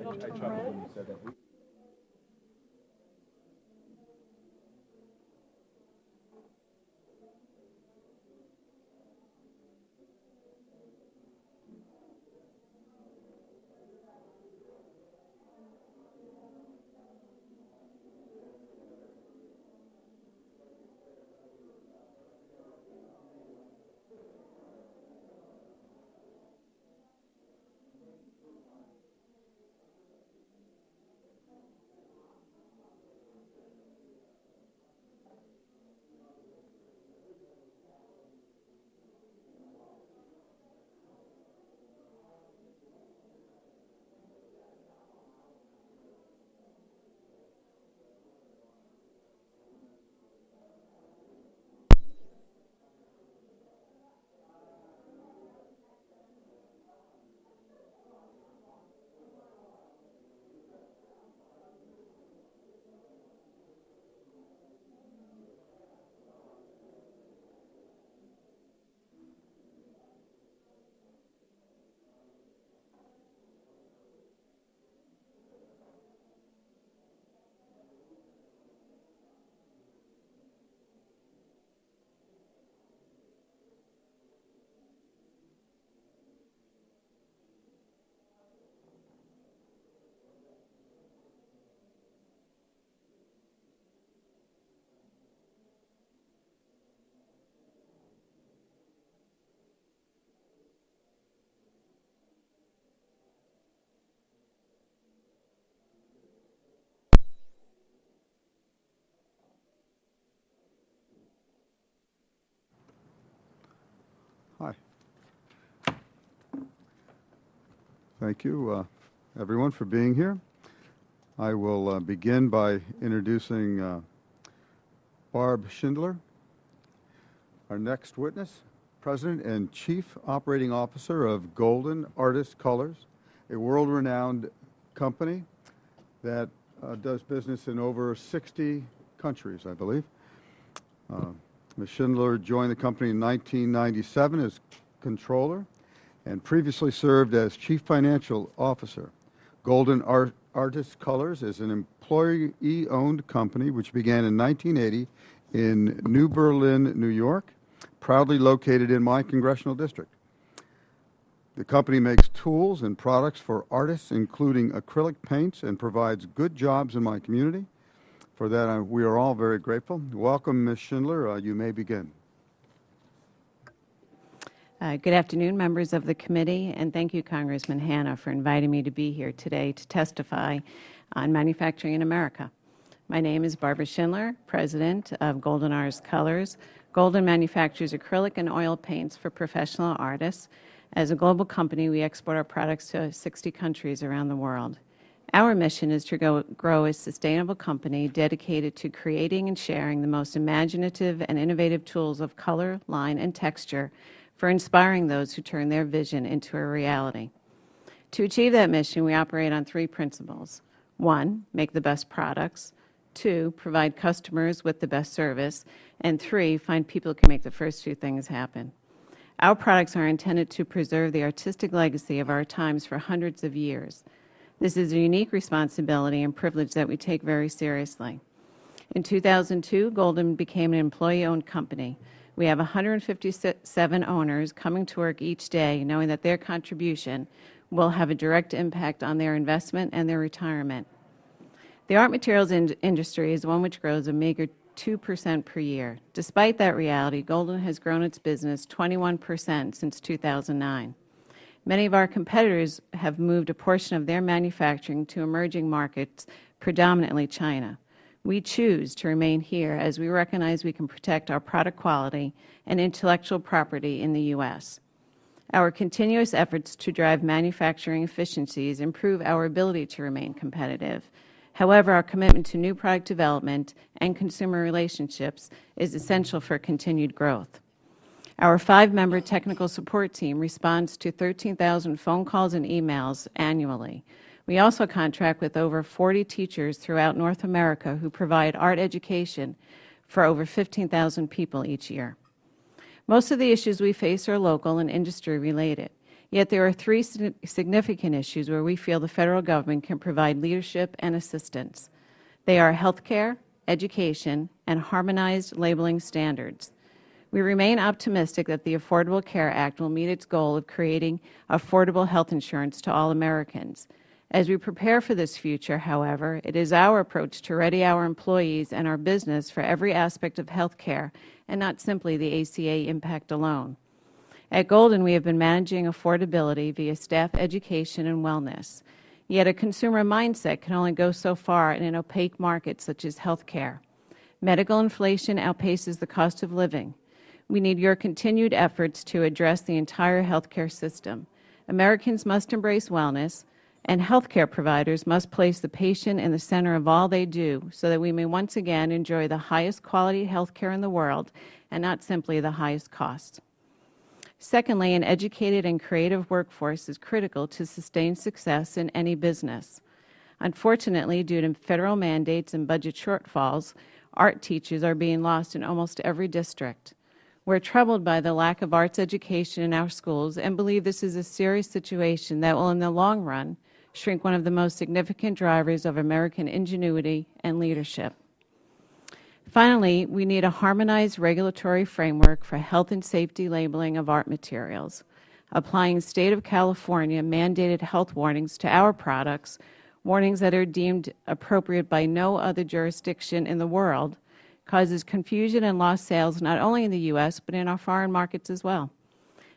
I chuckled when you said that. Hi. Thank you, everyone, for being here. I will begin by introducing Barb Schindler, our next witness, President and Chief Operating Officer of Golden Artist Colors, a world-renowned company that does business in over 60 countries, I believe. Ms. Schindler joined the company in 1997 as controller and previously served as Chief Financial Officer. Golden Artist Colors is an employee-owned company which began in 1980 in New Berlin, New York, proudly located in my congressional district. The company makes tools and products for artists, including acrylic paints, and provides good jobs in my community. For that, we are all very grateful. Welcome, Ms. Schindler. You may begin. Good afternoon, members of the committee, and thank you, Congressman Hanna, for inviting me to be here today to testify on manufacturing in America. My name is Barbara Schindler, President of Golden Artist Colors. Golden manufactures acrylic and oil paints for professional artists. As a global company, we export our products to 60 countries around the world. Our mission is to grow a sustainable company dedicated to creating and sharing the most imaginative and innovative tools of color, line, and texture for inspiring those who turn their vision into a reality. To achieve that mission, we operate on 3 principles. 1, make the best products. 2, provide customers with the best service. And 3, find people who can make the first 2 things happen. Our products are intended to preserve the artistic legacy of our times for hundreds of years. This is a unique responsibility and privilege that we take very seriously. In 2002, Golden became an employee-owned company. We have 157 owners coming to work each day knowing that their contribution will have a direct impact on their investment and their retirement. The art materials industry is one which grows a meager 2% per year. Despite that reality, Golden has grown its business 21% since 2009. Many of our competitors have moved a portion of their manufacturing to emerging markets, predominantly China. We choose to remain here as we recognize we can protect our product quality and intellectual property in the U.S. Our continuous efforts to drive manufacturing efficiencies improve our ability to remain competitive. However, our commitment to new product development and consumer relationships is essential for continued growth. Our 5-member technical support team responds to 13,000 phone calls and emails annually. We also contract with over 40 teachers throughout North America who provide art education for over 15,000 people each year. Most of the issues we face are local and industry related, yet there are 3 significant issues where we feel the Federal Government can provide leadership and assistance. They are health care, education, and harmonized labeling standards. We remain optimistic that the Affordable Care Act will meet its goal of creating affordable health insurance to all Americans. As we prepare for this future, however, it is our approach to ready our employees and our business for every aspect of health care and not simply the ACA impact alone. At Golden, we have been managing affordability via staff education and wellness. Yet a consumer mindset can only go so far in an opaque market such as health care. Medical inflation outpaces the cost of living. We need your continued efforts to address the entire health care system. Americans must embrace wellness, and health care providers must place the patient in the center of all they do so that we may once again enjoy the highest quality health care in the world and not simply the highest cost. Secondly, an educated and creative workforce is critical to sustain success in any business. Unfortunately, due to Federal mandates and budget shortfalls, art teachers are being lost in almost every district. We're troubled by the lack of arts education in our schools and believe this is a serious situation that will, in the long run, shrink one of the most significant drivers of American ingenuity and leadership. Finally, we need a harmonized regulatory framework for health and safety labeling of art materials. Applying State of California mandated health warnings to our products, warnings that are deemed appropriate by no other jurisdiction in the world, causes confusion and lost sales not only in the U.S., but in our foreign markets as well.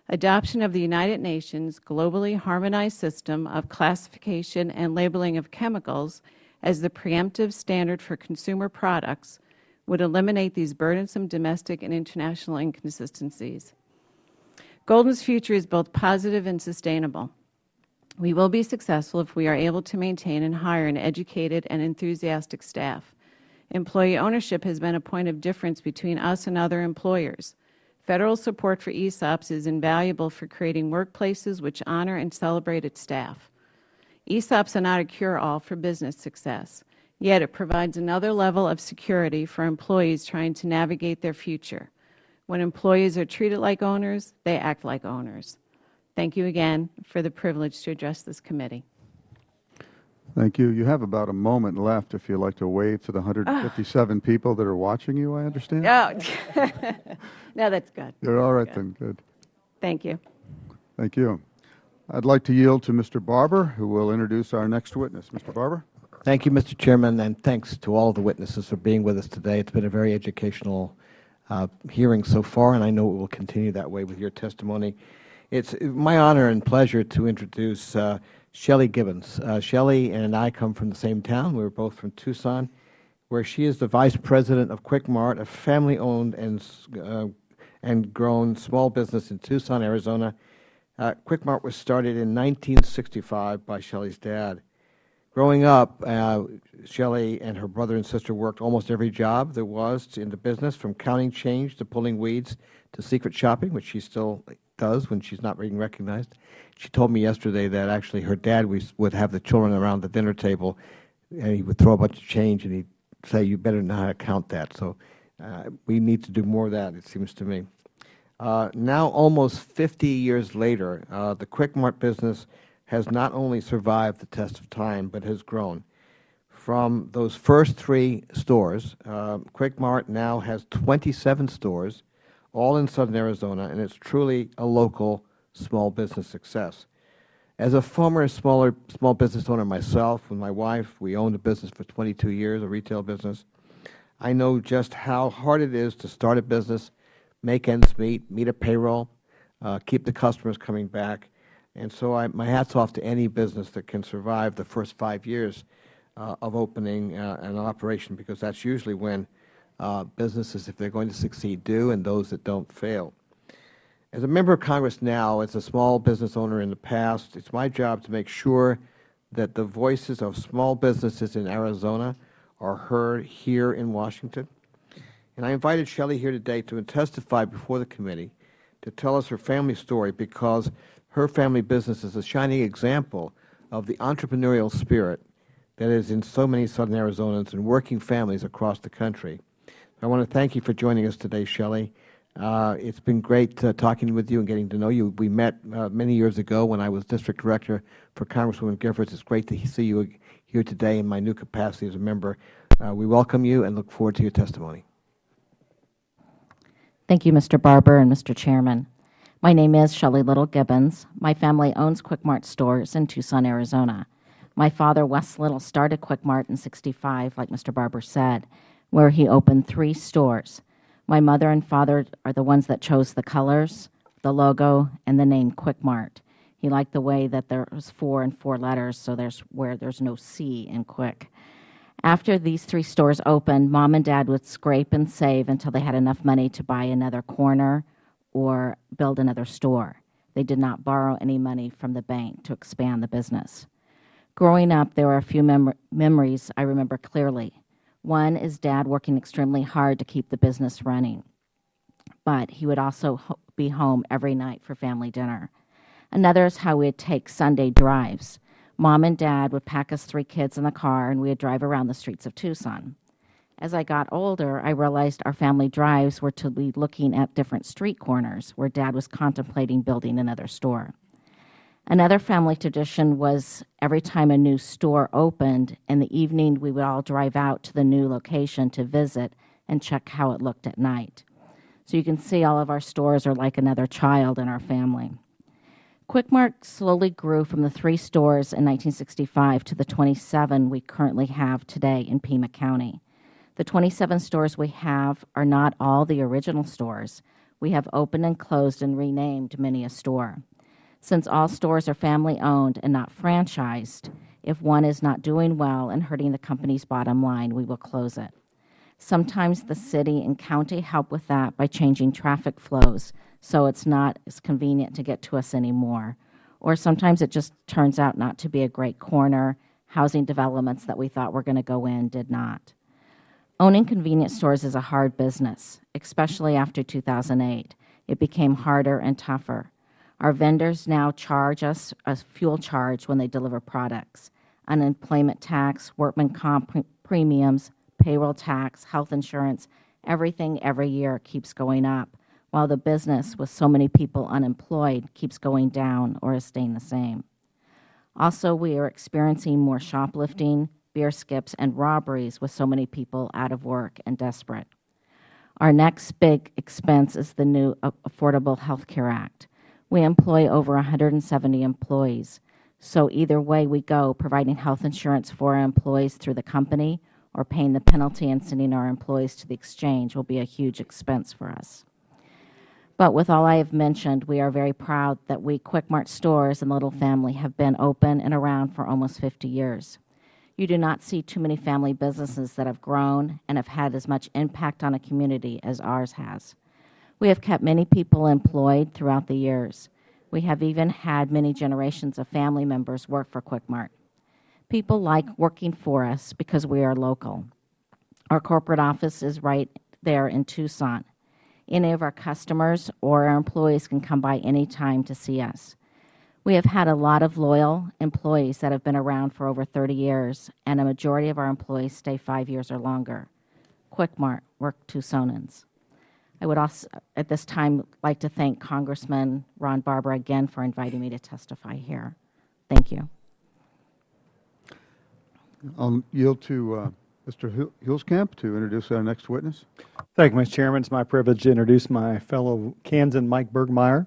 Adoption of the United Nations globally harmonized system of classification and labeling of chemicals as the preemptive standard for consumer products would eliminate these burdensome domestic and international inconsistencies. Golden's future is both positive and sustainable. We will be successful if we are able to maintain and hire an educated and enthusiastic staff. Employee ownership has been a point of difference between us and other employers. Federal support for ESOPs is invaluable for creating workplaces which honor and celebrate its staff. ESOPs are not a cure-all for business success, yet it provides another level of security for employees trying to navigate their future. When employees are treated like owners, they act like owners. Thank you again for the privilege to address this committee. Thank you. You have about a moment left if you'd like to wave to the 157 people that are watching you, I understand? Oh, no, that's good. You're all right then. Good. Thank you. Thank you. I'd like to yield to Mr. Barber, who will introduce our next witness. Mr. Barber? Thank you, Mr. Chairman, and thanks to all the witnesses for being with us today. It's been a very educational hearing so far, and I know it will continue that way with your testimony. It's my honor and pleasure to introduce Shelley Gibbons. Shelley and I come from the same town. We were both from Tucson, where she is the Vice President of Quick Mart, a family-owned and grown small business in Tucson, Arizona. Quick Mart was started in 1965 by Shelley's dad. Growing up, Shelley and her brother and sister worked almost every job there was in the business, from counting change to pulling weeds to secret shopping, which she still does when she's not being recognized. She told me yesterday that actually her dad would have the children around the dinner table, and he would throw a bunch of change, and he'd say, "You better know how to count that." So we need to do more of that, it seems to me. Now, almost 50 years later, the Quick Mart business has not only survived the test of time, but has grown. From those first 3 stores, Quick Mart now has 27 stores, all in southern Arizona, and it's truly a local small business success. As a former small business owner myself, with my wife, we owned a business for 22 years, a retail business. I know just how hard it is to start a business, make ends meet a payroll, keep the customers coming back. And so my hat's off to any business that can survive the first 5 years of opening an operation, because that's usually when businesses, if they're going to succeed, do, and those that don't fail. As a member of Congress now, as a small business owner in the past, it's my job to make sure that the voices of small businesses in Arizona are heard here in Washington. And I invited Shelley here today to testify before the committee to tell us her family story, because her family business is a shining example of the entrepreneurial spirit that is in so many southern Arizonans and working families across the country. I want to thank you for joining us today, Shelley. It's been great talking with you and getting to know you. We met many years ago when I was district director for Congresswoman Giffords. It's great to see you here today in my new capacity as a member. We welcome you and look forward to your testimony. Thank you, Mr. Barber and Mr. Chairman. My name is Shelley Little Gibbons. My family owns Quick Mart stores in Tucson, Arizona. My father, Wes Little, started Quick Mart in '65, like Mr. Barber said, where he opened 3 stores. My mother and father are the ones that chose the colors, the logo, and the name Quick Mart. He liked the way that there was 4 and 4 letters, so there's no C in Quick. After these 3 stores opened, Mom and Dad would scrape and save until they had enough money to buy another corner or build another store. They did not borrow any money from the bank to expand the business. Growing up, there were a few memories I remember clearly. One is Dad working extremely hard to keep the business running, but he would also be home every night for family dinner. Another is how we would take Sunday drives. Mom and Dad would pack us 3 kids in the car, and we would drive around the streets of Tucson. As I got older, I realized our family drives were to be looking at different street corners where Dad was contemplating building another store. Another family tradition was every time a new store opened, in the evening we would all drive out to the new location to visit and check how it looked at night. So you can see all of our stores are like another child in our family. Quick Mart slowly grew from the 3 stores in 1965 to the 27 we currently have today in Pima County. The 27 stores we have are not all the original stores. We have opened and closed and renamed many a store. Since all stores are family-owned and not franchised, if one is not doing well and hurting the company's bottom line, we will close it. Sometimes the city and county help with that by changing traffic flows so it's not as convenient to get to us anymore. Or sometimes it just turns out not to be a great corner. Housing developments that we thought were going to go in did not. Owning convenience stores is a hard business, especially after 2008. It became harder and tougher. Our vendors now charge us a fuel charge when they deliver products. Unemployment tax, workman comp premiums, payroll tax, health insurance, everything every year keeps going up, while the business with so many people unemployed keeps going down or is staying the same. Also, we are experiencing more shoplifting, beer skips, and robberies with so many people out of work and desperate. Our next big expense is the new Affordable Health Care Act. We employ over 170 employees. So either way we go, providing health insurance for our employees through the company or paying the penalty and sending our employees to the exchange will be a huge expense for us. But with all I have mentioned, we are very proud that we Quick Mart stores and Little Family have been open and around for almost 50 years. You do not see too many family businesses that have grown and have had as much impact on a community as ours has. We have kept many people employed throughout the years. We have even had many generations of family members work for Quick Mart. People like working for us because we are local. Our corporate office is right there in Tucson. Any of our customers or our employees can come by any time to see us. We have had a lot of loyal employees that have been around for over 30 years, and a majority of our employees stay 5 years or longer. Quick Mart, we're Tucsonans. I would also, at this time, like to thank Congressman Ron Barber again for inviting me to testify here. Thank you. I'll yield to Mr. Hulskamp to introduce our next witness. Thank you, Mr. Chairman. It's my privilege to introduce my fellow Kansan, Mike Bergmeyer.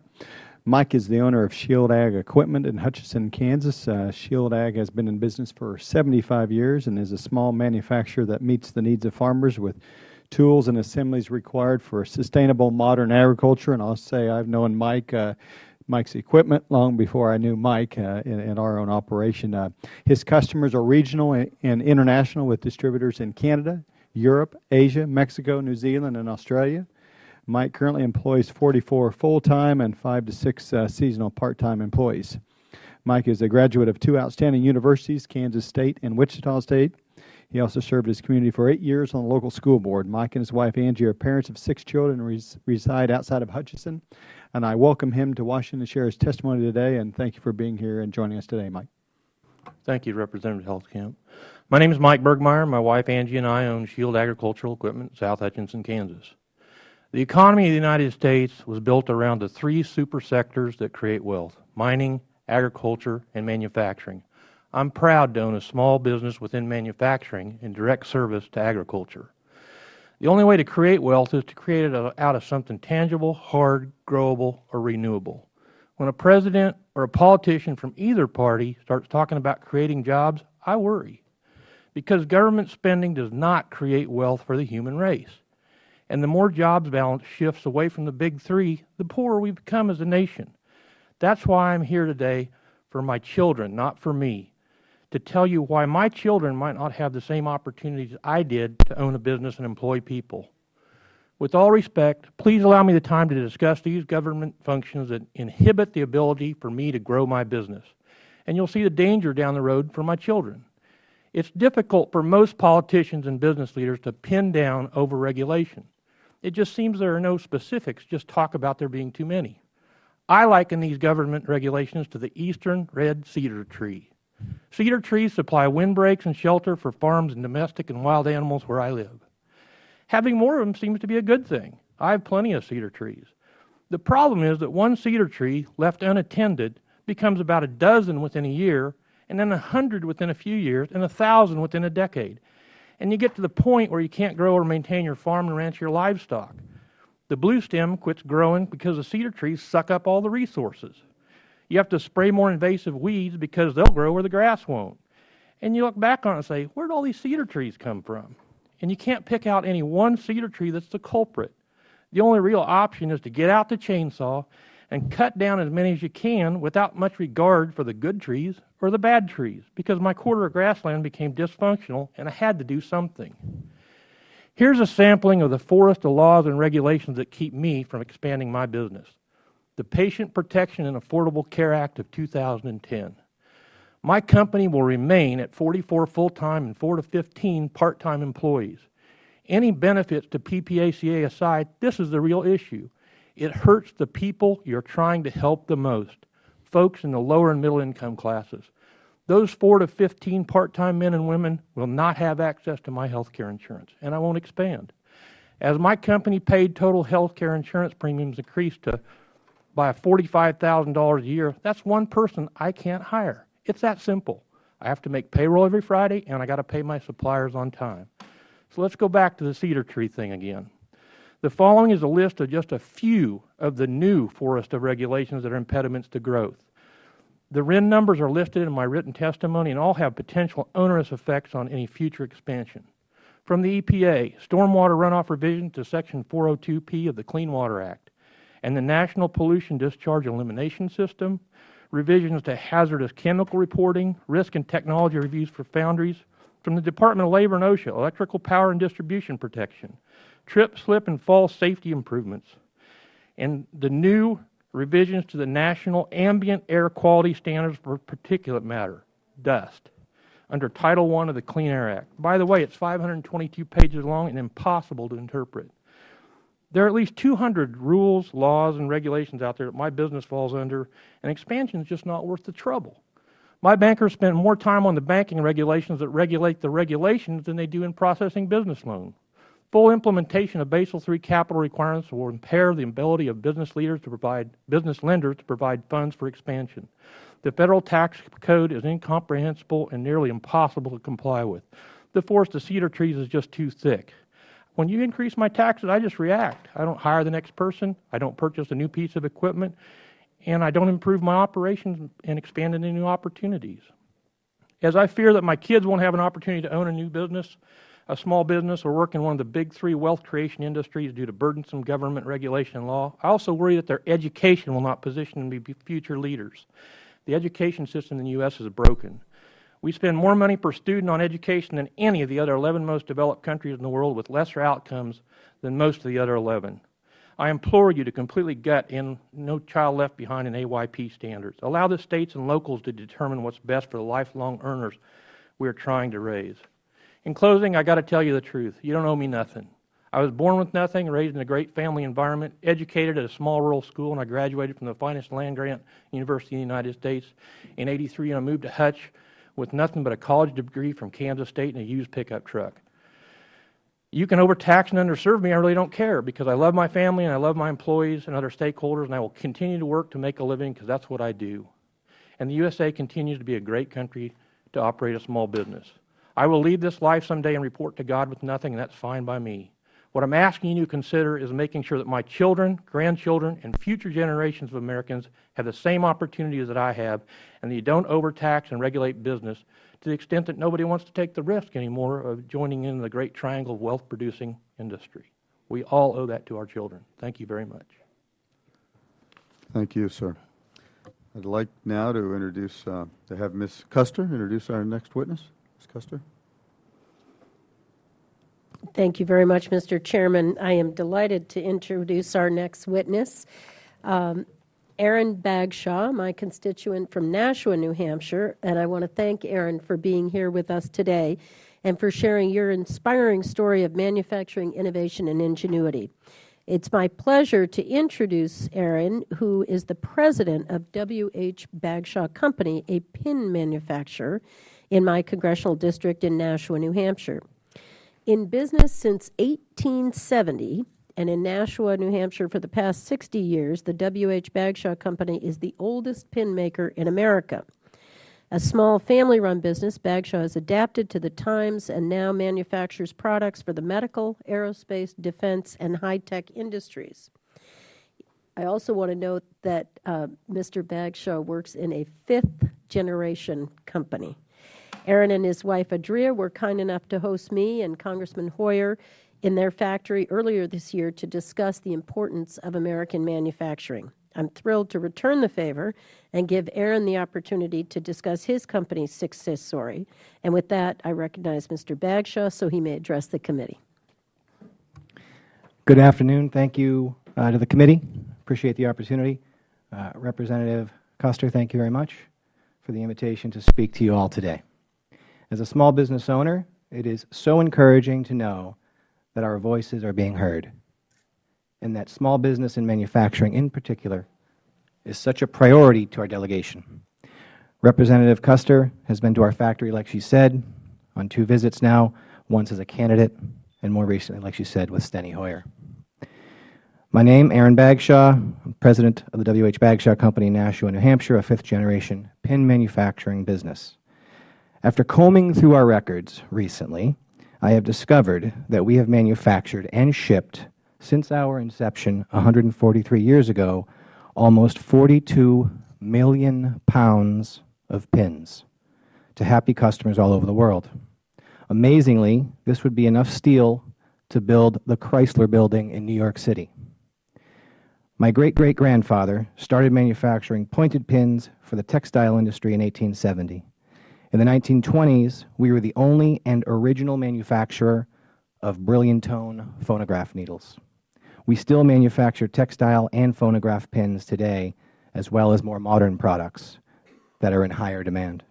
Mike is the owner of Shield Ag Equipment in Hutchinson, Kansas. Shield Ag has been in business for 75 years and is a small manufacturer that meets the needs of farmers with tools and assemblies required for sustainable modern agriculture. And I'll say I've known Mike's equipment long before I knew Mike in our own operation. His customers are regional and international with distributors in Canada, Europe, Asia, Mexico, New Zealand, and Australia. Mike currently employs 44 full-time and 5 to 6 seasonal part-time employees. Mike is a graduate of 2 outstanding universities, Kansas State and Wichita State. He also served his community for 8 years on the local school board. Mike and his wife Angie are parents of 6 children and reside outside of Hutchinson. And I welcome him to Washington to share his testimony today, and thank you for being here and joining us today, Mike. Thank you, Representative Hulskamp. My name is Mike Bergmeyer. My wife Angie and I own Shield Agricultural Equipment in South Hutchinson, Kansas. The economy of the United States was built around the 3 super sectors that create wealth: mining, agriculture, and manufacturing. I'm proud to own a small business within manufacturing in direct service to agriculture. The only way to create wealth is to create it out of something tangible, hard, growable, or renewable. When a president or a politician from either party starts talking about creating jobs, I worry, because government spending does not create wealth for the human race. And the more jobs balance shifts away from the big 3, the poorer we become as a nation. That's why I'm here today, for my children, not for me, to tell you why my children might not have the same opportunities I did to own a business and employ people. With all respect, please allow me the time to discuss these government functions that inhibit the ability for me to grow my business. And you'll see the danger down the road for my children. It's difficult for most politicians and business leaders to pin down overregulation. It just seems there are no specifics, just talk about there being too many. I liken these government regulations to the eastern red cedar tree. Cedar trees supply windbreaks and shelter for farms and domestic and wild animals where I live. Having more of them seems to be a good thing. I have plenty of cedar trees. The problem is that one cedar tree left unattended becomes about a dozen within a year, and then 100 within a few years, and 1,000 within a decade. And you get to the point where you can't grow or maintain your farm and ranch your livestock. The blue stem quits growing because the cedar trees suck up all the resources. You have to spray more invasive weeds because they'll grow where the grass won't. And you look back on it and say, where did all these cedar trees come from? And you can't pick out any one cedar tree that's the culprit. The only real option is to get out the chainsaw and cut down as many as you can without much regard for the good trees or the bad trees, because my quarter of grassland became dysfunctional and I had to do something. Here's a sampling of the forest of laws and regulations that keep me from expanding my business. The Patient Protection and Affordable Care Act of 2010. My company will remain at 44 full-time and 4 to 15 part-time employees. Any benefits to PPACA aside, this is the real issue. It hurts the people you're trying to help the most, folks in the lower and middle income classes. Those 4 to 15 part-time men and women will not have access to my health care insurance, and I won't expand. As my company paid total health care insurance premiums increased by $45,000 a year, that's one person I can't hire. It's that simple. I have to make payroll every Friday, and I got to pay my suppliers on time. So let's go back to the cedar tree thing again. The following is a list of just a few of the new forest of regulations that are impediments to growth. The RIN numbers are listed in my written testimony and all have potential onerous effects on any future expansion. From the EPA, stormwater runoff revision to Section 402P of the Clean Water Act, and the National Pollution Discharge Elimination System, revisions to hazardous chemical reporting, risk and technology reviews for foundries, from the Department of Labor and OSHA, electrical power and distribution protection, trip, slip, and fall safety improvements, and the new revisions to the National Ambient Air Quality Standards for Particulate Matter, dust, under Title I of the Clean Air Act. By the way, it's 522 pages long and impossible to interpret. There are at least 200 rules, laws, and regulations out there that my business falls under, and expansion is just not worth the trouble. My bankers spend more time on the banking regulations that regulate the regulations than they do in processing business loans. Full implementation of Basel III capital requirements will impair the ability of business lenders to provide funds for expansion. The federal tax code is incomprehensible and nearly impossible to comply with. The forest of cedar trees is just too thick. When you increase my taxes, I just react. I don't hire the next person. I don't purchase a new piece of equipment. And I don't improve my operations and expand into new opportunities. As I fear that my kids won't have an opportunity to own a new business, a small business, or work in one of the big three wealth creation industries due to burdensome government regulation and law, I also worry that their education will not position them to be future leaders. The education system in the U.S. is broken. We spend more money per student on education than any of the other 11 most developed countries in the world, with lesser outcomes than most of the other 11. I implore you to completely gut in No Child Left Behind and AYP standards. Allow the states and locals to determine what's best for the lifelong earners we are trying to raise. In closing, I got to tell you the truth. You don't owe me nothing. I was born with nothing, raised in a great family environment, educated at a small rural school, and I graduated from the finest land-grant university in the United States in '83, and I moved to Hutch with nothing but a college degree from Kansas State and a used pickup truck. You can overtax and underserve me, I really don't care, because I love my family and I love my employees and other stakeholders, and I will continue to work to make a living because that's what I do. And the USA continues to be a great country to operate a small business. I will leave this life someday and report to God with nothing, and that's fine by me. What I'm asking you to consider is making sure that my children, grandchildren, and future generations of Americans have the same opportunities that I have, and that you don't overtax and regulate business to the extent that nobody wants to take the risk anymore of joining in the great triangle of wealth-producing industry. We all owe that to our children. Thank you very much. Thank you, sir. I'd like now to have Ms. Custer introduce our next witness. Ms. Custer. Thank you very much, Mr. Chairman. I am delighted to introduce our next witness, Aaron Bagshaw, my constituent from Nashua, New Hampshire, and I want to thank Aaron for being here with us today and for sharing your inspiring story of manufacturing innovation and ingenuity. It's my pleasure to introduce Aaron, who is the president of W.H. Bagshaw Company, a pin manufacturer in my congressional district in Nashua, New Hampshire. In business since 1870, and in Nashua, New Hampshire for the past 60 years, the W.H. Bagshaw Company is the oldest pin maker in America. A small family-run business, Bagshaw has adapted to the times and now manufactures products for the medical, aerospace, defense, and high-tech industries. I also want to note that Mr. Bagshaw works in a fifth-generation company. Aaron and his wife, Adria, were kind enough to host me and Congressman Hoyer in their factory earlier this year to discuss the importance of American manufacturing. I'm thrilled to return the favor and give Aaron the opportunity to discuss his company's success story. And with that, I recognize Mr. Bagshaw so he may address the committee. Good afternoon. Thank you to the committee. Appreciate the opportunity. Representative Custer, thank you very much for the invitation to speak to you all today. As a small business owner, it is so encouraging to know that our voices are being heard, and that small business and manufacturing in particular is such a priority to our delegation. Representative Custer has been to our factory, like she said, on 2 visits now, once as a candidate, and more recently, like she said, with Steny Hoyer. My name, Aaron Bagshaw. I'm president of the W.H. Bagshaw Company in Nashua, New Hampshire, a 5th-generation pin manufacturing business. After combing through our records recently, I have discovered that we have manufactured and shipped, since our inception 143 years ago, almost 42 million pounds of pins to happy customers all over the world. Amazingly, this would be enough steel to build the Chrysler Building in New York City. My great-great-grandfather started manufacturing pointed pins for the textile industry in 1870. In the 1920s, we were the only and original manufacturer of Brilliantone phonograph needles. We still manufacture textile and phonograph pins today, as well as more modern products that are in higher demand.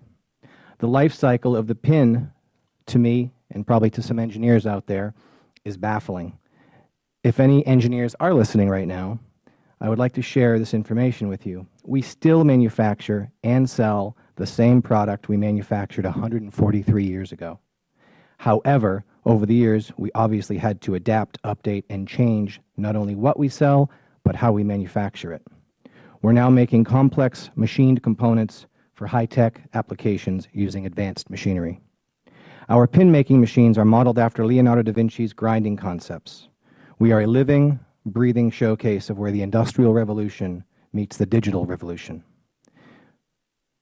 The life cycle of the pin, to me, and probably to some engineers out there, is baffling. If any engineers are listening right now, I would like to share this information with you. We still manufacture and sell the same product we manufactured 143 years ago. However, over the years, we obviously had to adapt, update, and change not only what we sell, but how we manufacture it. We're now making complex machined components for high-tech applications using advanced machinery. Our pin-making machines are modeled after Leonardo da Vinci's grinding concepts. We are a living, breathing showcase of where the Industrial Revolution meets the digital revolution.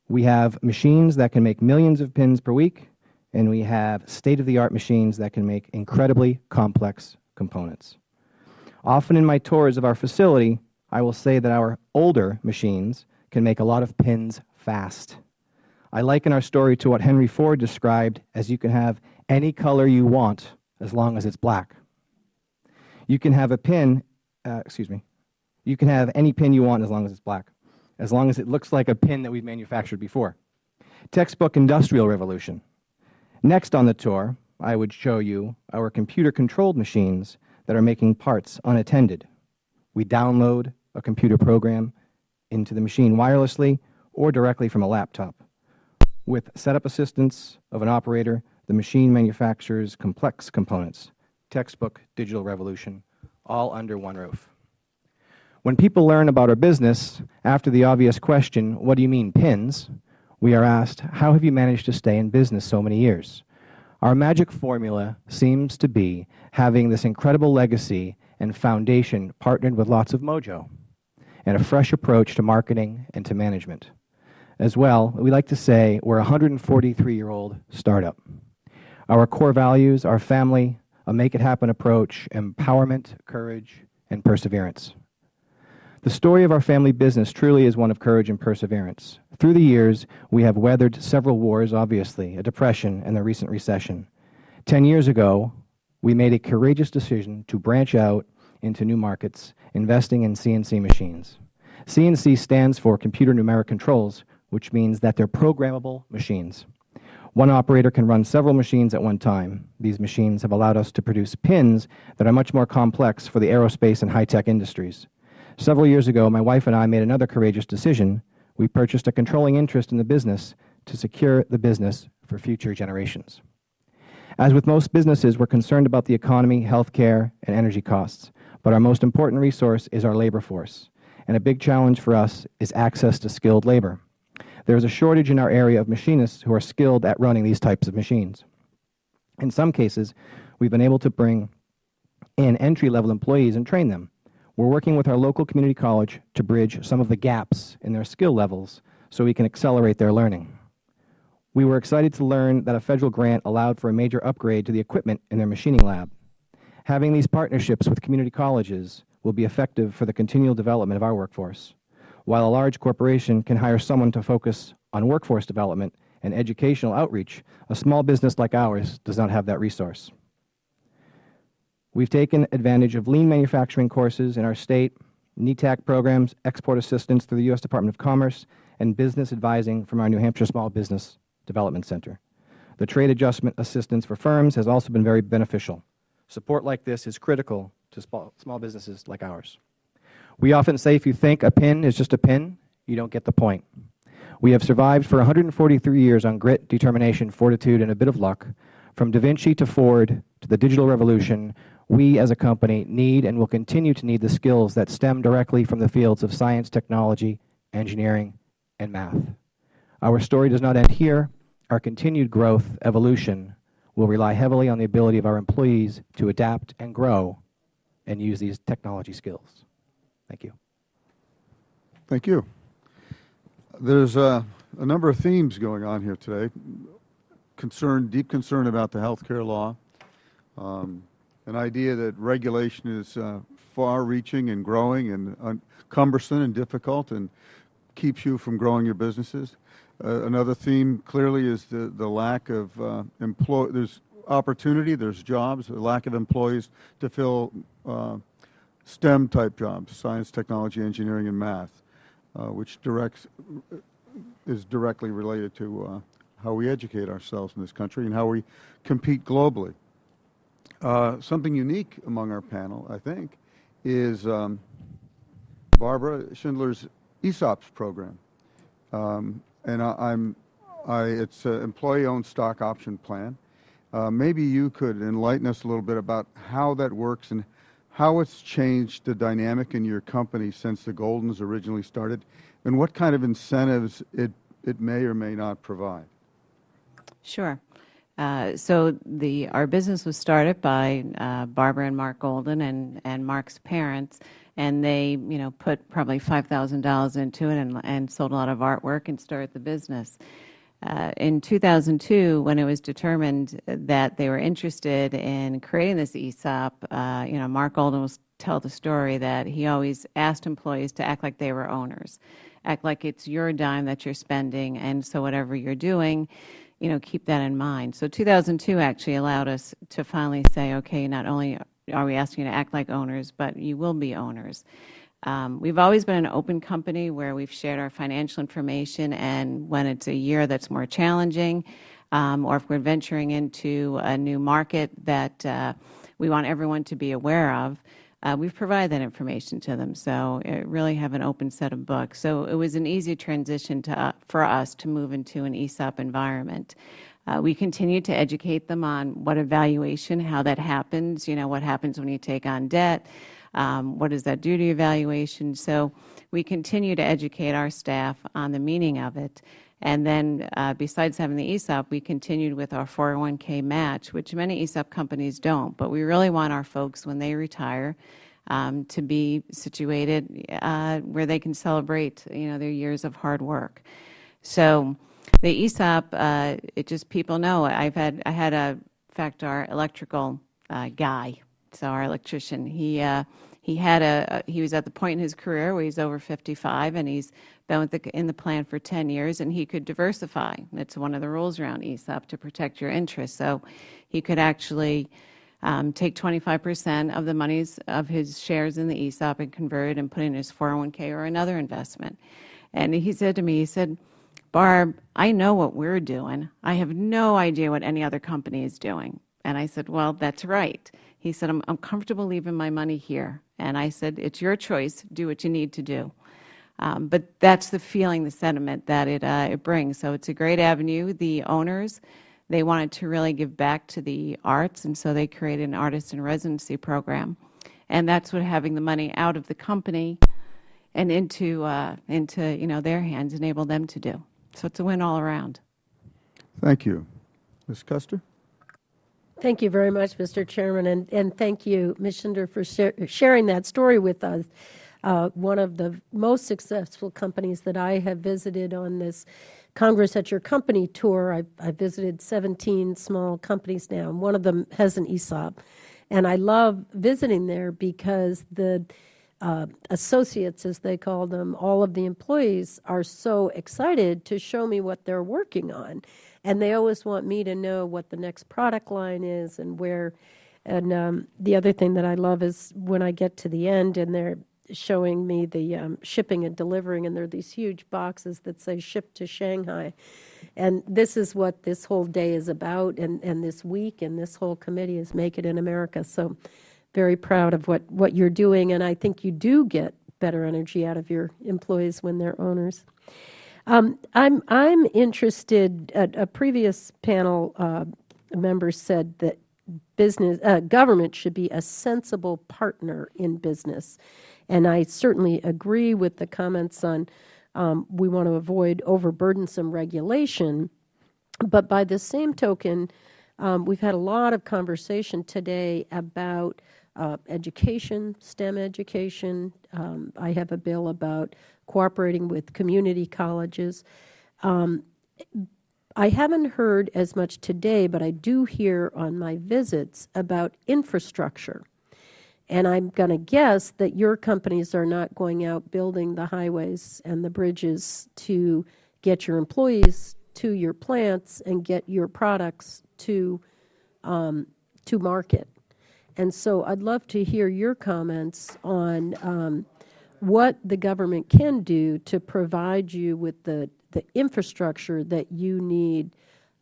We have machines that can make millions of pins per week, and we have state-of-the-art machines that can make incredibly complex components. Often in my tours of our facility, I will say that our older machines can make a lot of pins fast. I liken our story to what Henry Ford described as you can have any color you want as long as it's black. You can have a pin, you can have any pin you want as long as it's black, as long as it looks like a pin that we've manufactured before. Textbook Industrial Revolution. Next on the tour, I would show you our computer-controlled machines that are making parts unattended. We download a computer program into the machine wirelessly or directly from a laptop. With setup assistance of an operator, the machine manufactures complex components. Textbook Digital Revolution, all under one roof. When people learn about our business, after the obvious question, what do you mean pins, we are asked, how have you managed to stay in business so many years? Our magic formula seems to be having this incredible legacy and foundation partnered with lots of mojo and a fresh approach to marketing and to management. As well, we like to say we're a 143-year-old startup. Our core values are family, a make-it-happen approach, empowerment, courage, and perseverance. The story of our family business truly is one of courage and perseverance. Through the years, we have weathered several wars, obviously, a depression and the recent recession. 10 years ago, we made a courageous decision to branch out into new markets, investing in CNC machines. CNC stands for Computer Numeric Controls, which means that they're programmable machines. One operator can run several machines at one time. These machines have allowed us to produce pins that are much more complex for the aerospace and high-tech industries. Several years ago, my wife and I made another courageous decision. We purchased a controlling interest in the business to secure the business for future generations. As with most businesses, we're concerned about the economy, health care, and energy costs, but our most important resource is our labor force, and a big challenge for us is access to skilled labor. There is a shortage in our area of machinists who are skilled at running these types of machines. In some cases, we've been able to bring in entry-level employees and train them. We're working with our local community college to bridge some of the gaps in their skill levels so we can accelerate their learning. We were excited to learn that a federal grant allowed for a major upgrade to the equipment in their machining lab. Having these partnerships with community colleges will be effective for the continual development of our workforce. While a large corporation can hire someone to focus on workforce development and educational outreach, a small business like ours does not have that resource. We've taken advantage of lean manufacturing courses in our state, NETAC programs, export assistance through the U.S. Department of Commerce, and business advising from our New Hampshire Small Business Development Center. The trade adjustment assistance for firms has also been very beneficial. Support like this is critical to small businesses like ours. We often say if you think a pin is just a pin, you don't get the point. We have survived for 143 years on grit, determination, fortitude, and a bit of luck. From Da Vinci to Ford to the digital revolution, we as a company need and will continue to need the skills that stem directly from the fields of science, technology, engineering, and math. Our story does not end here. Our continued growth, evolution, will rely heavily on the ability of our employees to adapt and grow and use these technology skills. Thank you. Thank you. There's a number of themes going on here today. Deep concern about the health care law, an idea that regulation is far-reaching and growing and cumbersome and difficult and keeps you from growing your businesses. Another theme clearly is the lack of there's opportunity, there's jobs, a lack of employees to fill STEM-type jobs, science, technology, engineering, and math, which is directly related to how we educate ourselves in this country and how we compete globally. Something unique among our panel, I think, is Barbara Schindler's ESOPs program. It's an employee-owned stock option plan. Maybe you could enlighten us a little bit about how that works and how it's changed the dynamic in your company since the Goldens originally started, and what kind of incentives it may or may not provide. Sure. So our business was started by Barbara and Mark Golden and Mark's parents, and they put probably $5,000 into it and sold a lot of artwork and started the business. In 2002, when it was determined that they were interested in creating this ESOP, Mark Golden will tell the story that he always asked employees to act like they were owners, act like it's your dime that you're spending, and so whatever you're doing, keep that in mind. So 2002 actually allowed us to finally say, okay, not only are we asking you to act like owners, but you will be owners. We've always been an open company where we've shared our financial information, and when it's a year that's more challenging, or if we're venturing into a new market that we want everyone to be aware of, we've provided that information to them. So really have an open set of books. So it was an easy transition for us to move into an ESOP environment. We continue to educate them on what evaluation, how that happens, what happens when you take on debt, what does that do to your valuation. So we continue to educate our staff on the meaning of it. And then besides having the ESOP, we continued with our 401k match, which many ESOP companies don't. But we really want our folks, when they retire, to be situated where they can celebrate their years of hard work. So the ESOP, people know. I had our electrical guy, so our electrician. He was at the point in his career where he's over 55, and he's been in the plan for 10 years, and he could diversify. It's one of the rules around ESOP to protect your interests. So he could actually take 25% of the monies of his shares in the ESOP and convert it and put it in his 401k or another investment. And he said to me, Barb, I know what we're doing. I have no idea what any other company is doing. And I said, well, that's right. He said, I'm comfortable leaving my money here. And I said, it's your choice. Do what you need to do. But that's the feeling, the sentiment that it brings. So it's a great avenue. The owners, they wanted to really give back to the arts, and so they created an artist in residency program. And that's what having the money out of the company and into their hands enabled them to do. So it's a win all around. Thank you. Ms. Custer? Thank you very much, Mr. Chairman, and thank you, Ms. Schindler, for sharing that story with us. One of the most successful companies that I have visited on this Congress at Your Company tour, I've visited 17 small companies now, and one of them has an ESOP. And I love visiting there because the associates, as they call them, all of the employees are so excited to show me what they're working on. And they always want me to know what the next product line is and where And the other thing that I love is when I get to the end and they're showing me the shipping and delivering, and there are these huge boxes that say ship to Shanghai. And this is what this whole day is about, and this week and this whole committee is Make It in America. So very proud of what you're doing, and I think you do get better energy out of your employees when they're owners. I'm interested, a previous panel member said that government should be a sensible partner in business. And I certainly agree with the comments on we want to avoid overburdensome regulation. But by the same token, we've had a lot of conversation today about education, STEM education. I have a bill about cooperating with community colleges. I haven't heard as much today, but I do hear on my visits about infrastructure. And I'm going to guess that your companies are not going out building the highways and the bridges to get your employees to your plants and get your products to market. And so I'd love to hear your comments on what the government can do to provide you with the infrastructure that you need,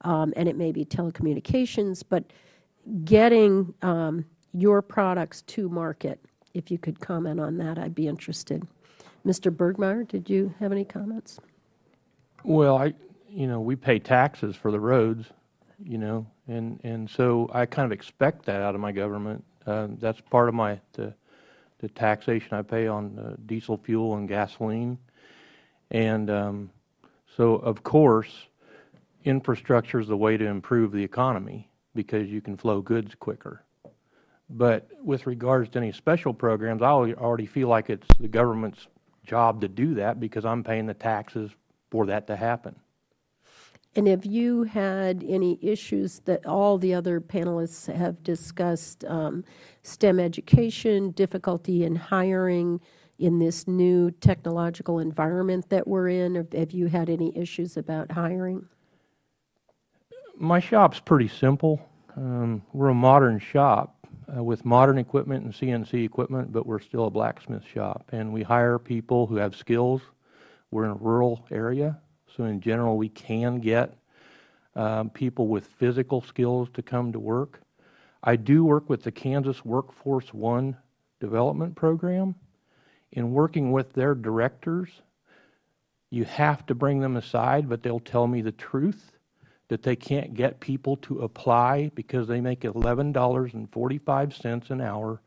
and it may be telecommunications, but getting your products to market. If you could comment on that, I'd be interested. Mr. Bergmeyer, did you have any comments? Well, we pay taxes for the roads, and so I kind of expect that out of my government. That's part of the taxation I pay on diesel fuel and gasoline. And so, of course, infrastructure is the way to improve the economy because you can flow goods quicker. But with regards to any special programs, I already feel like it's the government's job to do that because I'm paying the taxes for that to happen. And have you had any issues that all the other panelists have discussed, STEM education, difficulty in hiring in this new technological environment that we're in? Or have you had any issues about hiring? My shop's pretty simple. We're a modern shop with modern equipment and CNC equipment, but we're still a blacksmith shop. And we hire people who have skills. We're in a rural area, so in general we can get people with physical skills to come to work. I do work with the Kansas Workforce One development program. In working with their directors, you have to bring them aside, but they'll tell me the truth, that they can't get people to apply because they make $11.45 an hour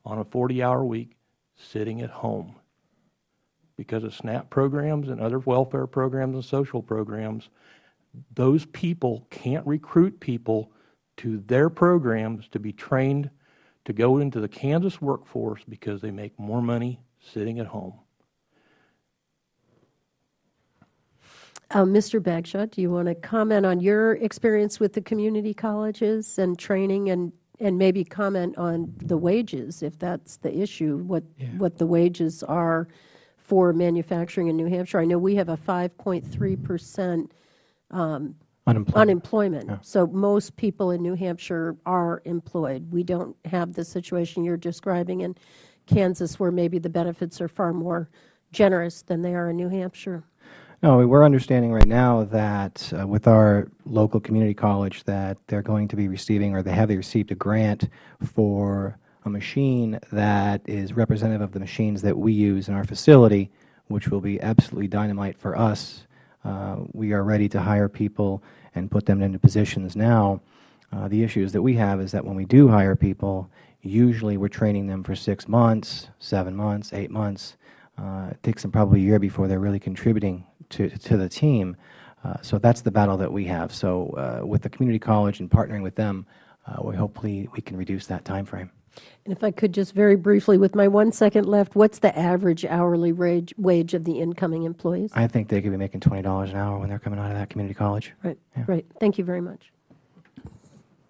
on a 40-hour week sitting at home. Because of SNAP programs and other welfare programs and social programs, those people can't recruit people to their programs to be trained to go into the Kansas workforce because they make more money sitting at home. Mr. Bagshot, do you want to comment on your experience with the community colleges and training, and maybe comment on the wages, if that's the issue, what the wages are for manufacturing in New Hampshire? I know we have a 5.3% unemployment. Yeah. So most people in New Hampshire are employed. We don't have the situation you're describing in Kansas where maybe the benefits are far more generous than they are in New Hampshire. No, we're understanding right now that with our local community college that they're going to be receiving, or they have received, a grant for a machine that is representative of the machines that we use in our facility, which will be absolutely dynamite for us. We are ready to hire people and put them into positions now. The issues that we have is that when we do hire people, usually we're training them for 6 months, 7 months, 8 months. It takes them probably a year before they're really contributing to the team. So that's the battle that we have. So with the community college and partnering with them, hopefully we can reduce that time frame. And if I could just very briefly, with my 1 second left, what's the average hourly wage of the incoming employees? I think they could be making $20 an hour when they're coming out of that community college. Right, yeah. Right. Thank you very much.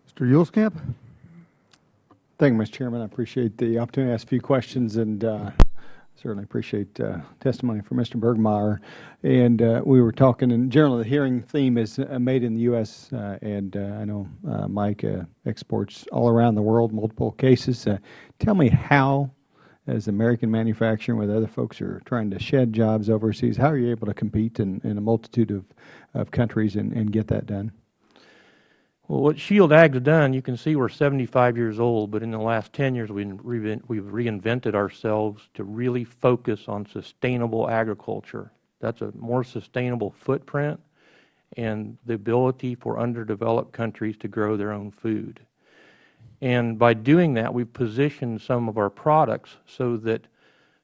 Mr. Yuleskamp? Thank you, Mr. Chairman. I appreciate the opportunity to ask a few questions, and Certainly appreciate testimony from Mr. Bergmeyer. And we were talking, and generally the hearing theme is made in the U.S., and I know Mike exports all around the world, multiple cases. Tell me how, as American manufacturing with other folks are trying to shed jobs overseas, how are you able to compete in a multitude of countries and get that done? Well, what Shield Ag's done, you can see we're 75 years old, but in the last 10 years we've reinvented ourselves to really focus on sustainable agriculture. That's a more sustainable footprint and the ability for underdeveloped countries to grow their own food. And by doing that, we've positioned some of our products so that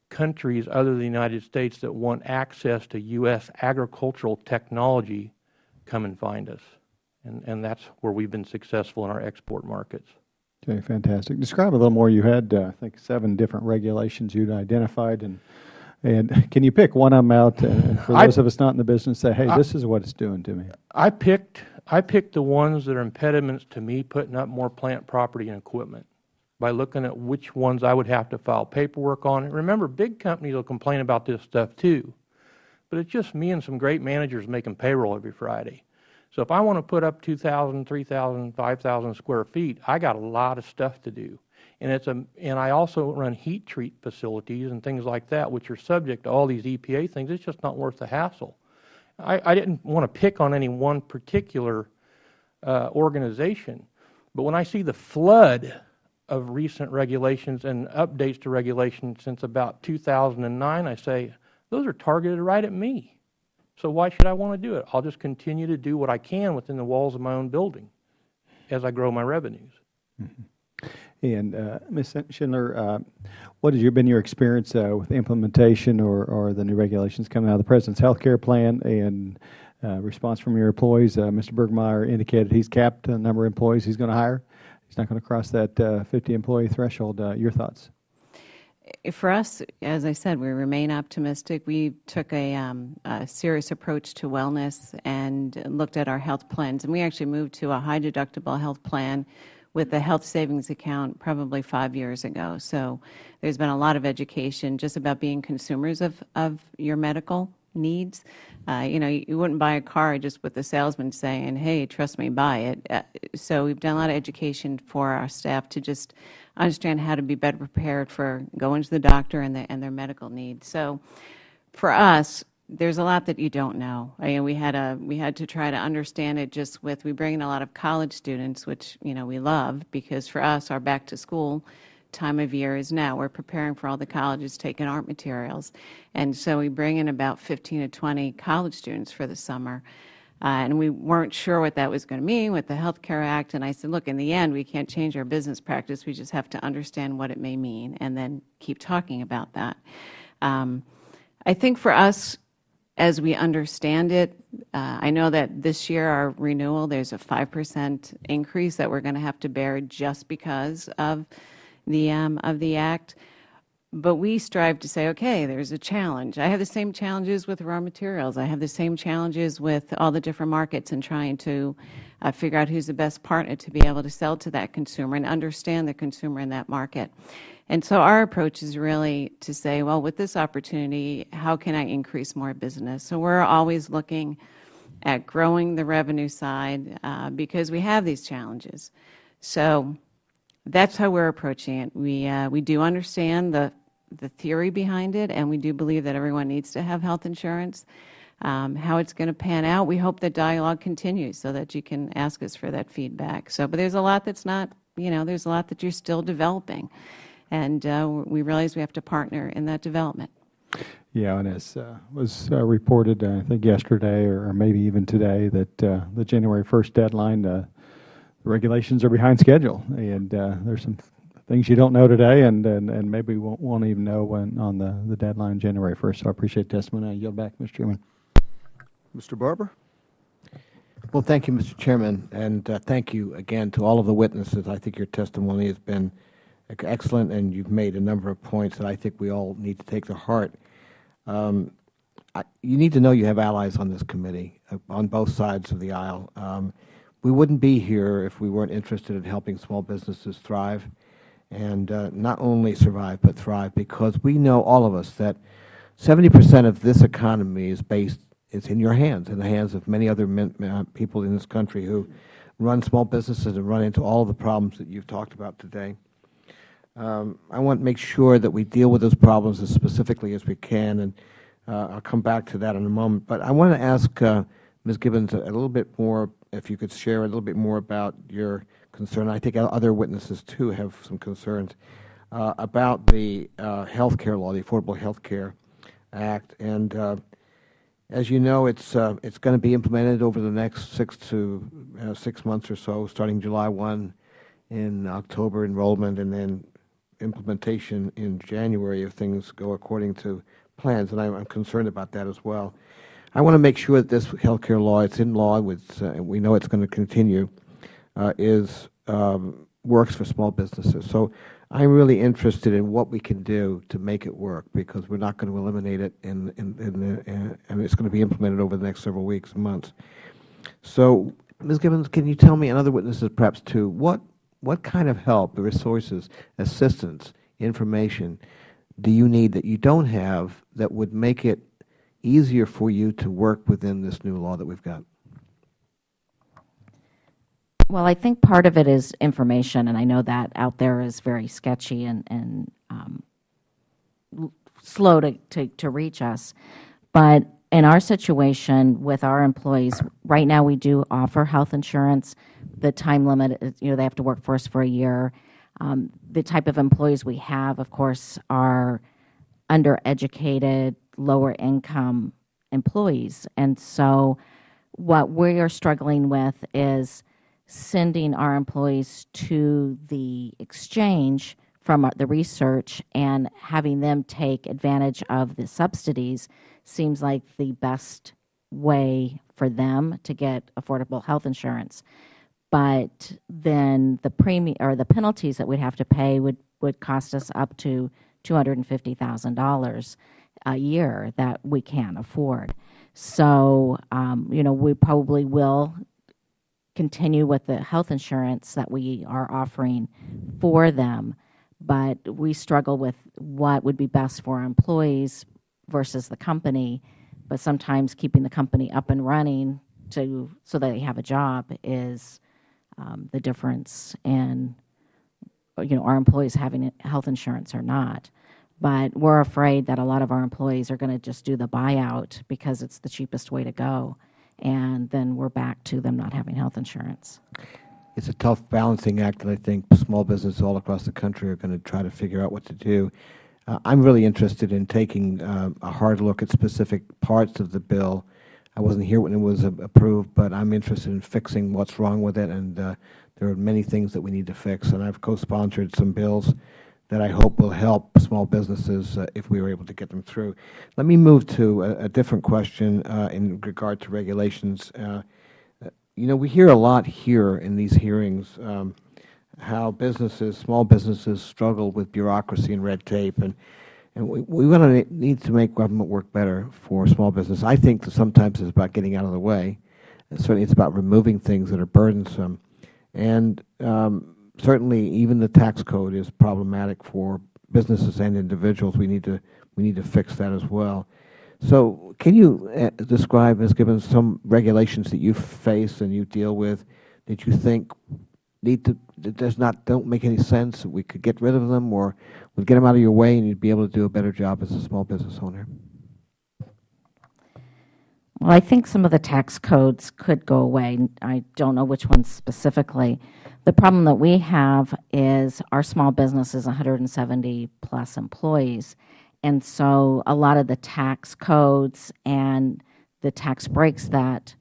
countries other than the United States that want access to U.S. agricultural technology come and find us. And that's where we've been successful in our export markets. Okay, fantastic. Describe a little more. You had, I think, 7 different regulations you'd identified, and can you pick one of them out? And for those of us not in the business, say, hey, this is what it's doing to me. I picked the ones that are impediments to me putting up more plant property and equipment by looking at which ones I would have to file paperwork on. And remember, big companies will complain about this stuff too, but it's just me and some great managers making payroll every Friday. So if I want to put up 2,000, 3,000, 5,000 square feet, I got a lot of stuff to do. And I also run heat treat facilities and things like that, which are subject to all these EPA things. It's just not worth the hassle. I didn't want to pick on any one particular organization, but when I see the flood of recent regulations and updates to regulations since about 2009, I say, those are targeted right at me. So why should I want to do it? I'll just continue to do what I can within the walls of my own building as I grow my revenues. Mm-hmm. And Ms. Schindler, what has been your experience with the implementation or the new regulations coming out of the President's health care plan and response from your employees? Mr. Bergmeyer indicated he's capped the number of employees he's going to hire. He's not going to cross that 50-employee threshold. Your thoughts? For us, as I said, we remain optimistic. We took a serious approach to wellness and looked at our health plans. And we actually moved to a high-deductible health plan with a health savings account probably 5 years ago. So there's been a lot of education just about being consumers of your medical needs. You know, you wouldn't buy a car just with the salesman saying, hey, trust me, buy it. So we've done a lot of education for our staff to just understand how to be better prepared for going to the doctor and their medical needs. So for us, there's a lot that you don't know. I mean, we had to try to understand it just with, we bring in a lot of college students, which, you know, we love, because for us, our back to school time of year is now. We're preparing for all the colleges taking art materials. And so we bring in about 15 to 20 college students for the summer. And we weren't sure what that was going to mean with the Health Care Act. And I said, look, in the end, we can't change our business practice. We just have to understand what it may mean and then keep talking about that. I think for us, as we understand it, I know that this year our renewal, there's a 5% increase that we're going to have to bear just because of the Act. But we strive to say, okay, there's a challenge. I have the same challenges with raw materials. I have the same challenges with all the different markets and trying to figure out who's the best partner to be able to sell to that consumer and understand the consumer in that market. And so our approach is really to say, well, with this opportunity, how can I increase more business? So we're always looking at growing the revenue side because we have these challenges. So that's how we're approaching it. We do understand the theory behind it, and we do believe that everyone needs to have health insurance. How it's going to pan out, we hope that dialogue continues so that you can ask us for that feedback. So, but there's a lot that's not, you know, there's a lot that you're still developing. And we realize we have to partner in that development. Yeah, and as was reported, I think yesterday or maybe even today, that the January 1st deadline, the regulations are behind schedule, and there's some things you don't know today, and maybe won't even know when on the deadline January 1st. So I appreciate the testimony. I yield back, Mr. Chairman. Mr. Barber. Well, thank you, Mr. Chairman, and thank you again to all of the witnesses. I think your testimony has been excellent, and you've made a number of points that I think we all need to take to heart. You need to know you have allies on this committee, on both sides of the aisle. We wouldn't be here if we weren't interested in helping small businesses thrive. and not only survive but thrive, because we know, all of us, that 70% of this economy is in your hands, in the hands of many other people in this country who run small businesses and run into all of the problems that you've talked about today. I want to make sure that we deal with those problems as specifically as we can, and I'll come back to that in a moment. But I want to ask Ms. Gibbons a little bit more, if you could share a little bit more about your concern. I think other witnesses, too, have some concerns about the health care law, the Affordable Health Care Act. And as you know, it's going to be implemented over the next 6 months or so, starting July 1 in October enrollment, and then implementation in January if things go according to plans. And I'm concerned about that as well. I want to make sure that this health care law, it's in law, we know it's going to continue, works for small businesses. So I'm really interested in what we can do to make it work, because we're not going to eliminate it, and it's going to be implemented over the next several weeks and months. So, Ms. Gibbons, can you tell me, and other witnesses perhaps too, what kind of help, resources, assistance, information do you need that you don't have that would make it easier for you to work within this new law that we've got? Well, I think part of it is information, and I know that out there is very sketchy and slow to reach us. But in our situation with our employees, right now we do offer health insurance. The time limit is, they have to work for us for a year. The type of employees we have, of course, are undereducated, lower income employees. And so what we are struggling with is sending our employees to the exchange from the research, and having them take advantage of the subsidies seems like the best way for them to get affordable health insurance. But then the premium or the penalties that we'd have to pay would cost us up to $250,000 a year that we can't afford. So, we probably will continue with the health insurance that we are offering for them, but we struggle with what would be best for our employees versus the company. But sometimes keeping the company up and running so that they have a job is the difference in our employees having health insurance or not. But we're afraid that a lot of our employees are going to just do the buyout because it's the cheapest way to go, and then we're back to them not having health insurance. It's a tough balancing act, and I think small businesses all across the country are going to try to figure out what to do. I'm really interested in taking a hard look at specific parts of the bill. I wasn't here when it was approved, but I'm interested in fixing what's wrong with it, and there are many things that we need to fix. And I've co-sponsored some bills that I hope will help small businesses if we were able to get them through. Let me move to a different question in regard to regulations. We hear a lot here in these hearings how businesses, small businesses, struggle with bureaucracy and red tape, and we need to make government work better for small business. I think that sometimes it's about getting out of the way, and certainly it's about removing things that are burdensome, and certainly even the tax code is problematic for businesses and individuals. We need to fix that as well. So can you describe, Ms. Gibbons, some regulations that you face and you deal with that you think don't make any sense, that we could get rid of them, or would get them out of your way and you'd be able to do a better job as a small business owner? Well, I think some of the tax codes could go away. I don't know which ones specifically. The problem that we have is our small business is 170-plus employees, and so a lot of the tax codes and the tax breaks that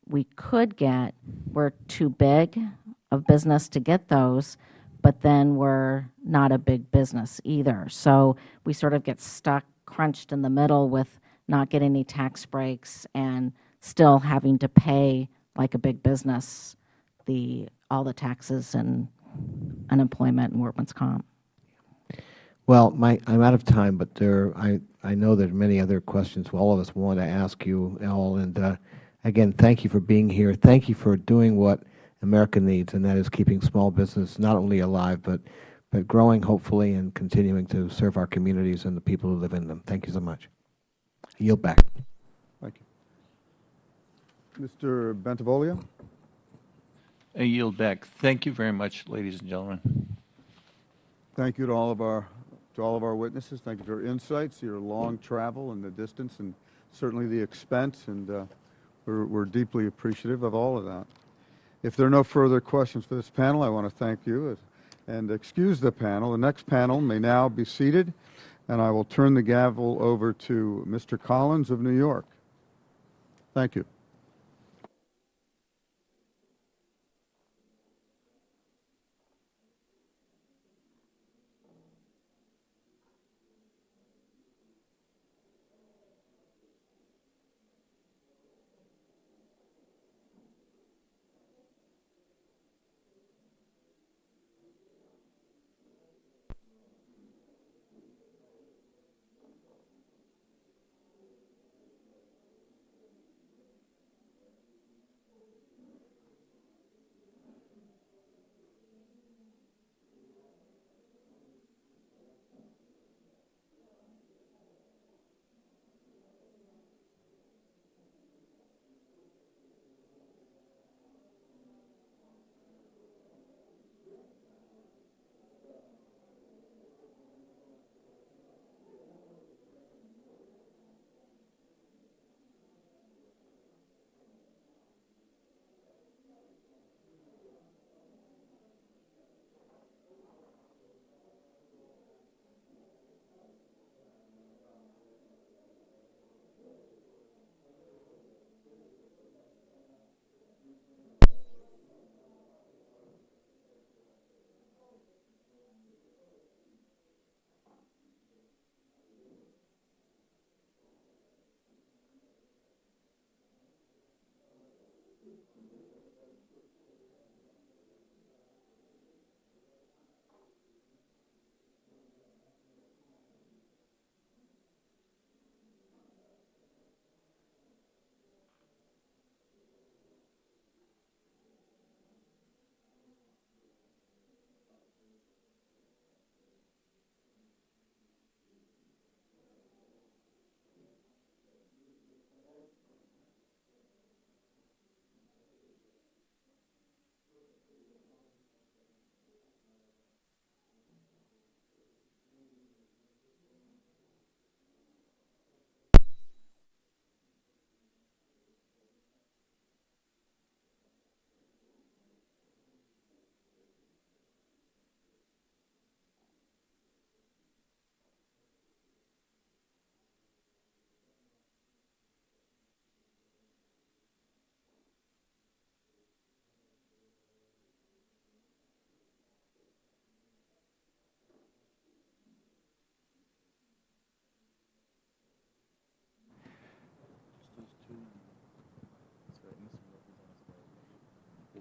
we could get were too big of business to get those, but then we're not a big business either. So we sort of get stuck, crunched in the middle with not getting any tax breaks and still having to pay, like a big business, all the taxes and unemployment and workman's comp. Well, I'm out of time, but I know there are many other questions all of us want to ask you all. And again, thank you for being here. Thank you for doing what America needs, and that is keeping small business not only alive, but but growing hopefully and continuing to serve our communities and the people who live in them. Thank you so much. I yield back. Thank you. Mr. Bentivoglio. I yield back. Thank you very much, ladies and gentlemen. Thank you to all of our witnesses. Thank you for your insights, your long travel and the distance, and certainly the expense. And we're deeply appreciative of all of that. If there are no further questions for this panel, I want to thank you and excuse the panel. The next panel may now be seated, and I will turn the gavel over to Mr. Collins of New York. Thank you.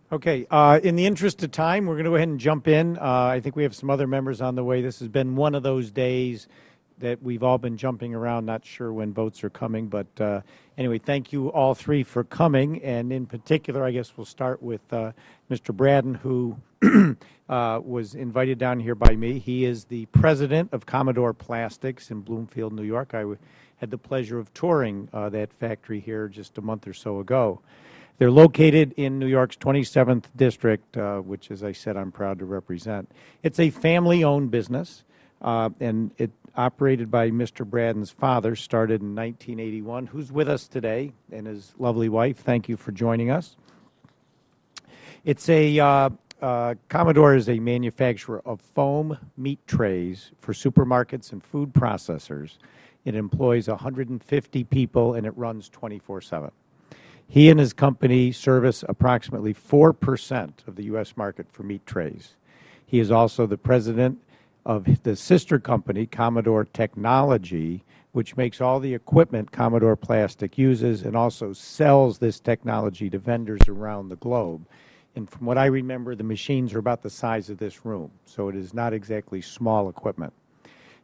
Okay, in the interest of time, we're going to go ahead and jump in. I think we have some other members on the way. This has been one of those days that we've all been jumping around, not sure when votes are coming. But anyway, thank you all three for coming. And in particular, I guess we'll start with Mr. Braden, who was invited down here by me. He is the president of Commodore Plastics in Bloomfield, New York. I had the pleasure of touring that factory here just a month or so ago. They're located in New York's 27th District, which, as I said, I'm proud to represent. It's a family-owned business, and it operated by Mr. Braden's father, started in 1981, who's with us today, and his lovely wife. Thank you for joining us. It's Commodore is a manufacturer of foam meat trays for supermarkets and food processors. It employs 150 people, and it runs 24/7. He and his company service approximately 4% of the U.S. market for meat trays. He is also the president of the sister company, Commodore Technology, which makes all the equipment Commodore Plastic uses and also sells this technology to vendors around the globe. And from what I remember, the machines are about the size of this room, so it is not exactly small equipment.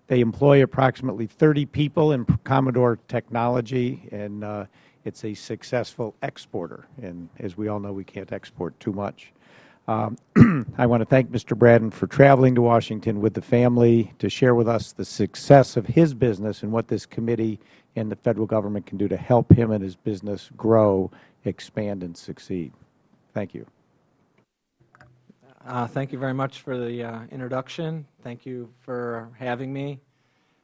They employ approximately 30 people in Commodore Technology, and it's a successful exporter, and as we all know, we can't export too much. I want to thank Mr. Braden for traveling to Washington with the family to share with us the success of his business and what this committee and the Federal Government can do to help him and his business grow, expand, and succeed. Thank you. Thank you very much for the introduction. Thank you for having me.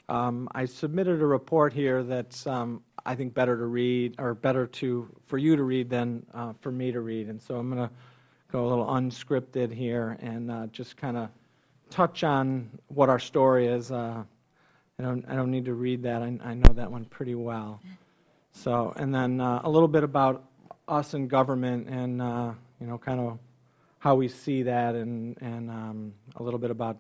I submitted a report here that's, I think, better to read, or better for you to read than for me to read. And so I'm going to go a little unscripted here and just kind of touch on what our story is. I don't need to read that. I know that one pretty well. So, and then a little bit about us in government and kind of how we see that, and a little bit about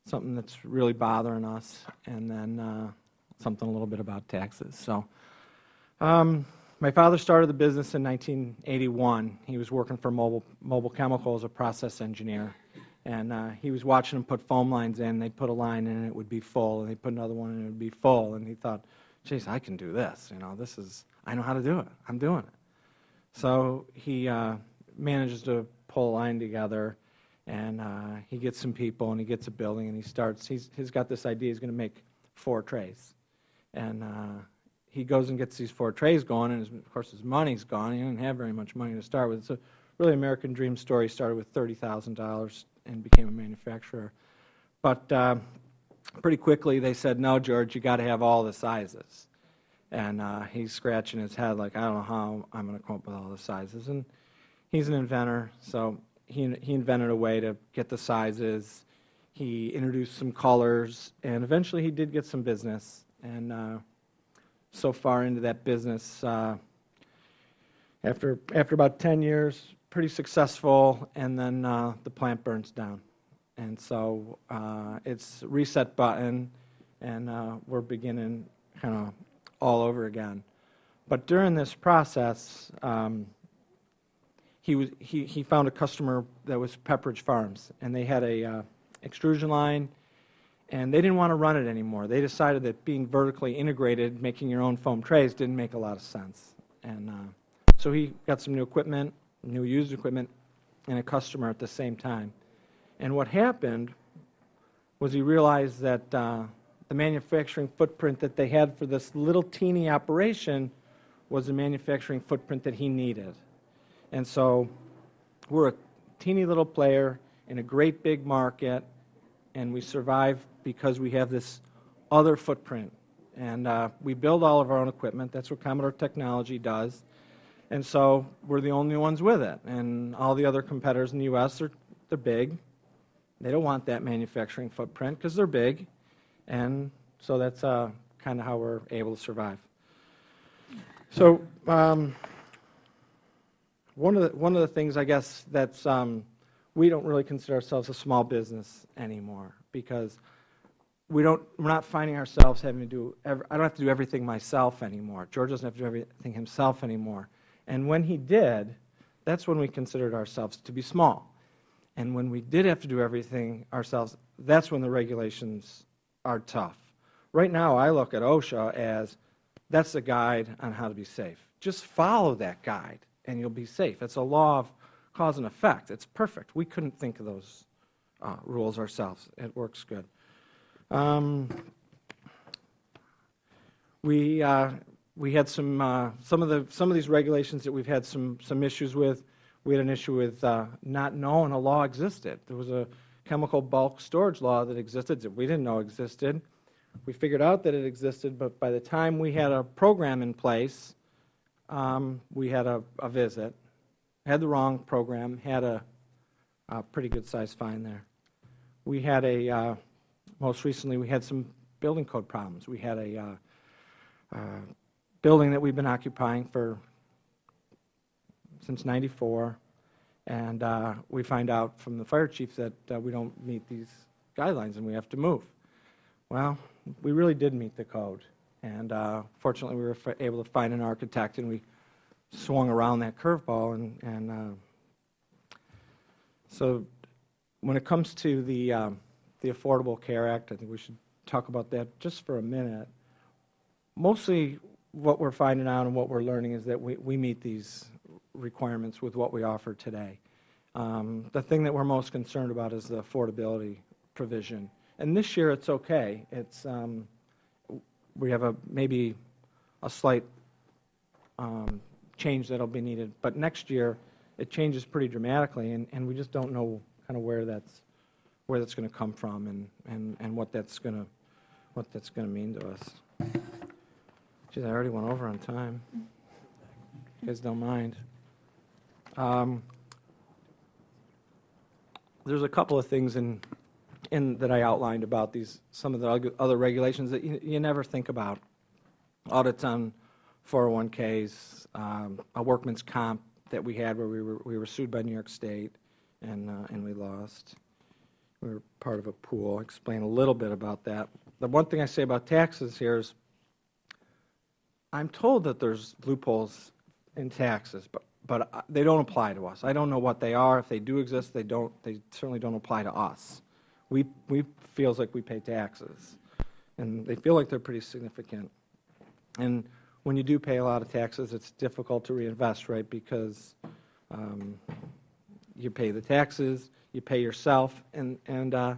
something that's really bothering us, and then something a little bit about taxes. So. My father started the business in 1981. He was working for Mobile Chemical as a process engineer, and he was watching them put foam lines in. They'd put a line in and it would be full, and they'd put another one in and it would be full, and he thought, geez, I can do this. I know how to do it. I'm doing it. So he manages to pull a line together, and he gets some people, and he gets a building, and he's got this idea. He's going to make 4 trays, and he goes and gets these 4 trays going, and of course his money's gone. He didn't have very much money to start with. It's a really American dream story. He started with $30,000 and became a manufacturer. But pretty quickly they said, no, George, you got to have all the sizes. And he's scratching his head like, I don't know how I'm going to come up with all the sizes. And he's an inventor, so he invented a way to get the sizes. He introduced some colors, and eventually he did get some business. And so far into that business, after about 10 years, pretty successful, and then the plant burns down. And so it's reset button, and we're beginning kind of all over again. But during this process, he found a customer that was Pepperidge Farms, and they had a extrusion line, and they didn't want to run it anymore. They decided that being vertically integrated, making your own foam trays, didn't make a lot of sense. And so he got some new equipment, new used equipment, and a customer at the same time. And what happened was he realized that the manufacturing footprint that they had for this little teeny operation was the manufacturing footprint that he needed. And so we're a teeny little player in a great big market, and we survive because we have this other footprint. And we build all of our own equipment. That's what Commodore Technology does. And so we're the only ones with it. And all the other competitors in the U.S., they're big. They don't want that manufacturing footprint because they're big. And so that's kind of how we're able to survive. So one of the things, I guess, that's we don't really consider ourselves a small business anymore, because we're not finding ourselves having to do, I don't have to do everything myself anymore. George doesn't have to do everything himself anymore. And when he did, that's when we considered ourselves to be small. And when we did have to do everything ourselves, that's when the regulations are tough. Right now, I look at OSHA as that's the guide on how to be safe. Just follow that guide, and you'll be safe. It's a law of cause and effect. It's perfect. We couldn't think of those rules ourselves. It works good. We had some of these regulations that we've had some issues with. We had an issue with not knowing a law existed. There was a chemical bulk storage law that existed that we didn't know existed. We figured out that it existed, but by the time we had a program in place, we had a visit. Had the wrong program, had a pretty good sized fine there. We had most recently, we had some building code problems. We had a building that we've been occupying since '94, and we find out from the fire chief that we don't meet these guidelines and we have to move. Well, we really did meet the code, and fortunately we were able to find an architect, and we swung around that curveball. And so when it comes to the Affordable Care Act, I think we should talk about that just for a minute. Mostly what we're finding out and what we're learning is that we meet these requirements with what we offer today. The thing that we're most concerned about is the affordability provision. And this year it's okay. It's, we have maybe a slight change that will be needed. But next year it changes pretty dramatically, and we just don't know kind of where that's going to come from and what that's going to mean to us. Geez, I already went over on time. You guys don't mind. There's a couple of things in that I outlined about some of the other regulations that you never think about. Audits on 401ks, a workman's comp that we had where we were sued by New York State and we lost. We were part of a pool. I'll explain a little bit about that. The one thing I say about taxes here is I'm told that there's loopholes in taxes, but they don't apply to us. I don't know what they are. If they do exist, they certainly don't apply to us. We feels like we pay taxes, and they feel like they're pretty significant. And when you do pay a lot of taxes, it's difficult to reinvest, right? Because you pay the taxes, you pay yourself, and the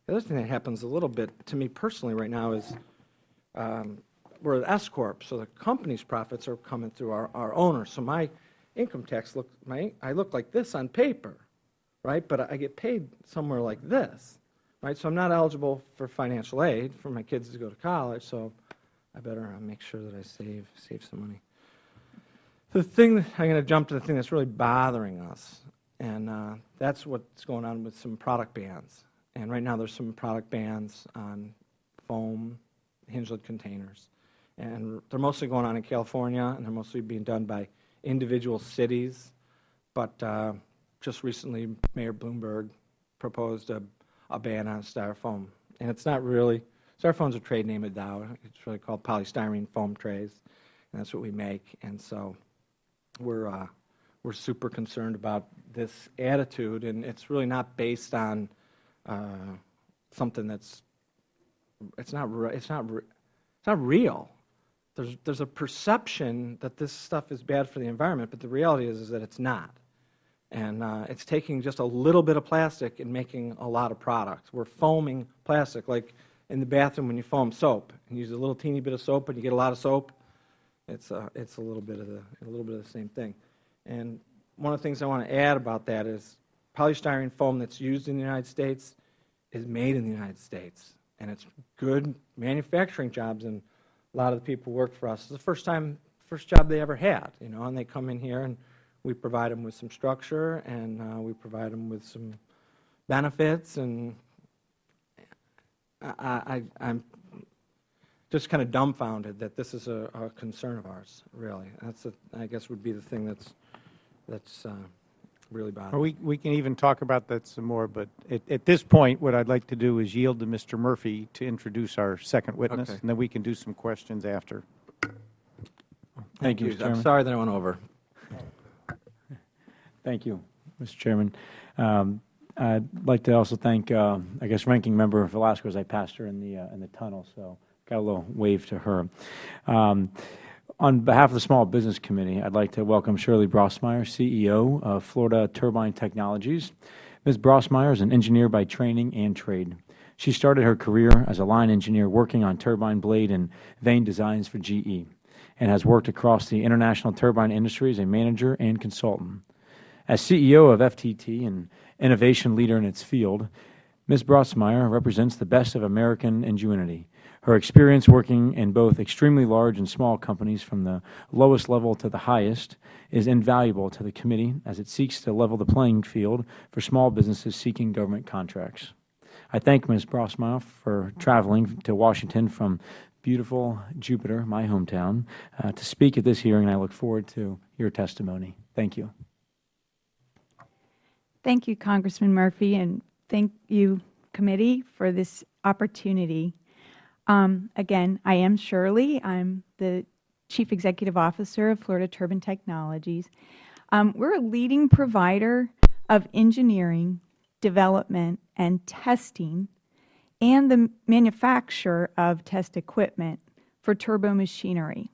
other thing that happens a little bit to me personally right now is we're an S corp, so the company's profits are coming through our owners. So my income tax I look like this on paper, right? But I get paid somewhere like this, right? So I'm not eligible for financial aid for my kids to go to college. So I better make sure that I save some money. The thing I'm going to jump to the thing that's really bothering us, and that's what's going on with some product bans. And right now there's some product bans on foam hinge lid containers, and they're mostly going on in California, and they're mostly being done by individual cities. But just recently, Mayor Bloomberg proposed a ban on styrofoam, and it's not really. Styrofoam's a trade name of Dow. It's really called polystyrene foam trays, and that's what we make. And so we're super concerned about this attitude, and it's really not based on something that's it's not real. There's a perception that this stuff is bad for the environment, but the reality is that it's not. And it's taking just a little bit of plastic and making a lot of products. We're foaming plastic, like in the bathroom when you foam soap and use a little teeny bit of soap and you get a lot of soap. It's a little bit of the same thing. And one of the things I want to add about that is polystyrene foam that's used in the United States is made in the United States, and it's good manufacturing jobs. And a lot of the people who work for us, it's the first job they ever had, and they come in here and we provide them with some structure, and we provide them with some benefits, and I'm just kind of dumbfounded that this is a concern of ours, really. I guess would be the thing that's really bothering me. We can even talk about that some more, but at this point, what I'd like to do is yield to Mr. Murphy to introduce our second witness, Okay. and then we can do some questions after. Thank you. I'm sorry that I went over. Thank you, Mr. Chairman. I'd like to also thank, I guess, Ranking Member Velasco as I passed her in the tunnel, so got a little wave to her. On behalf of the Small Business Committee, I'd like to welcome Shirley Brosmeyer, CEO of Florida Turbine Technologies. Ms. Brosmeyer is an engineer by training and trade. She started her career as a line engineer working on turbine blade and vane designs for GE, and has worked across the international turbine industry as a manager and consultant. As CEO of FTT and innovation leader in its field, Ms. Brosmeyer represents the best of American ingenuity. Her experience working in both extremely large and small companies from the lowest level to the highest is invaluable to the committee as it seeks to level the playing field for small businesses seeking government contracts. I thank Ms. Brosmeyer for traveling to Washington from beautiful Jupiter, my hometown, to speak at this hearing, and I look forward to your testimony. Thank you. Thank you, Congressman Murphy, and thank you, committee, for this opportunity. Again, I am Shirley. I'm the Chief Executive Officer of Florida Turbine Technologies. We're a leading provider of engineering, development, and testing, and the manufacture of test equipment for turbo machinery.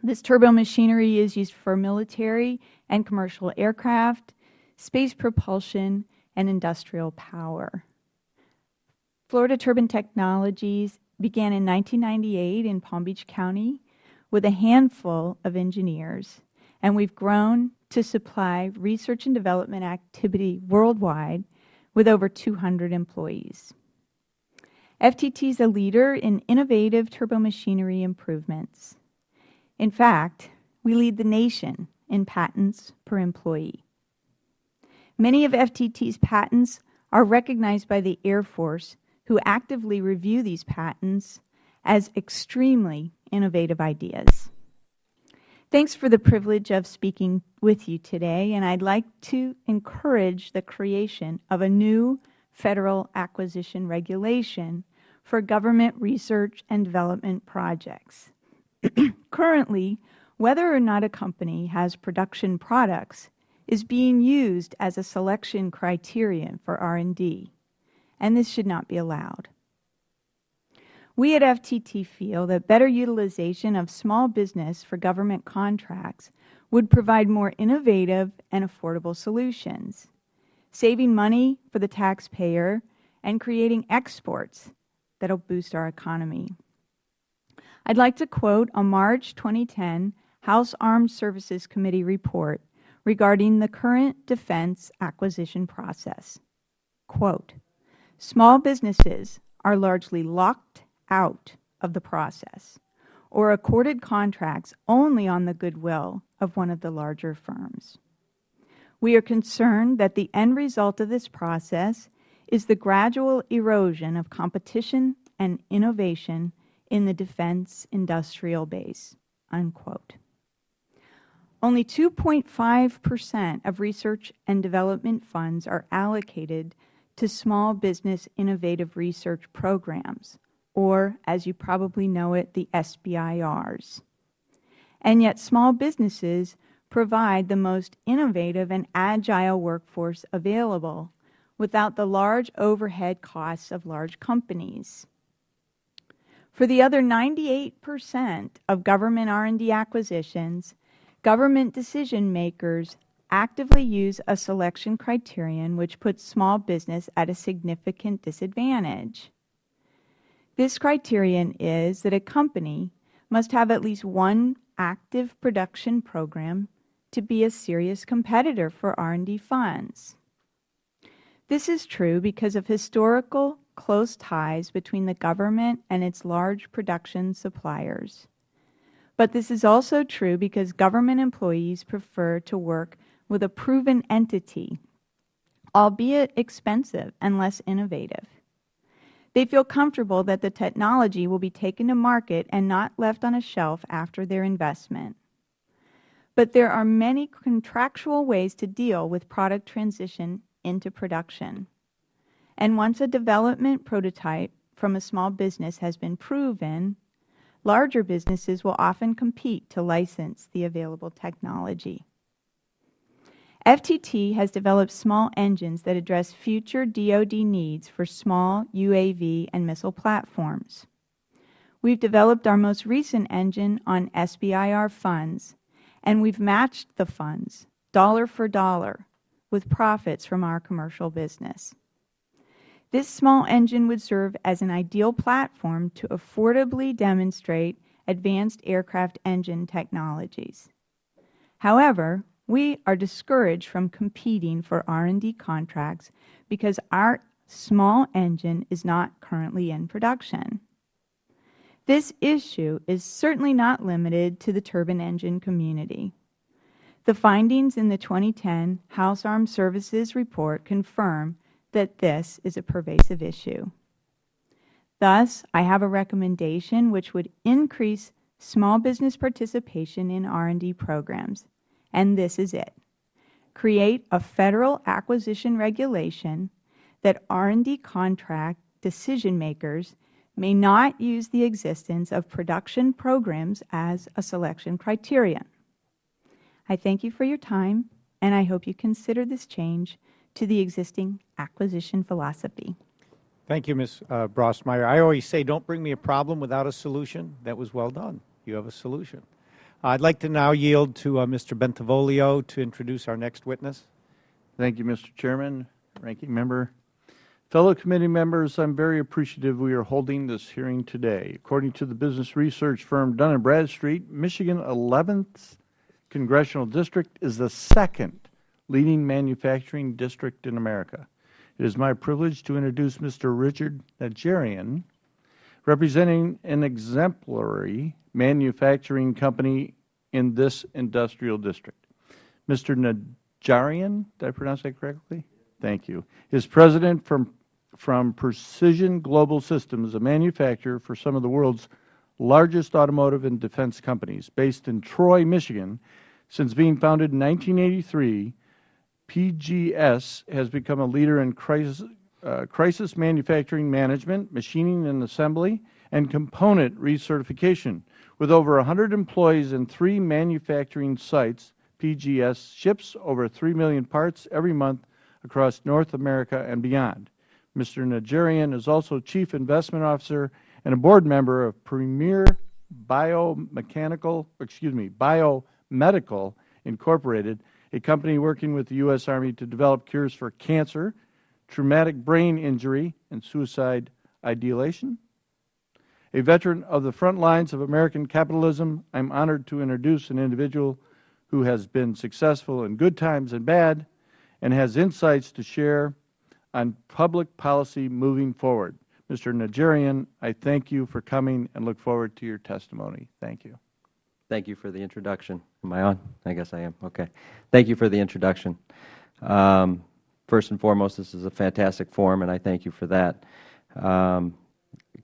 This turbo machinery is used for military and commercial aircraft, space propulsion, and industrial power. Florida Turbine Technologies began in 1998 in Palm Beach County with a handful of engineers, and we've grown to supply research and development activity worldwide with over 200 employees. FTT is a leader in innovative turbomachinery improvements. In fact, we lead the nation in patents per employee. Many of FTT's patents are recognized by the Air Force, who actively review these patents as extremely innovative ideas. Thanks for the privilege of speaking with you today, and I'd like to encourage the creation of a new federal acquisition regulation for government research and development projects. Currently, whether or not a company has production products is being used as a selection criterion for R&D, and this should not be allowed. We at FTT feel that better utilization of small business for government contracts would provide more innovative and affordable solutions, saving money for the taxpayer and creating exports that will boost our economy. I'd like to quote a March 2010 House Armed Services Committee report regarding the current defense acquisition process. Quote, "Small businesses are largely locked out of the process or accorded contracts only on the goodwill of one of the larger firms. We are concerned that the end result of this process is the gradual erosion of competition and innovation in the defense industrial base." Unquote. Only 2.5% of research and development funds are allocated to small business innovative research programs, or, as you probably know it, the SBIRs. And yet small businesses provide the most innovative and agile workforce available without the large overhead costs of large companies. For the other 98% of government R&D acquisitions, government decision makers actively use a selection criterion which puts small business at a significant disadvantage. This criterion is that a company must have at least one active production program to be a serious competitor for R&D funds. This is true because of historical close ties between the government and its large production suppliers. But this is also true because government employees prefer to work with a proven entity, albeit expensive and less innovative. They feel comfortable that the technology will be taken to market and not left on a shelf after their investment. But there are many contractual ways to deal with product transition into production. And once a development prototype from a small business has been proven, larger businesses will often compete to license the available technology. FTT has developed small engines that address future DoD needs for small UAV and missile platforms. We've developed our most recent engine on SBIR funds, and we've matched the funds, dollar for dollar, with profits from our commercial business. This small engine would serve as an ideal platform to affordably demonstrate advanced aircraft engine technologies. However, we are discouraged from competing for R&D contracts because our small engine is not currently in production. This issue is certainly not limited to the turbine engine community. The findings in the 2010 House Armed Services report confirm that this is a pervasive issue. Thus, I have a recommendation which would increase small business participation in R&D programs, and this is it. Create a federal acquisition regulation that R&D contract decision makers may not use the existence of production programs as a selection criterion. I thank you for your time, and I hope you consider this change to the existing acquisition philosophy. Thank you, Ms. Brosmeyer. I always say, don't bring me a problem without a solution. That was well done. You have a solution. I'd like to now yield to Mr. Bentivolio to introduce our next witness. Thank you, Mr. Chairman, Ranking Member. Fellow committee members, I'm very appreciative we are holding this hearing today. According to the business research firm Dun & Bradstreet, Michigan 11th Congressional District is the second leading manufacturing district in America. It is my privilege to introduce Mr. Richard Najarian, representing an exemplary manufacturing company in this industrial district. Mr. Najarian, did I pronounce that correctly? Thank you. Is president from Precision Global Systems, a manufacturer for some of the world's largest automotive and defense companies. Based in Troy, Michigan, since being founded in 1983, PGS has become a leader in crisis manufacturing management, machining and assembly, and component recertification. With over 100 employees and 3 manufacturing sites, PGS ships over 3 million parts every month across North America and beyond. Mr. Najarian is also Chief Investment Officer and a board member of Premier Biomedical Incorporated, a company working with the U.S. Army to develop cures for cancer, traumatic brain injury, and suicide ideation. A veteran of the front lines of American capitalism, I am honored to introduce an individual who has been successful in good times and bad, and has insights to share on public policy moving forward. Mr. Najarian, I thank you for coming and look forward to your testimony. Thank you. Thank you for the introduction. Am I on? I guess I am. Okay. Thank you for the introduction. First and foremost, this is a fantastic forum, and I thank you for that.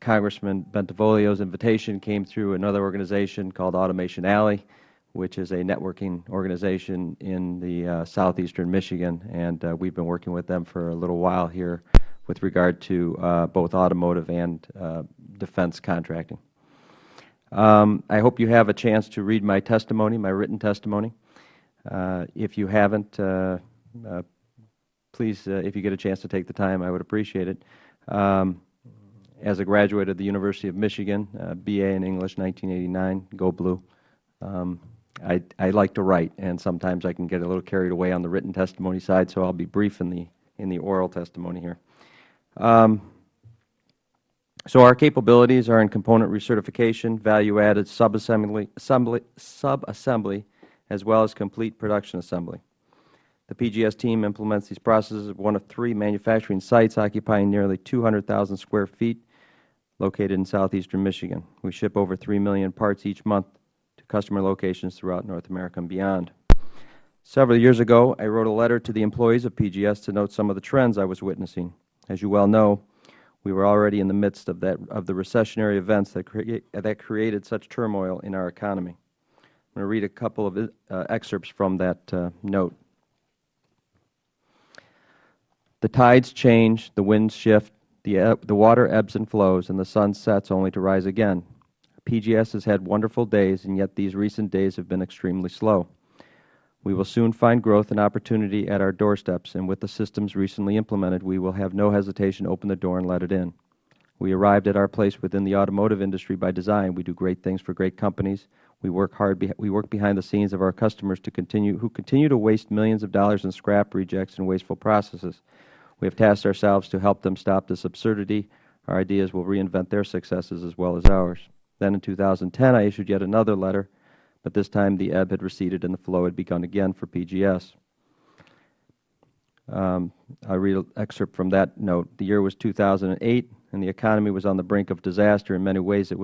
Congressman Bentivolio's invitation came through another organization called Automation Alley, which is a networking organization in the southeastern Michigan, and we've been working with them for a little while here with regard to both automotive and defense contracting. I hope you have a chance to read my testimony, my written testimony. If you haven't, please, if you get a chance to take the time, I would appreciate it. As a graduate of the University of Michigan, BA in English, 1989, go blue. I like to write, and sometimes I can get a little carried away on the written testimony side, so I'll be brief in the oral testimony here. So our capabilities are in component recertification, value-added subassembly, as well as complete production assembly. The PGS team implements these processes at one of 3 manufacturing sites occupying nearly 200,000 square feet located in southeastern Michigan. We ship over 3 million parts each month to customer locations throughout North America and beyond. Several years ago, I wrote a letter to the employees of PGS to note some of the trends I was witnessing. As you well know, we were already in the midst of the recessionary events that created such turmoil in our economy. I'm going to read a couple of excerpts from that note. The tides change, the winds shift, the water ebbs and flows, and the sun sets only to rise again. PGS has had wonderful days, and yet these recent days have been extremely slow. We will soon find growth and opportunity at our doorsteps, and with the systems recently implemented, we will have no hesitation to open the door and let it in. We arrived at our place within the automotive industry by design. We do great things for great companies. We work hard. We work behind the scenes of our customers who continue to waste millions of dollars in scrap, rejects, and wasteful processes. We have tasked ourselves to help them stop this absurdity. Our ideas will reinvent their successes as well as ours. Then in 2010, I issued yet another letter, but this time the ebb had receded and the flow had begun again for PGS. I read an excerpt from that note. The year was 2008, and the economy was on the brink of disaster. In many ways, it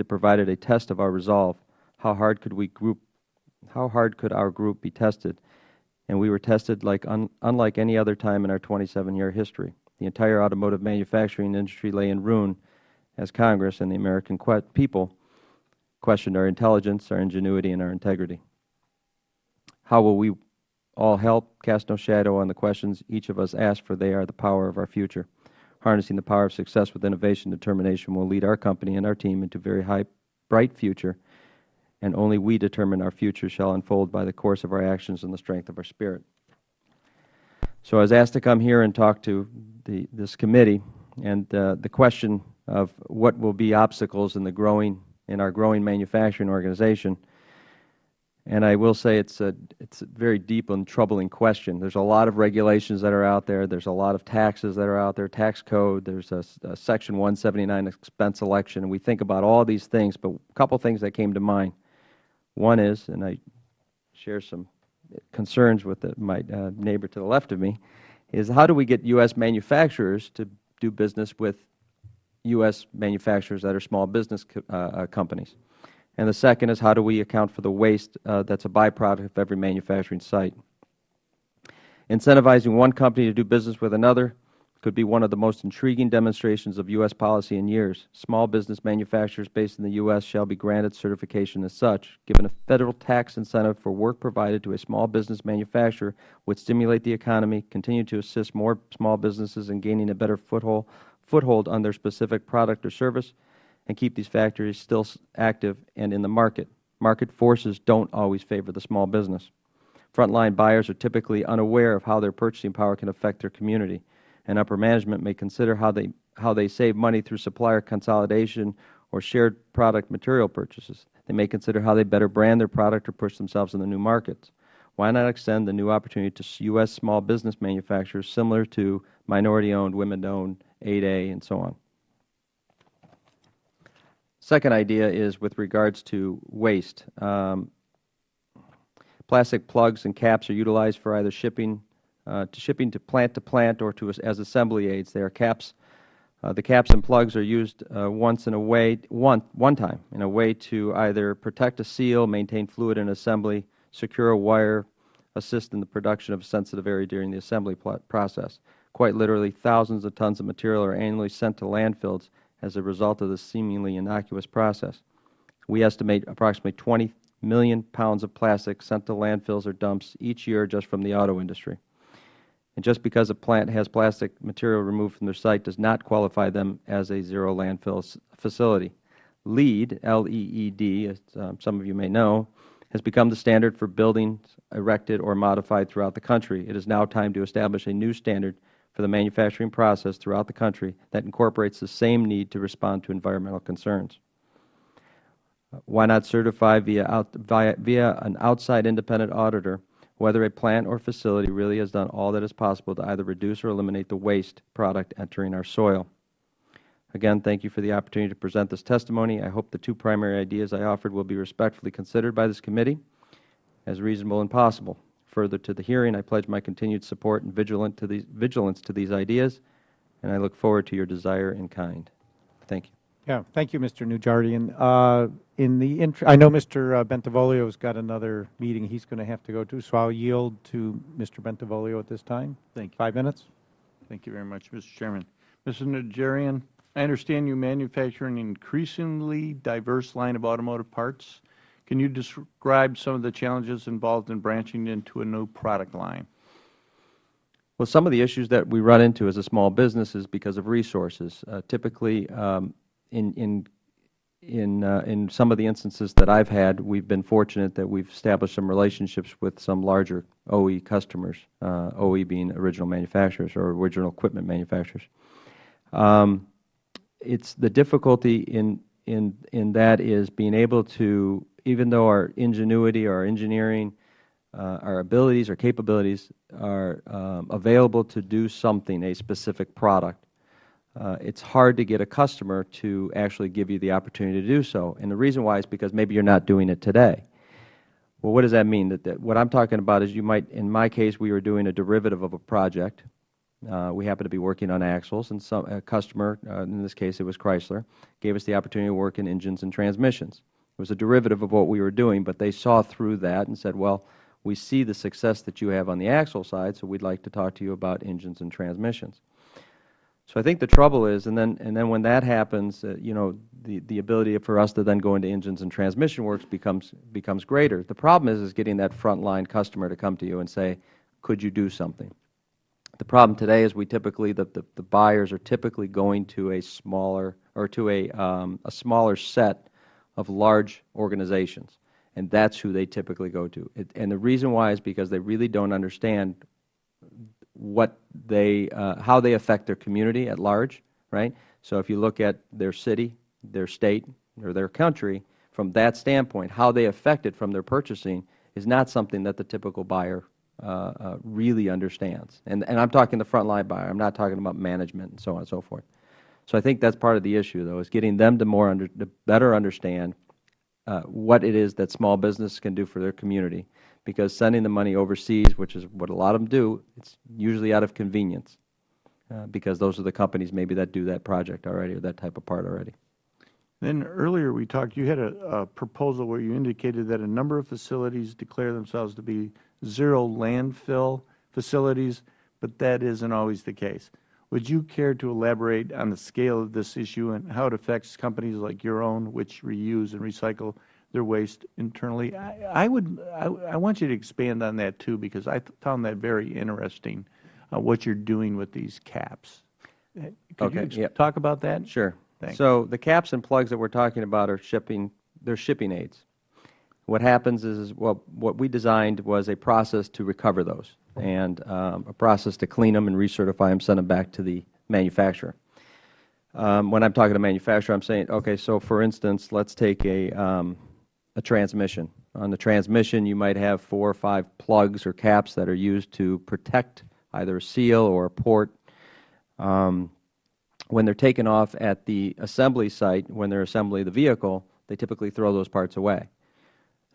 provided a test of our resolve. How hard could our group be tested? And we were tested unlike any other time in our 27-year history. The entire automotive manufacturing industry lay in ruin as Congress and the American people questioned our intelligence, our ingenuity, and our integrity. How will we all help? Cast no shadow on the questions each of us ask, for they are the power of our future. Harnessing the power of success with innovation and determination will lead our company and our team into a very bright future, and only we determine our future shall unfold by the course of our actions and the strength of our spirit. So I was asked to come here and talk to this committee, and the question of what will be obstacles in our growing manufacturing organization And I will say it's a very deep and troubling question. There's a lot of regulations that are out there. There's a lot of taxes that are out there, tax code. There's a Section 179 expense election. And we think about all these things, but a couple things that came to mind. One is, and I share some concerns with my neighbor to the left of me, is how do we get U.S. manufacturers to do business with U.S. manufacturers that are small business companies? And the second is, how do we account for the waste that's a byproduct of every manufacturing site? Incentivizing one company to do business with another could be one of the most intriguing demonstrations of U.S. policy in years. Small business manufacturers based in the U.S. shall be granted certification as such. Given a federal tax incentive for work provided to a small business manufacturer would stimulate the economy, continue to assist more small businesses in gaining a better foothold on their specific product or service, and keep these factories still active and in the market. Market forces don't always favor the small business. Frontline buyers are typically unaware of how their purchasing power can affect their community, and upper management may consider how they save money through supplier consolidation or shared product material purchases. They may consider how they better brand their product or push themselves into new markets. Why not extend the new opportunity to U.S. small business manufacturers similar to minority-owned, women-owned, 8A, and so on? Second idea is with regards to waste. Plastic plugs and caps are utilized for either shipping to plant or as assembly aids. They are caps. The caps and plugs are used one time in a way to either protect a seal, maintain fluid in assembly, secure a wire, assist in the production of a sensitive area during the assembly process. Quite literally, thousands of tons of material are annually sent to landfills as a result of this seemingly innocuous process. We estimate approximately 20 million pounds of plastic sent to landfills or dumps each year just from the auto industry. And just because a plant has plastic material removed from their site does not qualify them as a zero landfill facility. LEED, L-E-E-D, as some of you may know, has become the standard for buildings erected or modified throughout the country. It is now time to establish a new standard for the manufacturing process throughout the country that incorporates the same need to respond to environmental concerns. Why not certify via an outside independent auditor whether a plant or facility really has done all that is possible to either reduce or eliminate the waste product entering our soil? Again, thank you for the opportunity to present this testimony. I hope the two primary ideas I offered will be respectfully considered by this committee as reasonable and possible. Further to the hearing, I pledge my continued support and vigilance to these ideas, and I look forward to your desire in kind. Thank you. Yeah, thank you, Mr. Nujardyan. I know Mr. Bentivolio has got another meeting he's going to have to go to, so I'll yield to Mr. Bentivolio at this time. Thank you. 5 minutes. Thank you very much, Mr. Chairman. Mr. Nujardyan, I understand you manufacture an increasingly diverse line of automotive parts. Can you describe some of the challenges involved in branching into a new product line? Well, some of the issues that we run into as a small business is because of resources. Typically, in some of the instances that I've had, we've been fortunate that we've established some relationships with some larger OE customers, OE being original manufacturers or original equipment manufacturers. It's the difficulty in that is being able to, even though our ingenuity, our engineering, our abilities, our capabilities are available to do something, a specific product, it's hard to get a customer to actually give you the opportunity to do so. And the reason why is because maybe you're not doing it today. Well, what does that mean? What I'm talking about is you might, in my case, we were doing a derivative of a project. We happened to be working on axles, and a customer, in this case it was Chrysler, gave us the opportunity to work in engines and transmissions. It was a derivative of what we were doing, but they saw through that and said, well, we see the success that you have on the axle side, so we'd like to talk to you about engines and transmissions. So I think the trouble is, and then when that happens, the ability for us to then go into engines and transmission works becomes greater. The problem is getting that frontline customer to come to you and say, could you do something? The problem today is we typically, the buyers are typically going to a smaller, or to a smaller set of large organizations, and that's who they typically go to. And the reason why is because they really don't understand how they affect their community at large, right? So if you look at their city, their state, or their country, from that standpoint, how they affect it from their purchasing is not something that the typical buyer really understands. And I'm talking the frontline buyer. I'm not talking about management and so on and so forth. So I think that's part of the issue, though, is getting them to better understand what it is that small business can do for their community. Because sending the money overseas, which is what a lot of them do, it's usually out of convenience, because those are the companies maybe that do that project already or that type of part already. Then earlier we talked, you had a proposal where you indicated that a number of facilities declare themselves to be zero landfill facilities, but that isn't always the case. Would you care to elaborate on the scale of this issue and how it affects companies like your own, which reuse and recycle their waste internally? I want you to expand on that too, because I found that very interesting, what you're doing with these caps. Could you talk about that? Sure. Thanks. So the caps and plugs that we're talking about are they're shipping aids. What happens is what we designed was a process to recover those, and a process to clean them and recertify them, send them back to the manufacturer. When I'm talking to manufacturer, I'm saying, okay, so for instance, let's take a transmission. On the transmission, you might have 4 or 5 plugs or caps that are used to protect either a seal or a port. When they're taken off at the assembly site, when they're assembling the vehicle, they typically throw those parts away.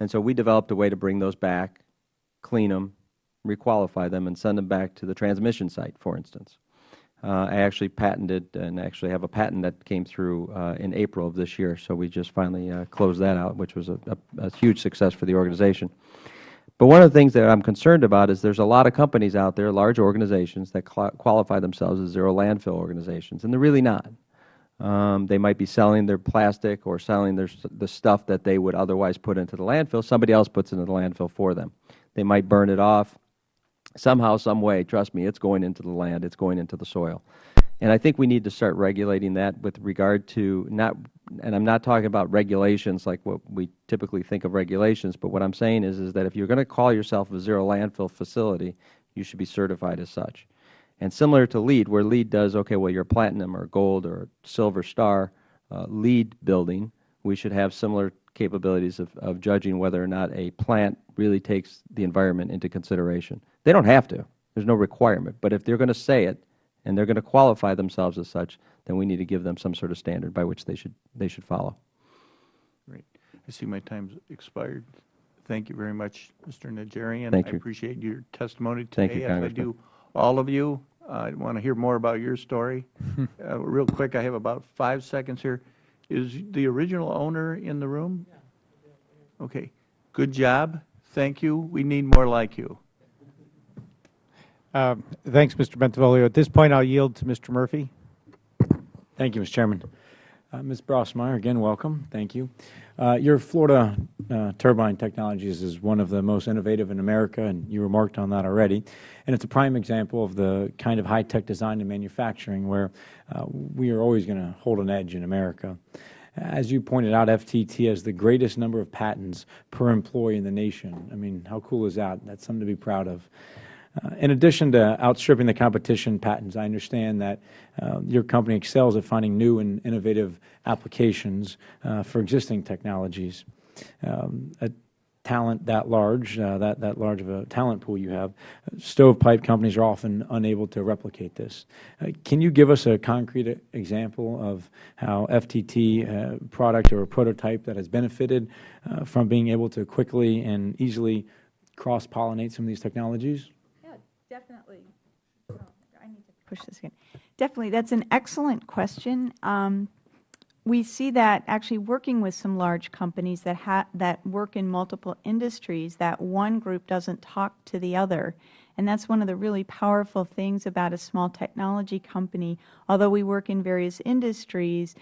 And so we developed a way to bring those back, clean them, requalify them, and send them back to the transmission site, for instance. I actually patented and actually have a patent that came through in April of this year, so we just finally closed that out, which was a huge success for the organization. But one of the things that I'm concerned about is there's a lot of companies out there, large organizations, that qualify themselves as zero landfill organizations, and they're really not. They might be selling their plastic or selling the stuff that they would otherwise put into the landfill. Somebody else puts it into the landfill for them. They might burn it off. Somehow, some way, trust me, it's going into the land, it's going into the soil. And I think we need to start regulating that with regard to and I'm not talking about regulations like what we typically think of regulations, but what I'm saying is that if you're going to call yourself a zero landfill facility, you should be certified as such. And similar to LEED, where LEED does, okay, well, you're a platinum or gold or silver star LEED building, we should have similar capabilities of judging whether or not a plant really takes the environment into consideration. They don't have to. There's no requirement. But if they're going to say it and they're going to qualify themselves as such, then we need to give them some sort of standard by which they should follow. Great. I see my time's expired. Thank you very much, Mr. Najarian. Thank you. I appreciate your testimony today. Thank you, as I Congressman. do all of you. I want to hear more about your story. Real quick, I have about 5 seconds here. Is the original owner in the room? Yeah. Okay. Good job. Thank you. We need more like you. Thanks, Mr. Bentivolio. At this point, I'll yield to Mr. Murphy. Thank you, Mr. Chairman. Ms. Brossmeyer, again, welcome. Thank you. Your Florida turbine technologies is one of the most innovative in America, and you remarked on that already. And it's a prime example of the kind of high-tech design and manufacturing where we are always going to hold an edge in America. As you pointed out, FTT has the greatest number of patents per employee in the nation. I mean, how cool is that? That's something to be proud of. In addition to outstripping the competition patents, I understand that your company excels at finding new and innovative applications for existing technologies. A talent that large, that large of a talent pool you have, stovepipe companies are often unable to replicate this. Can you give us a concrete example of how FTT product or a prototype that has benefited from being able to quickly and easily cross-pollinate some of these technologies? Definitely. Oh, I need to push this again. Definitely. That's an excellent question. We see that actually working with some large companies that work in multiple industries, that one group doesn't talk to the other. And that's one of the really powerful things about a small technology company. Although we work in various industries,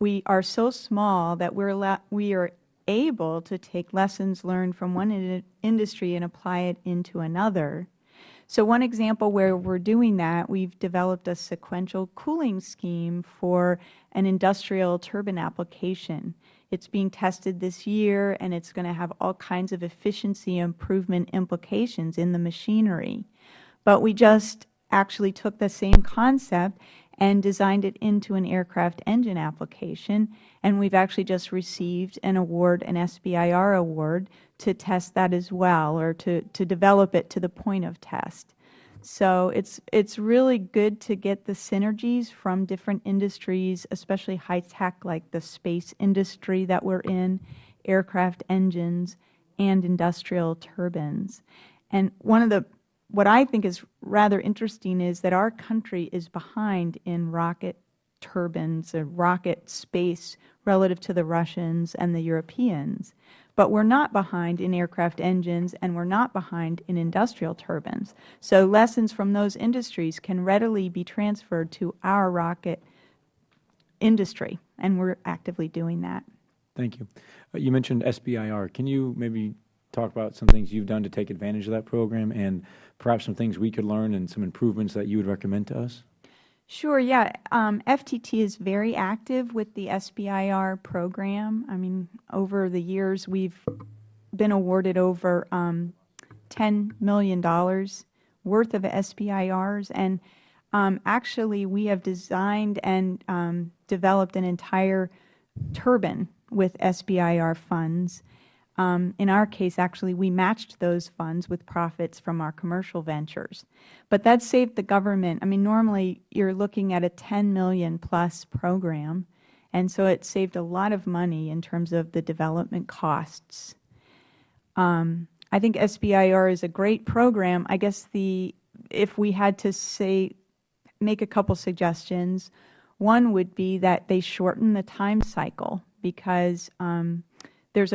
we are so small that we are able to take lessons learned from one industry and apply it into another. So one example where we're doing that, we've developed a sequential cooling scheme for an industrial turbine application. It's being tested this year, and it's going to have all kinds of efficiency improvement implications in the machinery. But we just actually took the same concept and designed it into an aircraft engine application. And we've actually just received an award, an SBIR award, to test that as well, or to develop it to the point of test. So it's really good to get the synergies from different industries, especially high tech like the space industry that we're in, aircraft engines, and industrial turbines. And what I think is rather interesting is that our country is behind in rocket turbines and rocket space relative to the Russians and the Europeans. But we're not behind in aircraft engines, and we're not behind in industrial turbines. So lessons from those industries can readily be transferred to our rocket industry, and we're actively doing that. Thank you. You mentioned SBIR. Can you maybe talk about some things you've done to take advantage of that program, and perhaps some things we could learn and some improvements that you would recommend to us? Sure, yeah. FTT is very active with the SBIR program. I mean, over the years, we've been awarded over $10 million worth of SBIRs. And actually, we have designed and developed an entire turbine with SBIR funds. In our case, actually, we matched those funds with profits from our commercial ventures. But that saved the government. I mean, normally you're looking at a $10 million plus program, and so it saved a lot of money in terms of the development costs. I think SBIR is a great program. I guess if we had to make a couple suggestions, one would be that they shorten the time cycle, because there's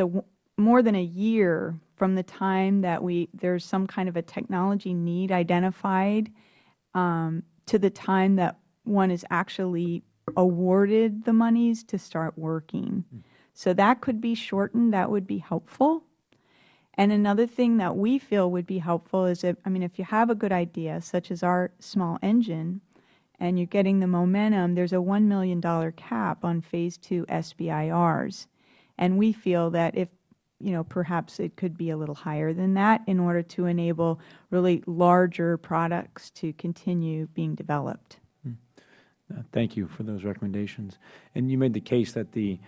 more than a year from the time that there's some kind of a technology need identified to the time that one is actually awarded the monies to start working. So that could be shortened. That would be helpful. And another thing that we feel would be helpful is if you have a good idea, such as our small engine, and you're getting the momentum, there's a $1 million cap on Phase 2 SBIRs. And we feel that if perhaps it could be a little higher than that in order to enable really larger products to continue being developed. Thank you for those recommendations. And you made the case that the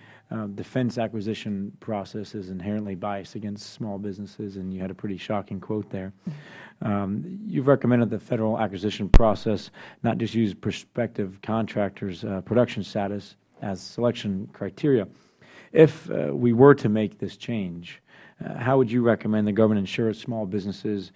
defense acquisition process is inherently biased against small businesses, and you had a pretty shocking quote there. You've recommended the federal acquisition process not just use prospective contractors' production status as selection criteria. If we were to make this change, how would you recommend the government ensure small businesses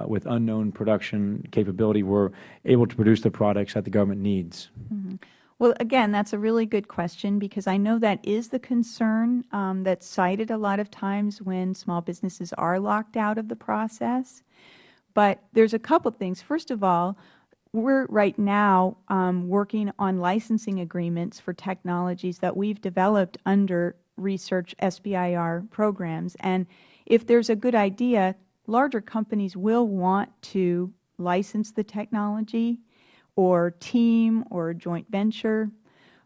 with unknown production capability were able to produce the products that the government needs? Mm-hmm. Well, again, that's a really good question, because I know that is the concern that's cited a lot of times when small businesses are locked out of the process. But there's a couple things. First of all, we're right now working on licensing agreements for technologies that we've developed under research SBIR programs. And if there's a good idea, larger companies will want to license the technology or team or a joint venture.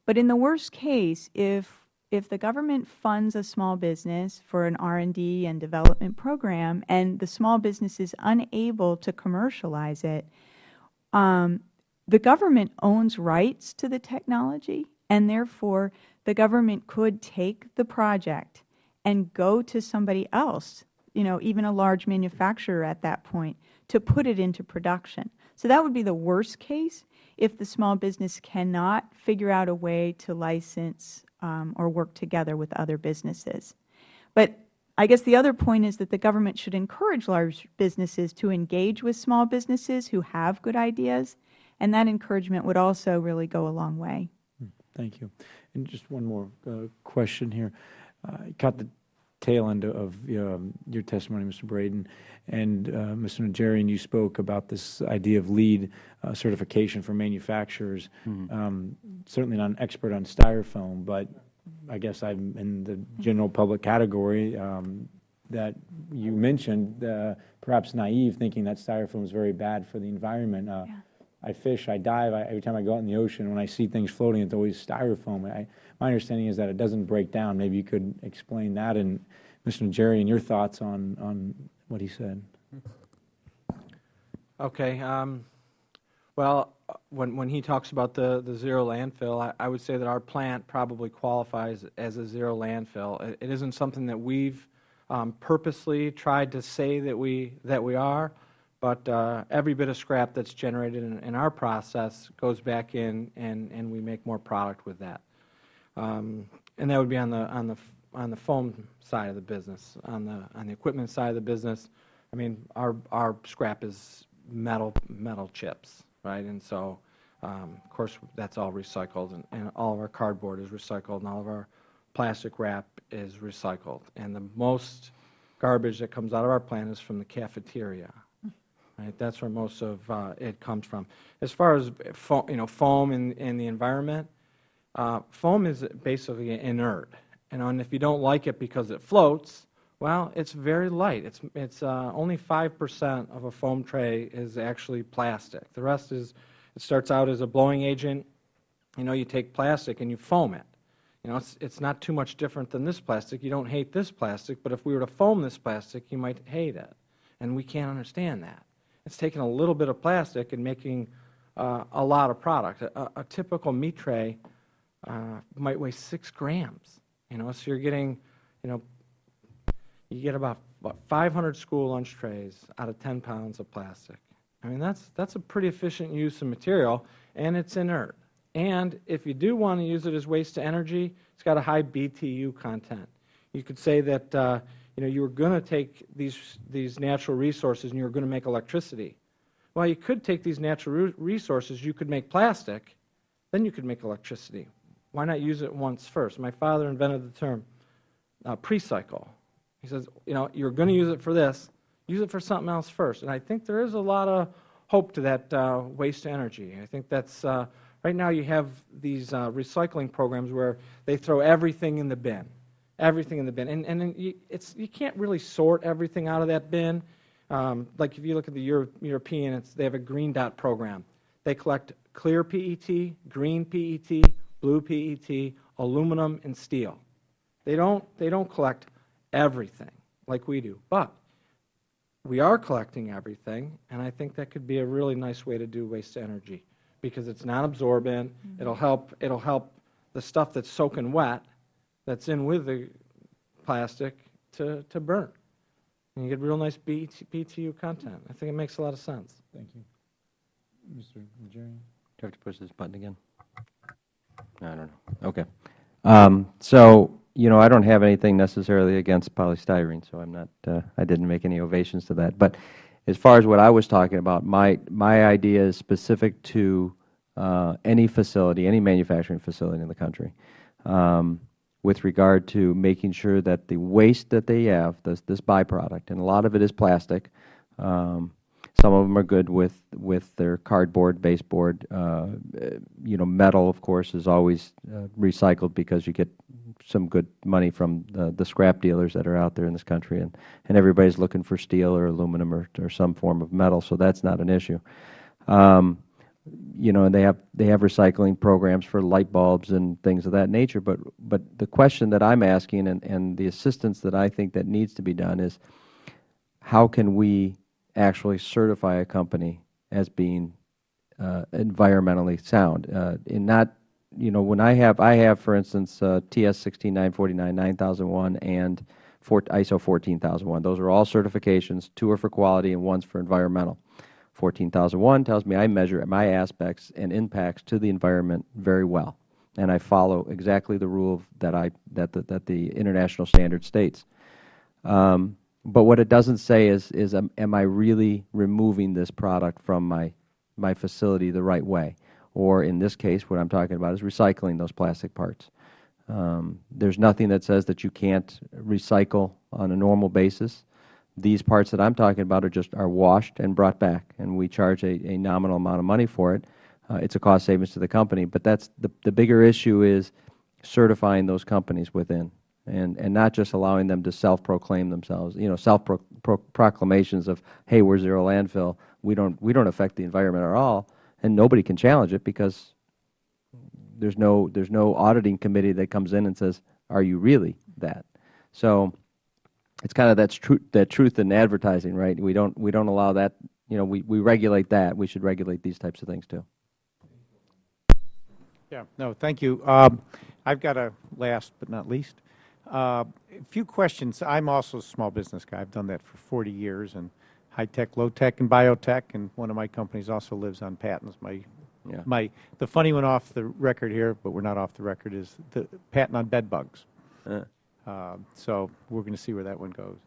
But in the worst case, if the government funds a small business for an R&D and development program and the small business is unable to commercialize it, the government owns rights to the technology, and therefore the government could take the project and go to somebody else, even a large manufacturer at that point, to put it into production. So that would be the worst case if the small business cannot figure out a way to license or work together with other businesses. But I guess the other point is that the government should encourage large businesses to engage with small businesses who have good ideas, and that encouragement would also really go a long way. Thank you. And just one more question here. I caught the tail end of your testimony, Mr. Braden, and Mr. Najarian, you spoke about this idea of LEED certification for manufacturers. Certainly not an expert on styrofoam, but I guess I'm in the general public category that you mentioned, perhaps naive, thinking that styrofoam is very bad for the environment. I fish, I dive, every time I go out in the ocean, when I see things floating, it's always styrofoam. My understanding is that it doesn't break down. Maybe you could explain that, and Mr. Najarian, your thoughts on what he said. Okay. Well, when he talks about the zero landfill, I would say that our plant probably qualifies as a zero landfill. It isn't something that we've purposely tried to say that we are, but every bit of scrap that's generated in our process goes back in, and we make more product with that. And that would be on the foam side of the business. On the equipment side of the business, I mean, our scrap is metal chips, right? And so, of course, that's all recycled, and all of our cardboard is recycled, and all of our plastic wrap is recycled. And the most garbage that comes out of our plant is from the cafeteria, right? That's where most of it comes from. As far as foam in the environment, foam is basically inert, and if you don't like it because it floats, well, it's very light. It's only 5% of a foam tray is actually plastic. The rest is, it starts out as a blowing agent. You take plastic and you foam it. It's not too much different than this plastic. You don't hate this plastic, but if we were to foam this plastic, you might hate it, and we can't understand that. It's taking a little bit of plastic and making a lot of product. A typical meat tray might weigh 6 grams. So you're getting, you get about 500 school lunch trays out of 10 pounds of plastic. I mean, that's a pretty efficient use of material, and it's inert. And if you do want to use it as waste to energy, it's got a high BTU content. You could say that you were going to take these natural resources and you were going to make electricity. Well, you could take these natural resources, you could make plastic, then you could make electricity. Why not use it once first? My father invented the term pre-cycle. He says, you're going to use it for this, use it for something else first. And I think there is a lot of hope to that waste to energy. I think that's, right now you have these recycling programs where they throw everything in the bin, everything in the bin. And you can't really sort everything out of that bin. Like if you look at the European, they have a green dot program. They collect clear PET, green PET, blue PET, aluminum, and steel. They don't collect everything like we do, but we are collecting everything, and I think that could be a really nice way to do waste to energy because it's not absorbent. It'll help the stuff that's soaking wet, that's in with the plastic, to burn. And you get real nice BTU content. I think it makes a lot of sense. Thank you. Mr. Najarian? Do I have to push this button again? No, I don't know. Okay. So, I don't have anything necessarily against polystyrene, so I'm not, I didn't make any ovations to that. But as far as what I was talking about, my idea is specific to any facility, any manufacturing facility in the country, with regard to making sure that the waste that they have, this byproduct, and a lot of it is plastic. Some of them are good with their cardboard, baseboard. Metal, of course, is always recycled because you get some good money from the scrap dealers that are out there in this country, and everybody's looking for steel or aluminum or some form of metal, so that's not an issue. And they have recycling programs for light bulbs and things of that nature. But the question that I'm asking and the assistance that I think that needs to be done is, how can we actually certify a company as being environmentally sound? In not, when I have, for instance, TS 16949, 9001, and ISO 14001. Those are all certifications. 2 are for quality and 1's for environmental. 14001 tells me I measure my aspects and impacts to the environment very well, and I follow exactly the rule that the international standard states. But what it doesn't say is am I really removing this product from my facility the right way? Or in this case, what I'm talking about is recycling those plastic parts. There's nothing that says that you can't recycle on a normal basis. These parts that I'm talking about are washed and brought back, and we charge a nominal amount of money for it. It's a cost savings to the company, but that's the bigger issue is certifying those companies within, and not just allowing them to self-proclaim themselves. Self-proclamations of, hey, we're zero landfill. We don't affect the environment at all, and nobody can challenge it because there's no auditing committee that comes in and says, are you really that? So it's kind of that truth in advertising, right? We don't allow that. We regulate that. We should regulate these types of things too. Yeah, no, thank you. I've got a last but not least. A few questions. I'm also a small business guy. I've done that for 40 years, and high-tech, low-tech, and biotech, and one of my companies also lives on patents. The funny one off the record here, but we're not off the record, is the patent on bed bugs. So we're going to see where that one goes.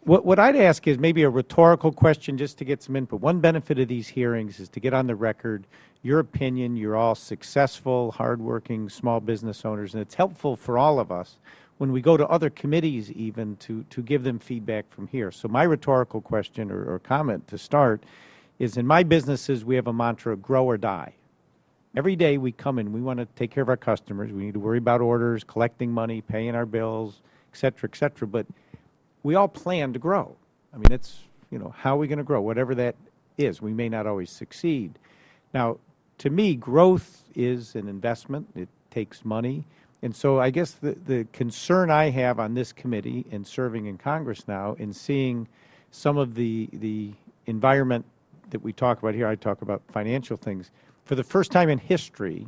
What I'd ask is maybe a rhetorical question just to get some input. One benefit of these hearings is to get on the record your opinion. You're all successful, hardworking small business owners, and it's helpful for all of us when we go to other committees even to give them feedback from here. So my rhetorical question or comment to start is, in my businesses, we have a mantra, grow or die. Every day we come in, we want to take care of our customers. We need to worry about orders, collecting money, paying our bills, et cetera, but we all plan to grow. I mean, it's, how are we going to grow? Whatever that is, we may not always succeed. Now, to me, growth is an investment. It takes money. And so I guess the concern I have on this committee and serving in Congress now and seeing some of the environment that we talk about here, I talk about financial things. For the first time in history,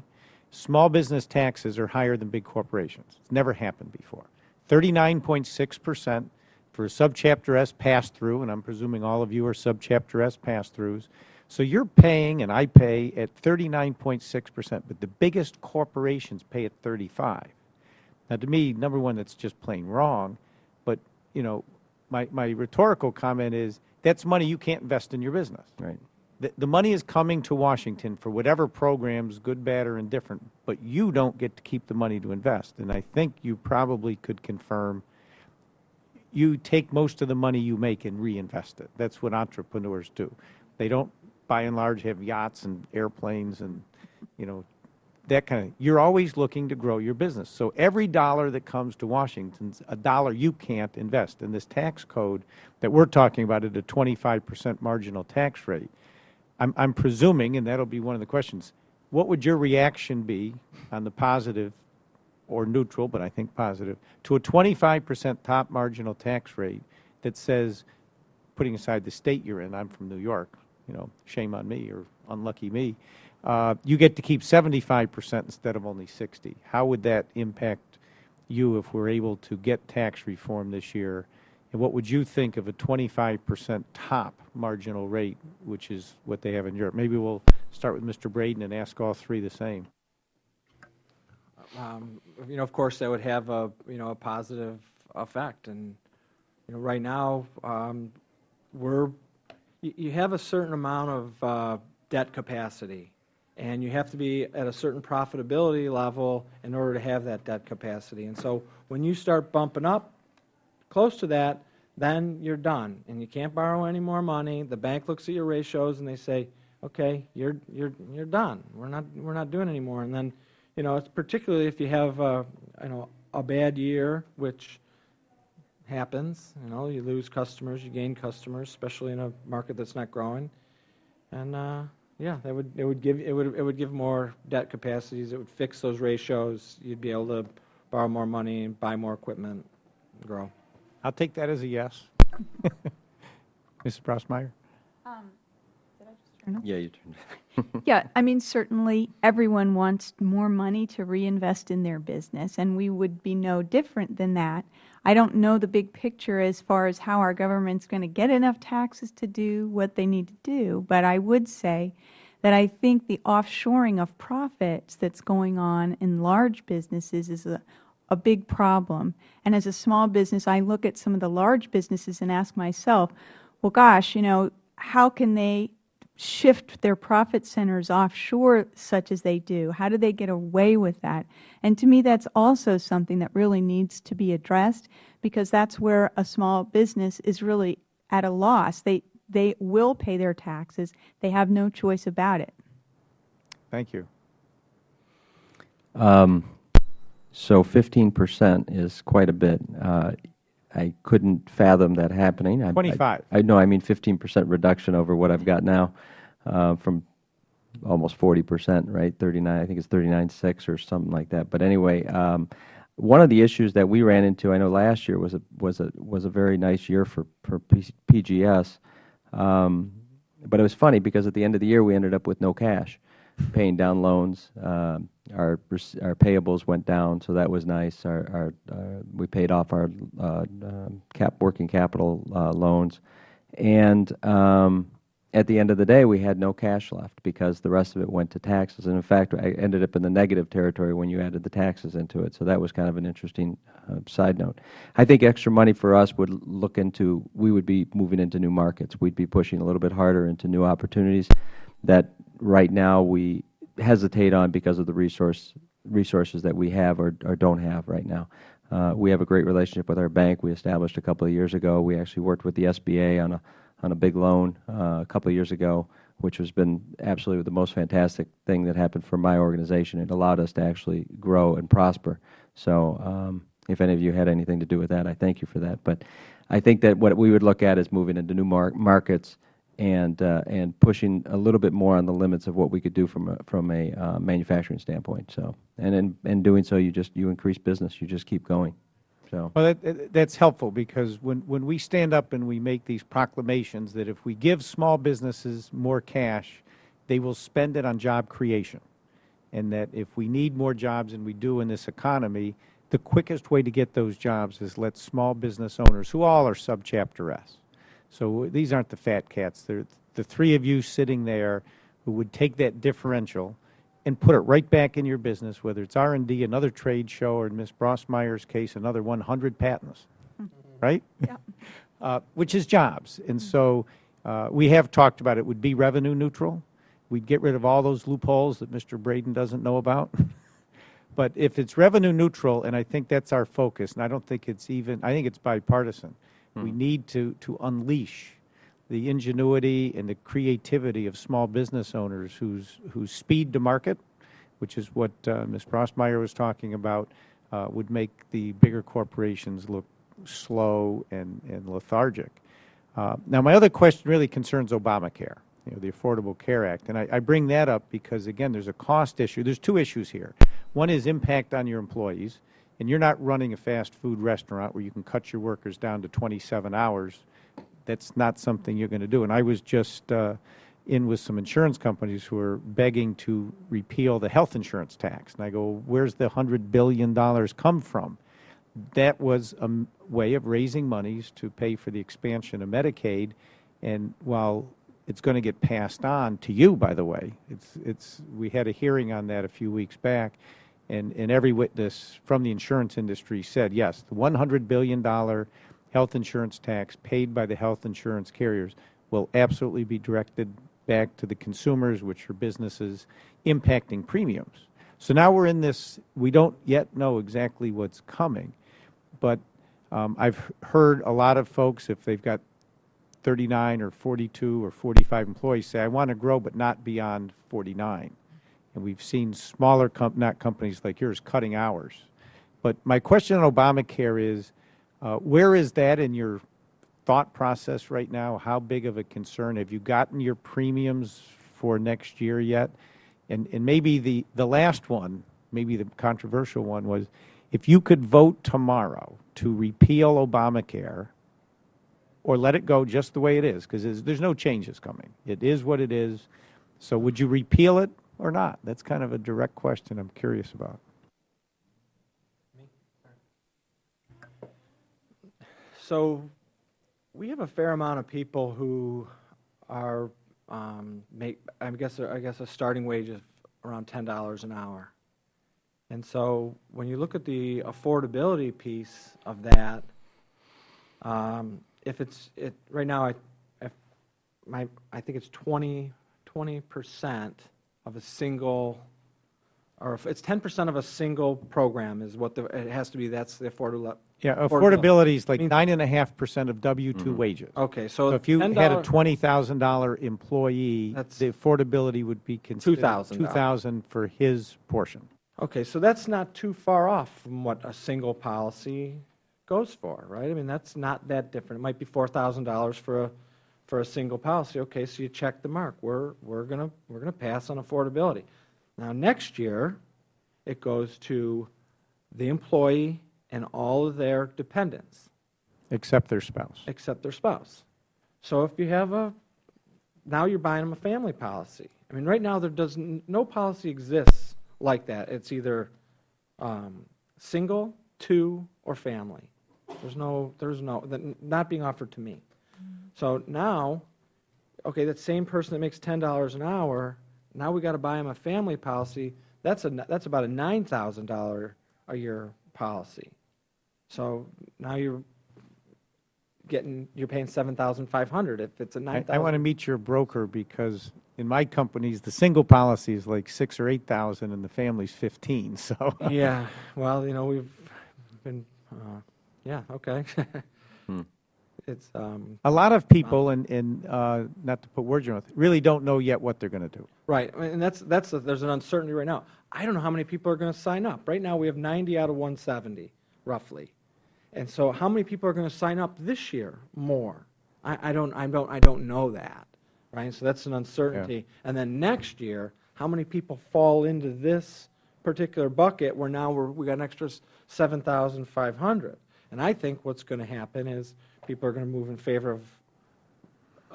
small business taxes are higher than big corporations. It's never happened before. 39.6% for a Subchapter S pass-through, and I'm presuming all of you are Subchapter S pass-throughs. So you're paying, and I pay, at 39.6%, but the biggest corporations pay at 35%. Now, to me, number one, that's just plain wrong, but, my rhetorical comment is, that's money you can't invest in your business. Right. The money is coming to Washington for whatever programs, good, bad, or indifferent, but you don't get to keep the money to invest. And I think you probably could confirm you take most of the money you make and reinvest it. That's what entrepreneurs do. They don't, by and large, have yachts and airplanes and, that kind of, you're always looking to grow your business. So every dollar that comes to Washington's a dollar you can't invest. In this tax code that we're talking about at a 25% marginal tax rate, I'm presuming, and that'll be one of the questions, what would your reaction be on the positive or neutral, but I think positive, to a 25% top marginal tax rate that says, putting aside the state you're in, I'm from New York, shame on me or unlucky me, you get to keep 75% instead of only 60. How would that impact you if we're able to get tax reform this year? And what would you think of a 25% top marginal rate, which is what they have in Europe? Maybe we'll start with Mr. Braden and ask all three the same. Of course, that would have a positive effect, and right now you have a certain amount of debt capacity, and you have to be at a certain profitability level in order to have that debt capacity. And so when you start bumping up close to that, then you're done, and you can't borrow any more money. The bank looks at your ratios and they say, okay, you're done. We're not doing any more. And then it's particularly if you have a bad year, which happens. You lose customers, you gain customers, especially in a market that's not growing. And it would give more debt capacities. It would fix those ratios. You'd be able to borrow more money and buy more equipment and grow. I'll take that as a yes. Mrs. Brosmeyer? Yeah, you turned. Yeah, I mean, certainly everyone wants more money to reinvest in their business, and we would be no different than that. I don't know the big picture as far as how our government's going to get enough taxes to do what they need to do, but I would say that I think the offshoring of profits that's going on in large businesses is a big problem. And as a small business, I look at some of the large businesses and ask myself, well, gosh, how can they shift their profit centers offshore such as they do? How do they get away with that? And to me, that's also something that really needs to be addressed, because that's where a small business is really at a loss. They will pay their taxes. They have no choice about it. Thank you. So 15% is quite a bit. I couldn't fathom that happening. 25. I know, I mean 15% reduction over what I've got now, from almost 40%, right? 39, I think it's 39.6 or something like that. But anyway, one of the issues that we ran into, I know last year was a very nice year for PGS, but it was funny because at the end of the year we ended up with no cash. paying down loans. Our payables went down, so that was nice. We paid off our working capital loans, and at the end of the day, we had no cash left because the rest of it went to taxes. And in fact, I ended up in the negative territory when you added the taxes into it. So that was kind of an interesting side note. I think extra money for us would we would be moving into new markets. We'd be pushing a little bit harder into new opportunities that right now we hesitate on because of the resources that we have or don't have right now. We have a great relationship with our bank. We established a couple of years ago. We actually worked with the SBA on a big loan a couple of years ago, which has been absolutely the most fantastic thing that happened for my organization. It allowed us to actually grow and prosper. So if any of you had anything to do with that, I thank you for that. But I think that what we would look at is moving into new markets and pushing a little bit more on the limits of what we could do from a manufacturing standpoint. So, and in doing so, you increase business. You just keep going. So. Well, that's helpful because when we stand up and we make these proclamations that if we give small businesses more cash, they will spend it on job creation, and that if we need more jobs than we do in this economy, the quickest way to get those jobs is let small business owners, who all are Subchapter S. So these aren't the fat cats. They're the three of you sitting there who would take that differential and put it right back in your business, whether it's R&D, another trade show, or in Ms. Brossmeyer's case, another 100 patents, right? Yeah. Which is jobs. And so we have talked about it would be revenue neutral. We'd get rid of all those loopholes that Mr. Braden doesn't know about. But if it's revenue neutral, and I think that's our focus, and I don't think it's I think it's bipartisan. We need to unleash the ingenuity and the creativity of small business owners whose speed to market, which is what Ms. Brossmeyer was talking about, would make the bigger corporations look slow and lethargic. Now, my other question really concerns Obamacare, the Affordable Care Act. And I bring that up because, again, there's a cost issue. There's two issues here. One is impact on your employees. And you're not running a fast food restaurant where you can cut your workers down to 27 hours. That's not something you're going to do. And I was just in with some insurance companies who are begging to repeal the health insurance tax. And I go, where's the $100 billion come from? That was a way of raising monies to pay for the expansion of Medicaid. And while it's going to get passed on to you, by the way, we had a hearing on that a few weeks back. And every witness from the insurance industry said, yes, the $100 billion health insurance tax paid by the health insurance carriers will absolutely be directed back to the consumers, which are businesses, impacting premiums. So now we're in this, we don't yet know exactly what's coming. But I've heard a lot of folks, if they've got 39 or 42 or 45 employees, say, I want to grow but not beyond 49. And we've seen smaller not companies like yours cutting hours. But my question on Obamacare is, where is that in your thought process right now? How big of a concern? Have you gotten your premiums for next year yet? And maybe the last one, maybe the controversial one, was if you could vote tomorrow to repeal Obamacare or let it go just the way it is, because there's no changes coming. It is what it is. So would you repeal it or not? That's kind of a direct question I'm curious about. So we have a fair amount of people who are I guess a starting wage of around $10 an hour. And so when you look at the affordability piece of that, if right now I think it's 20% of a single, or if it's 10% of a single program is what it has to be. That's the affordable. Yeah, affordability is like 9.5% of W-2 wages. Okay, so if you had a $20,000 employee, the affordability would be considered $2,000 for his portion. Okay, so that's not too far off from what a single policy goes for, right? I mean, that's not that different. It might be $4,000 for a single policy. Okay, so you check the mark. We're gonna pass on affordability. Now next year, it goes to the employee and all of their dependents. Except their spouse. Except their spouse. So if you have a now you're buying them a family policy. I mean, right now no policy exists like that. It's either single, two, or family. There's not being offered to me. So now, okay, that same person that makes $10 an hour, now we got to buy them a family policy. That's about a $9,000 a year policy. So now you're paying $7,500 if it's a $9,000. I want to meet your broker because in my companies the single policy is like $6,000 or $8,000 and the family's $15,000. So yeah, well, we've been yeah, okay. It's a lot of people, and not to put words in your mouth, really don't know yet what they're going to do. Right, and there's an uncertainty right now. I don't know how many people are going to sign up. Right now, we have 90 out of 170, roughly, and so how many people are going to sign up this year? More. I don't know that. Right, so that's an uncertainty. Yeah. And then next year, how many people fall into this particular bucket where now we got an extra 7,500? And I think what's going to happen is people are going to move in favor of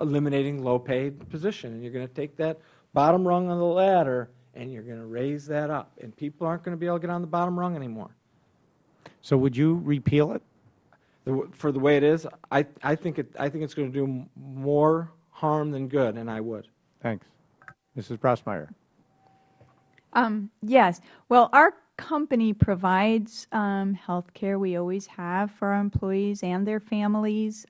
eliminating low-paid position, and you're going to take that bottom rung on the ladder and you're going to raise that up, and people aren't going to be able to get on the bottom rung anymore. So would you repeal it? For the way it is, I think it's going to do more harm than good, and I would. Thanks. Mrs. Brossmeyer. Yes. Well, our company provides health care. We always have for our employees and their families.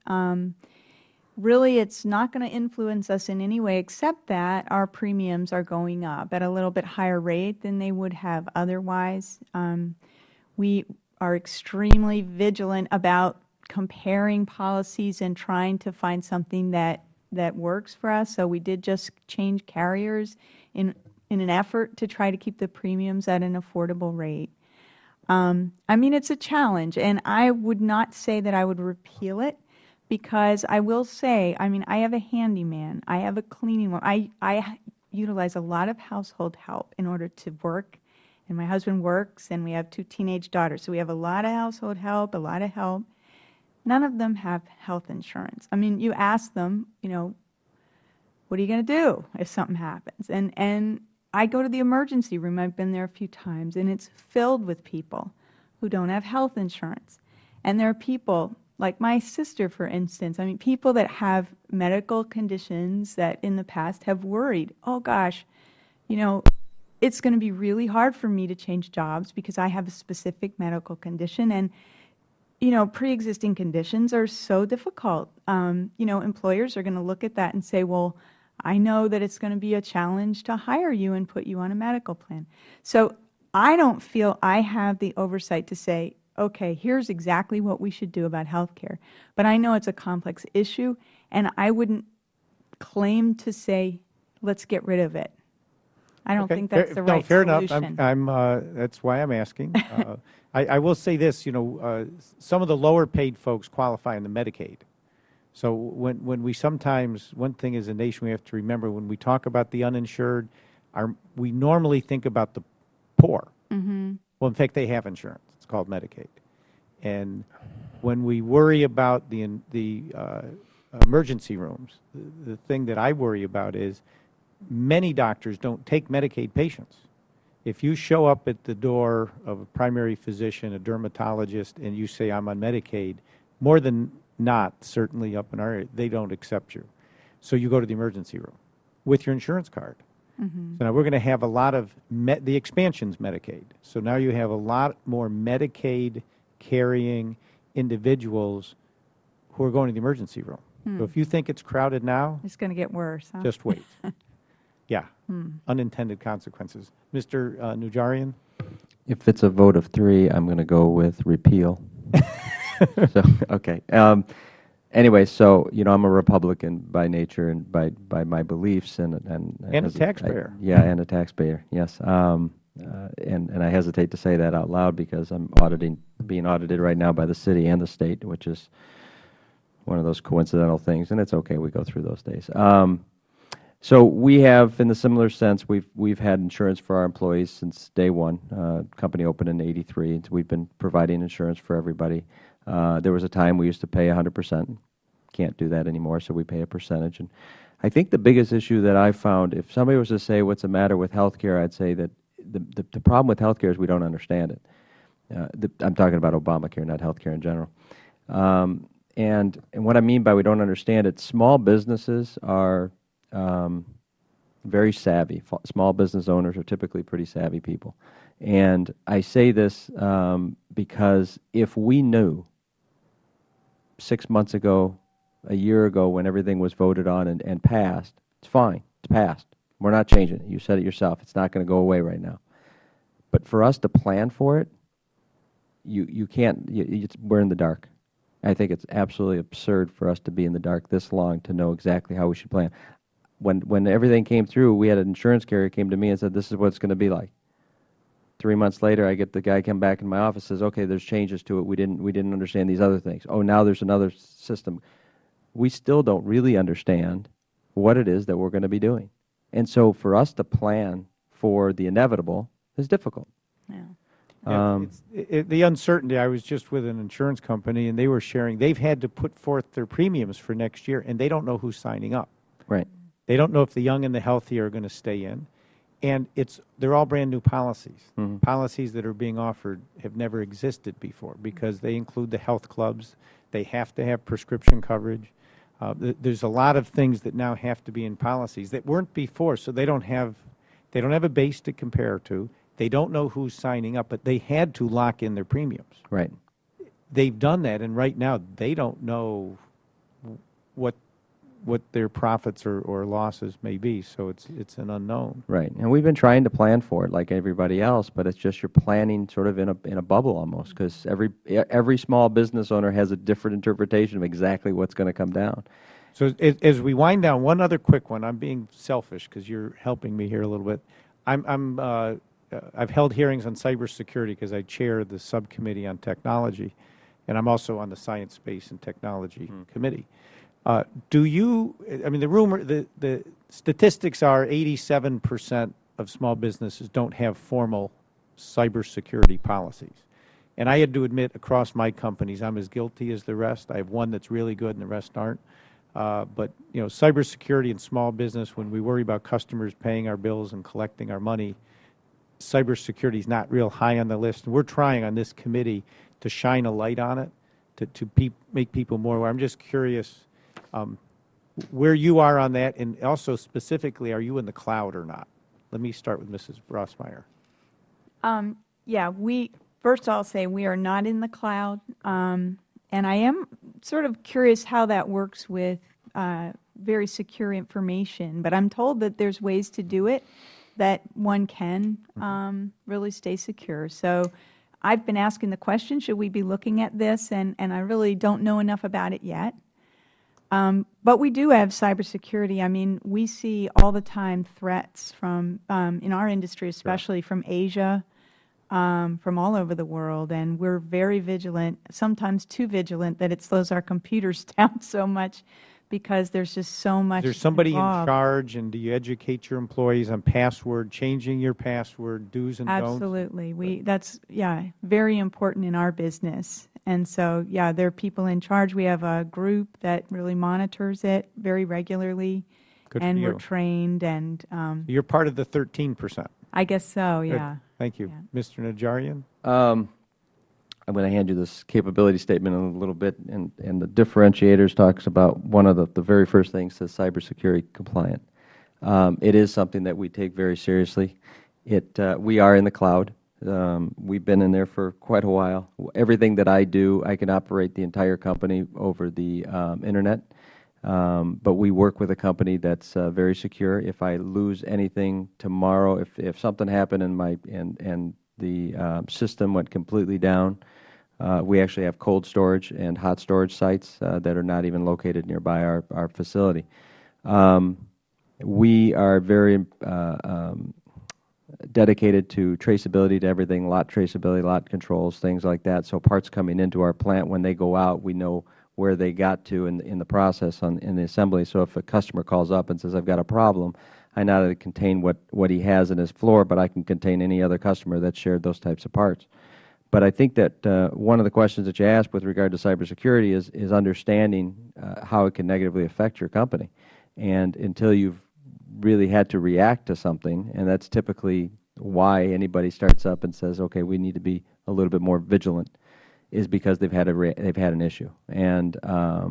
Really, it's not going to influence us in any way except that our premiums are going up at a little bit higher rate than they would have otherwise. We are extremely vigilant about comparing policies and trying to find something that works for us. So we did just change carriers in an effort to try to keep the premiums at an affordable rate. I mean, it's a challenge, and I would not say that I would repeal it, because I will say, I mean, I have a handyman, I have a cleaning woman, I utilize a lot of household help in order to work, and my husband works, and we have 2 teenage daughters, so we have a lot of household help, a lot of help. None of them have health insurance. I mean, you ask them, what are you going to do if something happens? And I go to the emergency room, I've been there a few times, and it's filled with people who don't have health insurance. And there are people, like my sister, for instance, I mean, people that have medical conditions that in the past have worried, oh gosh, it's going to be really hard for me to change jobs because I have a specific medical condition. And pre-existing conditions are so difficult. Employers are going to look at that and say, well, I know that it's going to be a challenge to hire you and put you on a medical plan. So I don't feel I have the oversight to say, okay, here's exactly what we should do about health care. But I know it's a complex issue, and I wouldn't claim to say, let's get rid of it. I don't think that's the right solution. Fair enough. That's why I'm asking. I will say this, some of the lower paid folks qualify in the Medicaid. So when we sometimes, one thing as a nation we have to remember, when we talk about the uninsured, we normally think about the poor. Mm-hmm. Well, in fact, they have insurance. It's called Medicaid. And when we worry about the emergency rooms, the thing that I worry about is many doctors don't take Medicaid patients. If you show up at the door of a primary physician, a dermatologist, and you say, I'm on Medicaid, more than not, certainly up in our area, they don't accept you. So you go to the emergency room with your insurance card. Mm-hmm. So now we're going to have a lot of, the expansion's Medicaid. So now you have a lot more Medicaid carrying individuals who are going to the emergency room. So if you think it's crowded now, it's going to get worse. Huh? Just wait. Yeah, unintended consequences. Mr. Nujarian? If it's a vote of 3, I'm going to go with repeal. So, okay. Anyway, so, I'm a Republican by nature and by my beliefs. And a taxpayer. And a taxpayer, yes. And I hesitate to say that out loud because I'm being audited right now by the city and the state, which is one of those coincidental things. And it's okay, we go through those days. So we have, in a similar sense, we've had insurance for our employees since day one. Company opened in '83, and we've been providing insurance for everybody. There was a time we used to pay 100%. Can't do that anymore, so we pay a percentage. And I think the biggest issue that I found, if somebody was to say what's the matter with health care, I'd say that the problem with health care is we don't understand it. I'm talking about Obamacare, not health care in general. And what I mean by we don't understand it, small businesses are very savvy. Small business owners are typically pretty savvy people. And I say this because if we knew 6 months ago, a year ago, when everything was voted on and passed, it's fine. It's passed. We're not changing it. You said it yourself. It's not going to go away right now. But for us to plan for it, you can't. We're in the dark. I think it's absolutely absurd for us to be in the dark this long to know exactly how we should plan. When everything came through, we had an insurance carrier came to me and said, this is what it's going to be like. 3 months later, I get the guy come back in my office, says, okay, there's changes to it. We didn't understand these other things. Oh, now there's another system. We still don't really understand what it is that we're going to be doing. And so for us to plan for the inevitable is difficult. The uncertainty, I was just with an insurance company, and they were sharing, they've had to put forth their premiums for next year, and they don't know who's signing up. Right. They don't know if the young and the healthy are going to stay in. And they're all brand new policies. Mm-hmm. Policies that are being offered have never existed before because they include the health clubs. They have to have prescription coverage. There's a lot of things that now have to be in policies that weren't before, so they don't have a base to compare to. They don't know who's signing up, but they had to lock in their premiums. Right. They've done that, and right now they don't know what their profits or losses may be, so it's an unknown. Right. And we've been trying to plan for it like everybody else, but it's just you're planning sort of in a bubble almost, because every small business owner has a different interpretation of exactly what's going to come down. So as we wind down, one other quick one. I'm being selfish because you're helping me here a little bit. I've held hearings on cybersecurity because I chair the subcommittee on technology, and I'm also on the Science, Space, and Technology Committee. The statistics are 87% of small businesses don't have formal cybersecurity policies. And I had to admit, across my companies, I'm as guilty as the rest. I have one that's really good and the rest aren't. But cybersecurity in small business, when we worry about customers paying our bills and collecting our money, cybersecurity is not real high on the list. And we're trying on this committee to shine a light on it, to make people more aware. I'm just curious where you are on that, and also specifically, are you in the cloud or not? Let me start with Mrs. Rossmeyer. Yeah, first I'll say we are not in the cloud, and I am sort of curious how that works with very secure information, but I'm told that there's ways to do it that one can really stay secure. So I've been asking the question, should we be looking at this, and I really don't know enough about it yet. But we do have cybersecurity. I mean, we see all the time threats from, in our industry especially, from Asia, from all over the world, and we're very vigilant, sometimes too vigilant that it slows our computers down so much because there's just so much There's somebody involved. in charge, and do you educate your employees on password, changing your password, do's and don'ts? Absolutely. That's, very important in our business. And so, there are people in charge. We have a group that really monitors it very regularly. Good for and you. We're trained. And you're part of the 13%. I guess so, Good. yeah. Thank you. Mr. Najarian? I'm going to hand you this capability statement in a little bit, and the differentiators talks about one of the very first things says cybersecurity compliant. It is something that we take very seriously. We are in the cloud. We've been in there for quite a while. Everything that I do, I can operate the entire company over the Internet, but we work with a company that's very secure. If I lose anything tomorrow, if something happened and the system went completely down, we actually have cold storage and hot storage sites that are not even located nearby our facility. We are very dedicated to traceability to everything, lot traceability, lot controls, things like that. So parts coming into our plant, when they go out, we know where they got to in the process in the assembly. So if a customer calls up and says, I've got a problem, I not only contain what he has in his floor, but I can contain any other customer that shared those types of parts. But I think that one of the questions that you asked with regard to cybersecurity is understanding how it can negatively affect your company. And until you've really had to react to something, and that's typically why anybody starts up and says, okay, we need to be a little bit more vigilant, is because they've had an issue. And I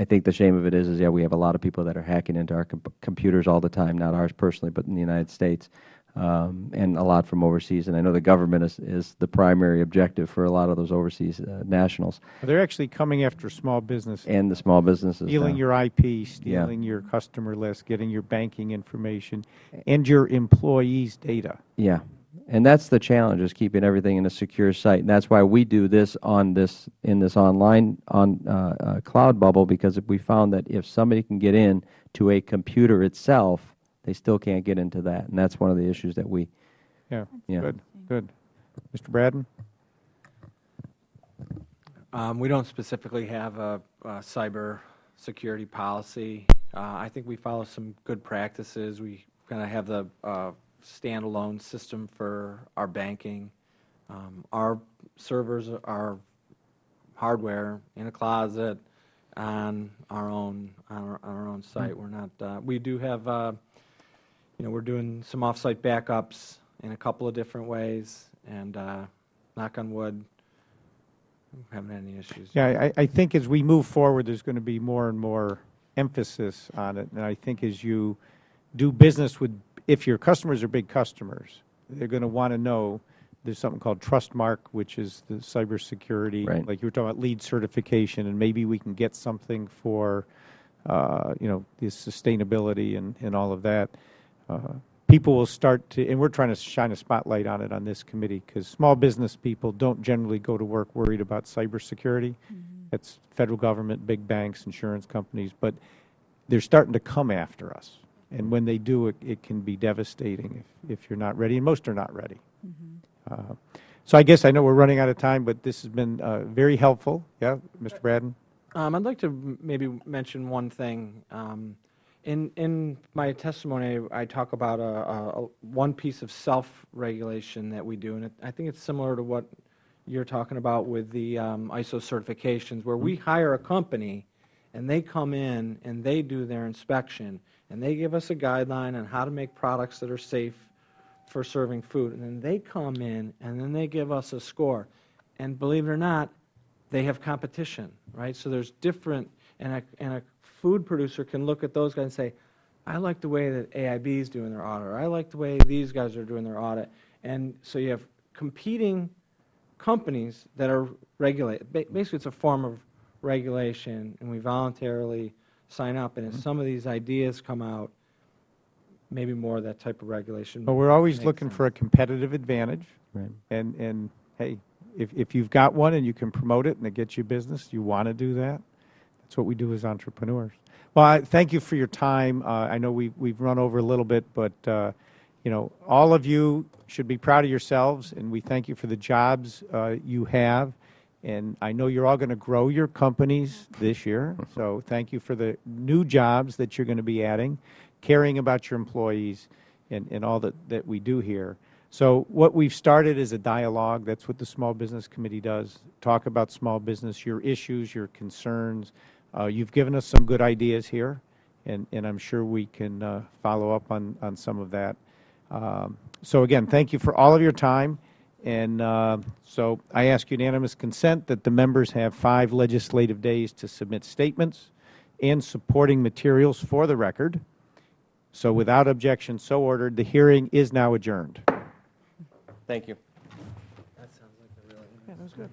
think the shame of it is yeah, we have a lot of people that are hacking into our computers all the time, not ours personally, but in the United States, and a lot from overseas. And I know the government is the primary objective for a lot of those overseas nationals. They're actually coming after small businesses. And the small businesses. Stealing your IP, stealing your customer list, getting your banking information, and your employees' data. Yeah. And that's the challenge, is keeping everything in a secure site. And that's why we do this in this online cloud bubble, because if we found that if somebody can get in to a computer itself, they still can't get into that. And that's one of the issues that we. Yeah. Good. Good. Mr. Braden? We don't specifically have a cyber security policy. I think we follow some good practices. We kind of have the standalone system for our banking. Our servers are hardware in a closet on our own site. We're not. We do have. We're doing some offsite backups in a couple of different ways, and knock on wood, we haven't had any issues. Yeah, I think as we move forward, there's going to be more and more emphasis on it. And I think as you do business with, if your customers are big customers, they're going to want to know there's something called Trustmark, which is the cybersecurity, like you were talking about lead certification, and maybe we can get something for, the sustainability and all of that. People will start to, and we're trying to shine a spotlight on it on this committee, because small business people don't generally go to work worried about cybersecurity. It's federal government, big banks, insurance companies, but they're starting to come after us. And when they do, it can be devastating if you're not ready, and most are not ready. So I guess I know we're running out of time, but this has been very helpful. Yeah, Mr. Braden? I'd like to maybe mention one thing. In my testimony, I talk about one piece of self-regulation that we do, and I think it's similar to what you're talking about with the ISO certifications, where we hire a company, and they come in and they do their inspection, and they give us a guideline on how to make products that are safe for serving food, and then they come in and then they give us a score. And believe it or not, they have competition, right? So there's different, and a food producer can look at those guys and say, I like the way that AIB is doing their audit, or I like the way these guys are doing their audit. And so you have competing companies that are regulated. Basically, it's a form of regulation, and we voluntarily sign up. And as some of these ideas come out, maybe more of that type of regulation. But we're always looking for a competitive advantage. Right. And hey, if you've got one and you can promote it and it gets you business, you want to do that. That's what we do as entrepreneurs. Well, I thank you for your time. I know we've run over a little bit, but all of you should be proud of yourselves, and we thank you for the jobs you have. And I know you're all going to grow your companies this year, so thank you for the new jobs that you're going to be adding, caring about your employees, and all that we do here. So what we've started is a dialogue. That's what the Small Business Committee does. Talk about small business, your issues, your concerns. You've given us some good ideas here, and I'm sure we can follow up on some of that. So again, thank you for all of your time. And so I ask unanimous consent that the members have 5 legislative days to submit statements and supporting materials for the record. So without objection, so ordered. The hearing is now adjourned. Thank you. That sounds like a really that was good.